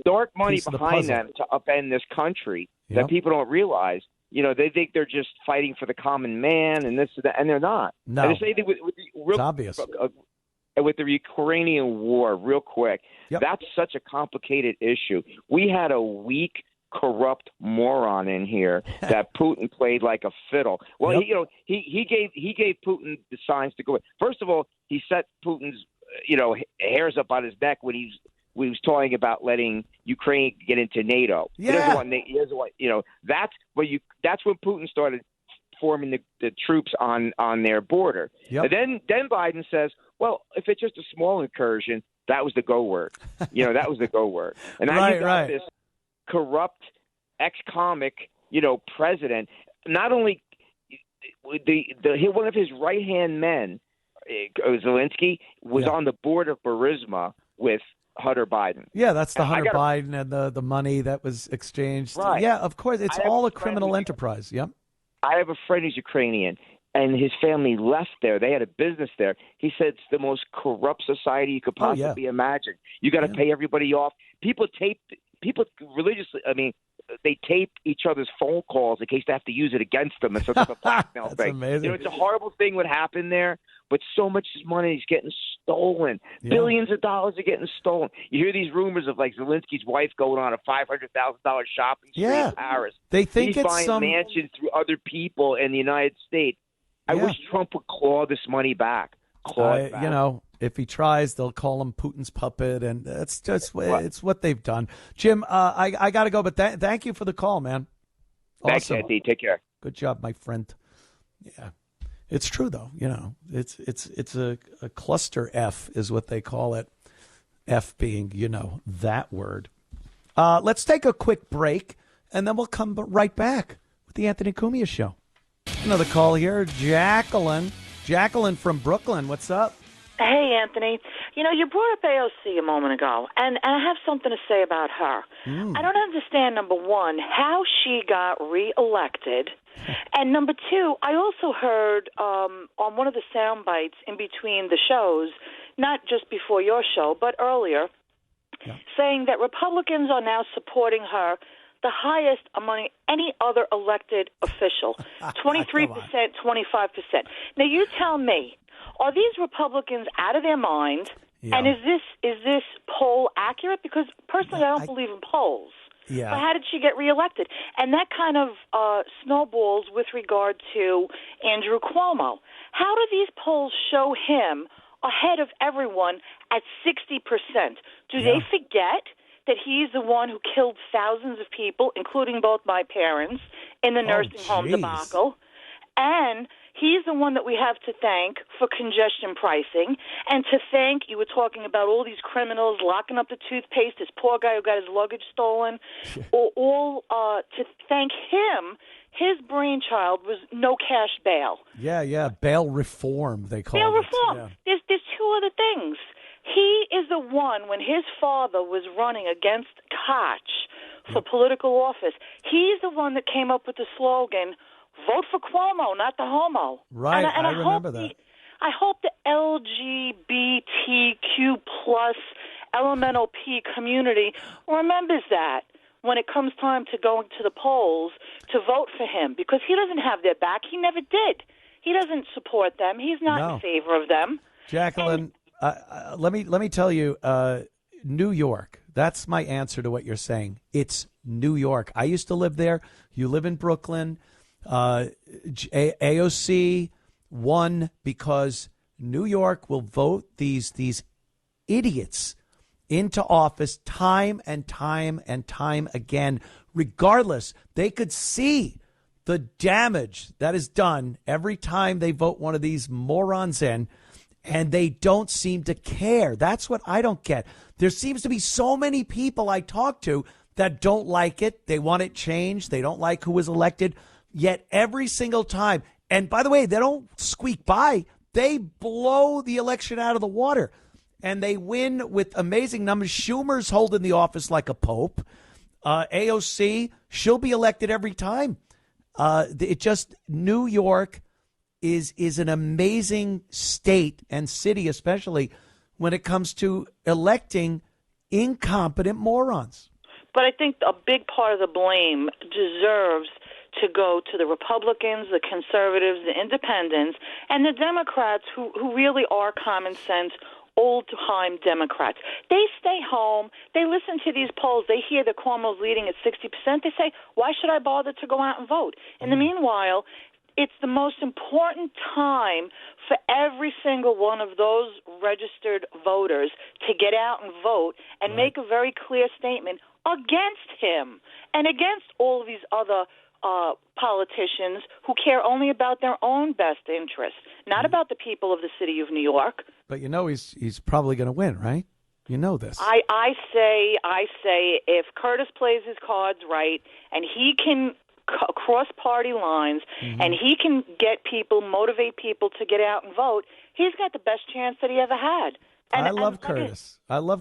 dark money behind them to upend this country that people don't realize. They think they're just fighting for the common man and this and that, and they're not. No, and they say it's obvious. With the Ukrainian war, real quick, that's such a complicated issue. We had a weak, corrupt moron in here that Putin played like a fiddle. Well, he gave Putin the signs to go. First of all, he set Putin's hairs up on his neck when he was talking about letting Ukraine get into NATO. Yeah. That's when Putin started forming the troops on their border. Yep. And then Biden says, well, if it's just a small incursion, that was the go word. That was the go word. And now you got this corrupt ex-comic, president. Not only one of his right-hand men, Zelensky, was on the board of Burisma with Hunter Biden. Yeah, that's the Hunter Biden and the money that was exchanged. Right. Yeah, of course. It's all a criminal enterprise. Yep. I have a friend who's Ukrainian, and his family left there. They had a business there. He said it's the most corrupt society you could possibly imagine. You got to pay everybody off. People religiously, they tape each other's phone calls in case they have to use it against them. It's sort of a blackmail thing. Amazing. It's a horrible thing what happened there, but so much money is getting stolen. Yeah. Billions of dollars are getting stolen. You hear these rumors of like Zelensky's wife going on a $500,000 shopping spree in Paris. They think he's it's buying mansions through other people in the United States. I wish Trump would claw this money back. If he tries, they'll call him Putin's puppet, and it's just it's what they've done. Jim, I got to go, but thank you for the call, man. Thanks, Andy. Take care. Good job, my friend. Yeah, it's true though. It's a cluster F is what they call it. F being that word. Let's take a quick break, and then we'll come right back with the Anthony Cumia Show. Another call here, Jacqueline. Jacqueline from Brooklyn. What's up? Hey, Anthony. You brought up AOC a moment ago, and I have something to say about her. I don't understand, number one, how she got reelected And number two, I also heard on one of the sound bites in between the shows, not just before your show, but earlier, saying that Republicans are now supporting her the highest among any other elected official, 23%, 25%. Now, you tell me, are these Republicans out of their mind? Yeah. And is this poll accurate? Because personally, I don't believe in polls. Yeah. But how did she get reelected? And that kind of snowballs with regard to Andrew Cuomo. How do these polls show him ahead of everyone at 60%? Do they forget that he's the one who killed thousands of people, including both my parents, in the nursing home debacle? And he's the one that we have to thank for congestion pricing, and to thank, you were talking about all these criminals locking up the toothpaste, this poor guy who got his luggage stolen, all to thank him. His brainchild was no cash bail. Yeah, bail reform, they call it. Bail reform. Yeah. There's two other things. He is the one, when his father was running against Koch for political office, he's the one that came up with the slogan, vote for Cuomo, not the homo. Right, and I remember that. I hope the LGBTQ plus elemental P community remembers that when it comes time to going to the polls to vote for him, because he doesn't have their back. He never did. He doesn't support them. He's not in favor of them. Jacqueline, let me tell you, New York. That's my answer to what you're saying. It's New York. I used to live there. You live in Brooklyn. AOC won because New York will vote these idiots into office time and time and time again. Regardless, they could see the damage that is done every time they vote one of these morons in, and they don't seem to care. That's what I don't get. There seems to be so many people I talk to that don't like it. They want it changed. They don't like who was elected. Yet every single time, and by the way, they don't squeak by. They blow the election out of the water, and they win with amazing numbers. Schumer's holding the office like a pope. AOC, she'll be elected every time. New York is an amazing state and city, especially when it comes to electing incompetent morons. But I think a big part of the blame deserves to go to the Republicans, the conservatives, the independents, and the Democrats who really are common sense, old-time Democrats. They stay home. They listen to these polls. They hear that Cuomo's leading at 60%. They say, why should I bother to go out and vote? In the meanwhile, it's the most important time for every single one of those registered voters to get out and vote and make a very clear statement against him and against all of these other politicians who care only about their own best interests, not about the people of the city of New York. But you know he's probably going to win, right? You know this. I say if Curtis plays his cards right and he can cross party lines and he can get people, motivate people to get out and vote, he's got the best chance that he ever had. I love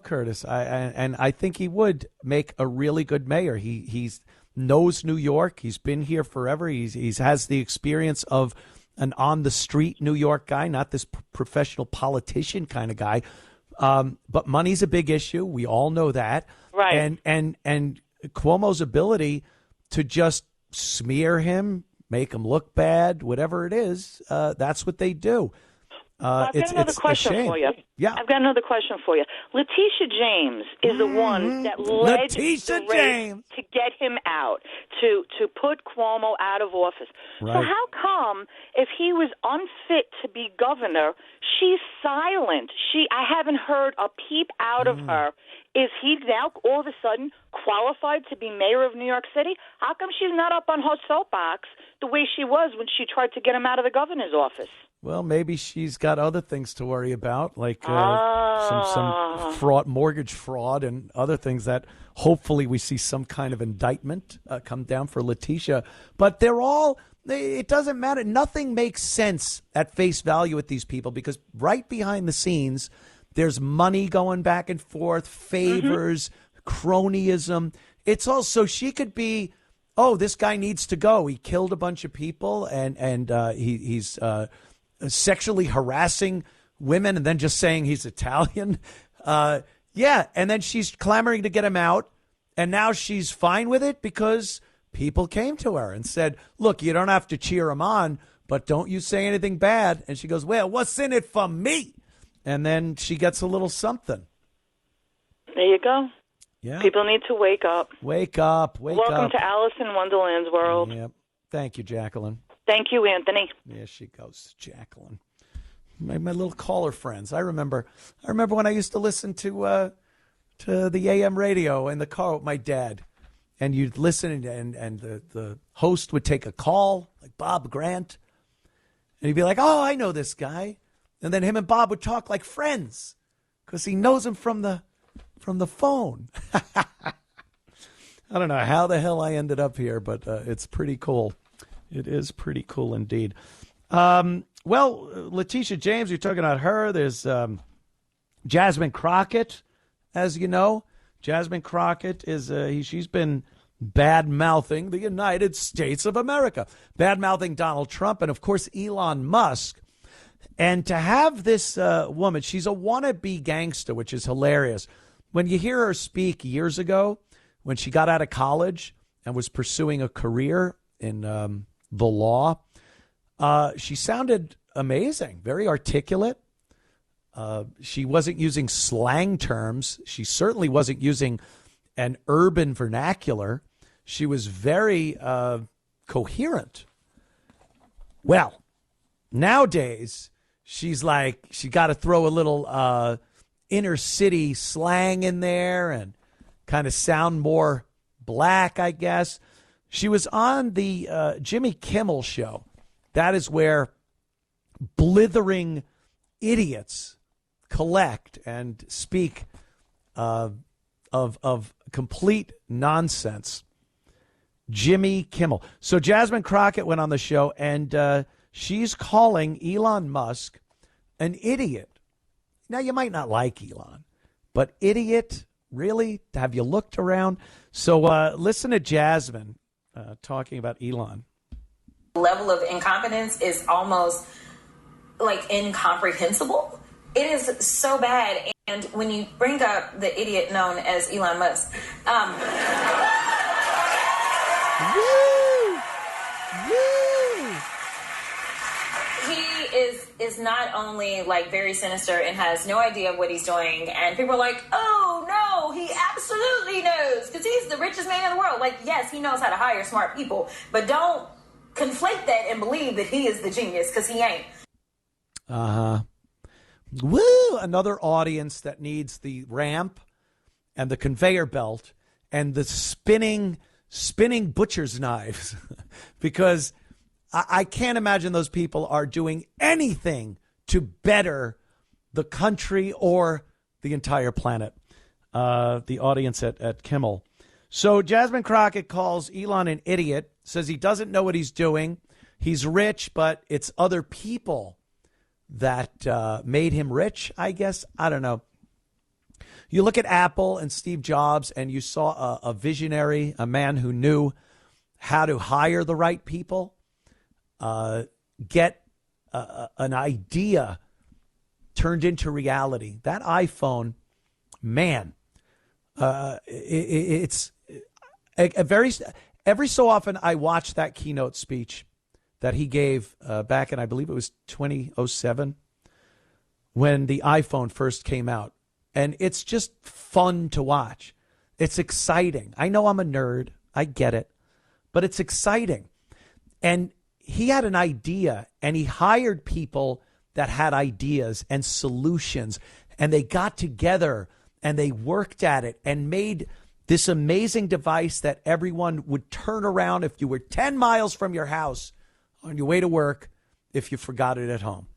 Curtis. And I think he would make a really good mayor. He's knows New York. He's been here forever. He's has the experience of an on the street New York guy, not this professional politician kind of guy. But money's a big issue. We all know that. Right. And Cuomo's ability to just smear him, make him look bad, whatever it is, that's what they do. I've got another question for you. Yeah. I've got another question for you. Letitia James is the one that led the race to get him out, to put Cuomo out of office. Right. So how come, if he was unfit to be governor, she's silent? I haven't heard a peep out of her. Is he now all of a sudden qualified to be mayor of New York City? How come she's not up on her soapbox the way she was when she tried to get him out of the governor's office? Well, maybe she's got other things to worry about, like some fraud, mortgage fraud, and other things that hopefully we see some kind of indictment come down for Letitia. But it doesn't matter. Nothing makes sense at face value with these people because right behind the scenes, there's money going back and forth, favors, cronyism. It's also, she could be oh, this guy needs to go. He killed a bunch of people, and he's sexually harassing women, and then just saying he's Italian. Yeah, and then she's clamoring to get him out, and now she's fine with it because people came to her and said, look, you don't have to cheer him on, but don't you say anything bad. And she goes, well, what's in it for me? And then she gets a little something. There you go. Yeah. People need to wake up. Wake up. Welcome to Alice in Wonderland's world. Yep. Thank you, Jacqueline. Thank you, Anthony. There she goes, Jacqueline. My little caller friends. I remember when I used to listen to the AM radio in the car with my dad. And you'd listen, and the host would take a call, like Bob Grant. And he'd be like, oh, I know this guy. And then him and Bob would talk like friends because he knows him from the phone. I don't know how the hell I ended up here, but it's pretty cool. It is pretty cool indeed. Well, Letitia James, you're talking about her. There's Jasmine Crockett, as you know. Jasmine Crockett is she's been bad-mouthing the United States of America, bad-mouthing Donald Trump, and, of course, Elon Musk. And to have this woman, she's a wannabe gangster, which is hilarious. When you hear her speak years ago, when she got out of college and was pursuing a career in the law, she sounded amazing, very articulate. She wasn't using slang terms. She certainly wasn't using an urban vernacular. She was very coherent. Well, nowadays, she's like, she got to throw a little inner city slang in there and kind of sound more black, I guess. She was on the Jimmy Kimmel show. That is where blithering idiots collect and speak of complete nonsense. Jimmy Kimmel. So Jasmine Crockett went on the show, and she's calling Elon Musk an idiot. Now, you might not like Elon, but idiot, really? Have you looked around? So listen to Jasmine talking about Elon. The level of incompetence is almost like incomprehensible. It is so bad. And when you bring up the idiot known as Elon Musk, he is not only like very sinister and has no idea what he's doing, and people are like, oh no, he absolutely knows because he's the richest man in the world. Like, yes, he knows how to hire smart people, but don't conflate that and believe that he is the genius because he ain't. Woo! Another audience that needs the ramp and the conveyor belt and the spinning butcher's knives because I can't imagine those people are doing anything to better the country or the entire planet. The audience at Kimmel. So Jasmine Crockett calls Elon an idiot, says he doesn't know what he's doing. He's rich, but it's other people that made him rich, I guess. I don't know. You look at Apple and Steve Jobs, and you saw a visionary, a man who knew how to hire the right people, get an idea turned into reality. That iPhone, man, it's every so often I watch that keynote speech that he gave back in, I believe it was 2007, when the iPhone first came out. And it's just fun to watch. It's exciting. I know I'm a nerd. I get it. But it's exciting. And he had an idea, and he hired people that had ideas and solutions. And they got together, and they worked at it and made this amazing device that everyone would turn around if you were 10 miles from your house on your way to work if you forgot it at home.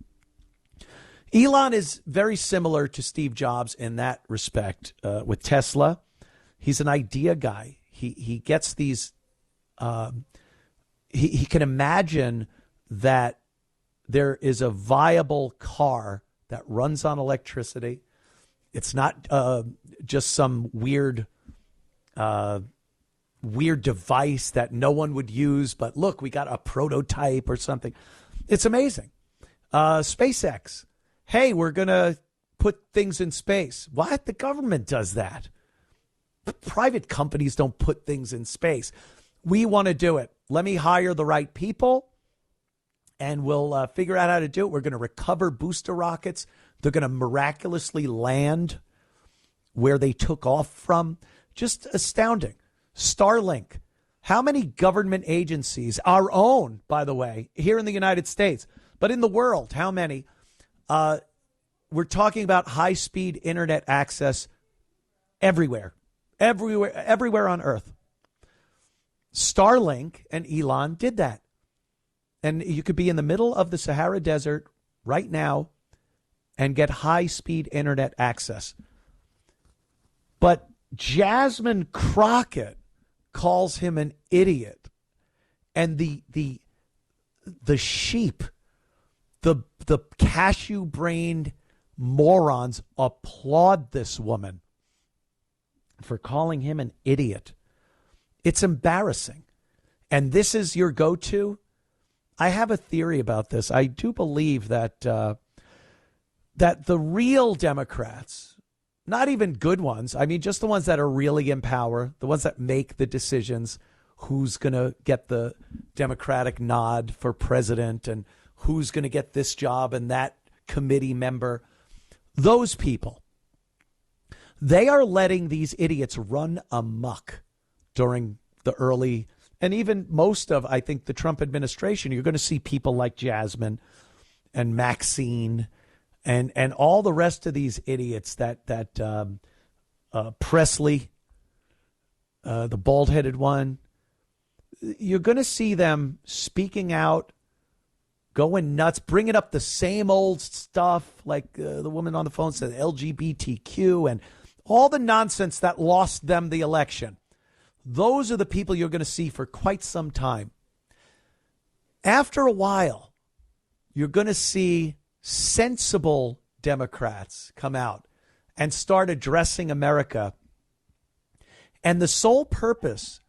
Elon is very similar to Steve Jobs in that respect with Tesla. He's an idea guy. He gets these, he can imagine that there is a viable car that runs on electricity. It's not just some weird weird device that no one would use, but look, we got a prototype or something. It's amazing. SpaceX. Hey, we're going to put things in space. What? The government does that. Private companies don't put things in space. We want to do it. Let me hire the right people and we'll figure out how to do it. We're going to recover booster rockets. They're going to miraculously land where they took off from. Just astounding. Starlink. How many government agencies, our own, by the way, here in the United States, but in the world, how many? We're talking about high-speed internet access everywhere on Earth. Starlink and Elon did that. And you could be in the middle of the Sahara Desert right now and get high-speed internet access. But Jasmine Crockett calls him an idiot. And the sheep, the cashew-brained morons applaud this woman for calling him an idiot. It's embarrassing. And this is your go-to? I have a theory about this. I do believe that that the real Democrats, not even good ones, I mean, just the ones that are really in power, the ones that make the decisions, who's going to get the Democratic nod for president and who's going to get this job and that committee member, those people, they are letting these idiots run amok during the early and even most of, I think, the Trump administration. You're going to see people like Jasmine and Maxine and all the rest of these idiots that Presley, the bald-headed one. You're going to see them speaking out, going nuts, bringing up the same old stuff like the woman on the phone said, LGBTQ and all the nonsense that lost them the election. Those are the people you're going to see for quite some time. After a while, you're going to see sensible Democrats come out and start addressing America. And the sole purpose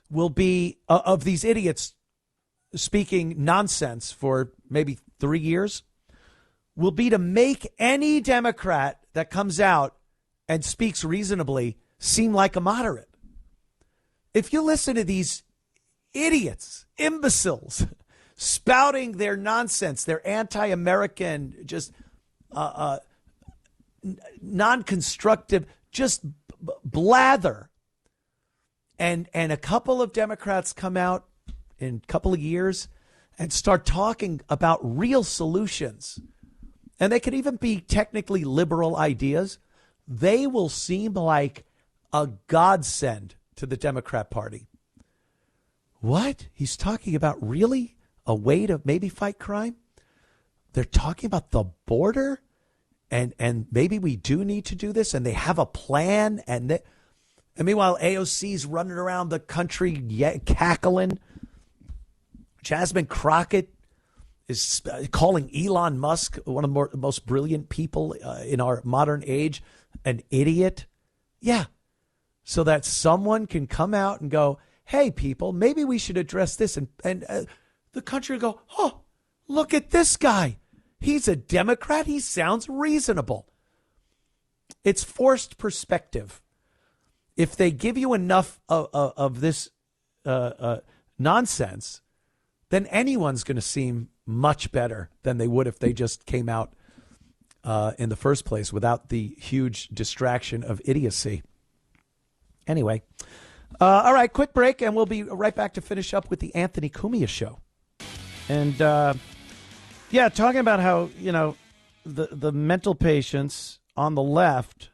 will be of these idiots speaking nonsense for maybe 3 years will be to make any Democrat that comes out and speaks reasonably seem like a moderate. If you listen to these idiots, imbeciles, spouting their nonsense, their anti-American, just non-constructive, just blather, and a couple of Democrats come out in a couple of years and start talking about real solutions, and they could even be technically liberal ideas, they will seem like a godsend to the Democrat Party. What? He's talking about really a way to maybe fight crime? They're talking about the border and maybe we do need to do this and they have a plan and meanwhile AOC's running around the country cackling. Jasmine Crockett is calling Elon Musk, one of the most brilliant people in our modern age, an idiot. Yeah. So that someone can come out and go, hey, people, maybe we should address this. And the country will go, oh, look at this guy. He's a Democrat. He sounds reasonable. It's forced perspective. If they give you enough of this nonsense, then anyone's going to seem much better than they would if they just came out in the first place without the huge distraction of idiocy. Anyway, all right, quick break, and we'll be right back to finish up with the Anthony Cumia Show. And, talking about how, the mental patients on the left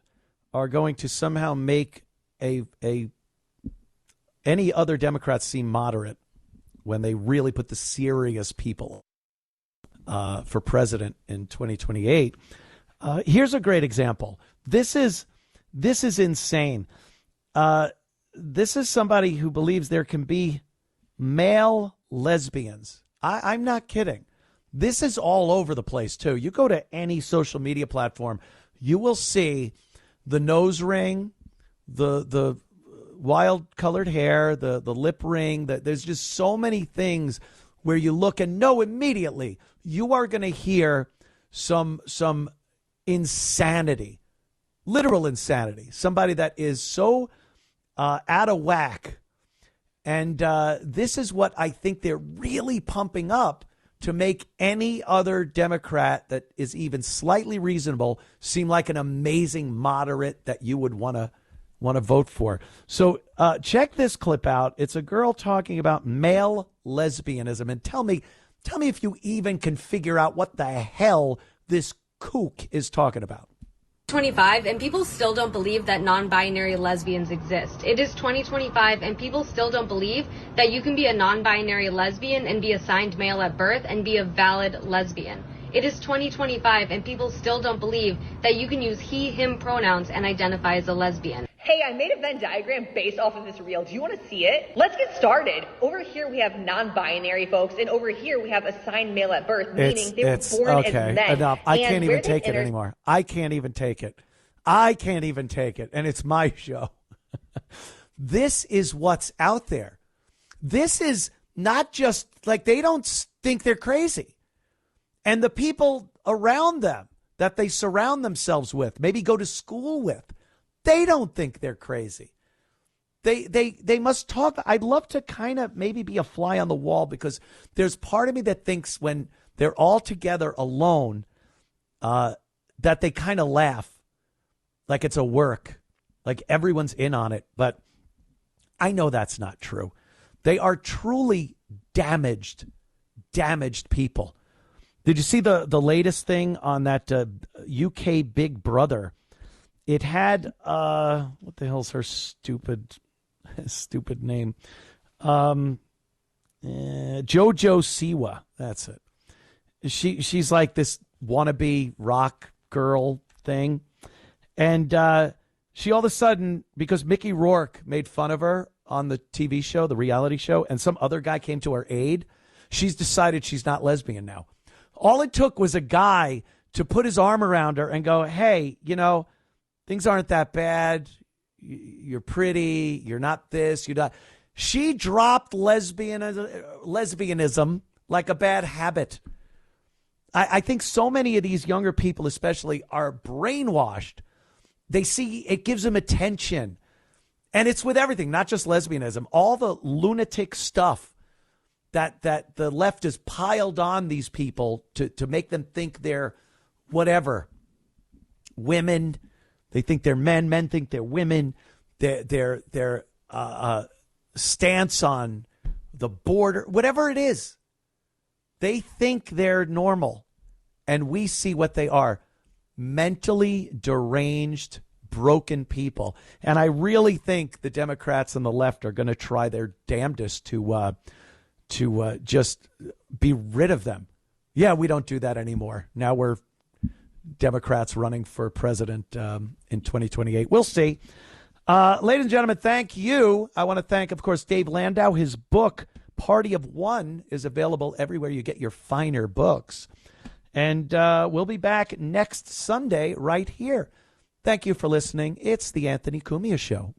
are going to somehow make any other Democrats seem moderate when they really put the serious people for president in 2028. Here's a great example. This is insane. This is somebody who believes there can be male lesbians. I'm not kidding. This is all over the place, too. You go to any social media platform, you will see the nose ring, the wild colored hair, the lip ring, there's just so many things where you look and know immediately you are going to hear some insanity, literal insanity, somebody that is so out of whack. And this is what I think they're really pumping up to make any other Democrat that is even slightly reasonable seem like an amazing moderate that you would want to vote for. So check this clip out. It's a girl talking about male lesbianism. And tell me if you even can figure out what the hell this kook is talking about. 25 and people still don't believe that non-binary lesbians exist. It is 2025 and people still don't believe that you can be a non-binary lesbian and be assigned male at birth and be a valid lesbian. It is 2025 and people still don't believe that you can use he, him pronouns and identify as a lesbian. Hey, I made a Venn diagram based off of this reel. Do you want to see it? Let's get started. Over here we have non-binary folks, and over here we have assigned male at birth, meaning they were born okay, as men. Enough. I can't even take it anymore. I can't even take it. And it's my show. This is what's out there. This is not just like they don't think they're crazy. And the people around them that they surround themselves with, maybe go to school with, they don't think they're crazy. They must talk. I'd love to kind of maybe be a fly on the wall, because there's part of me that thinks when they're all together alone, that they kind of laugh like it's a work, like everyone's in on it. But I know that's not true. They are truly damaged people. Did you see the latest thing on that UK Big Brother? It had, what the hell's her stupid name? JoJo Siwa. That's it. She's like this wannabe rock girl thing. And she all of a sudden, because Mickey Rourke made fun of her on the TV show, the reality show, and some other guy came to her aid, she's decided she's not lesbian now. All it took was a guy to put his arm around her and go, hey, things aren't that bad. You're pretty. You're not this. You're not. She dropped lesbianism like a bad habit. I think so many of these younger people, especially, are brainwashed. They see it gives them attention. And it's with everything, not just lesbianism. All the lunatic stuff that the left has piled on these people to make them think they're whatever. Women. They think they're men. Men think they're women. Their stance on the border, whatever it is, they think they're normal, and we see what they are: mentally deranged, broken people. And I really think the Democrats and the left are going to try their damnedest to just be rid of them. Yeah, we don't do that anymore. Now we're Democrats running for president in 2028. We'll see. Ladies and gentlemen, thank you. I want to thank, of course, Dave Landau. His book, Party of One, is available everywhere you get your finer books. And we'll be back next Sunday right here. Thank you for listening. It's the Anthony Cumia Show.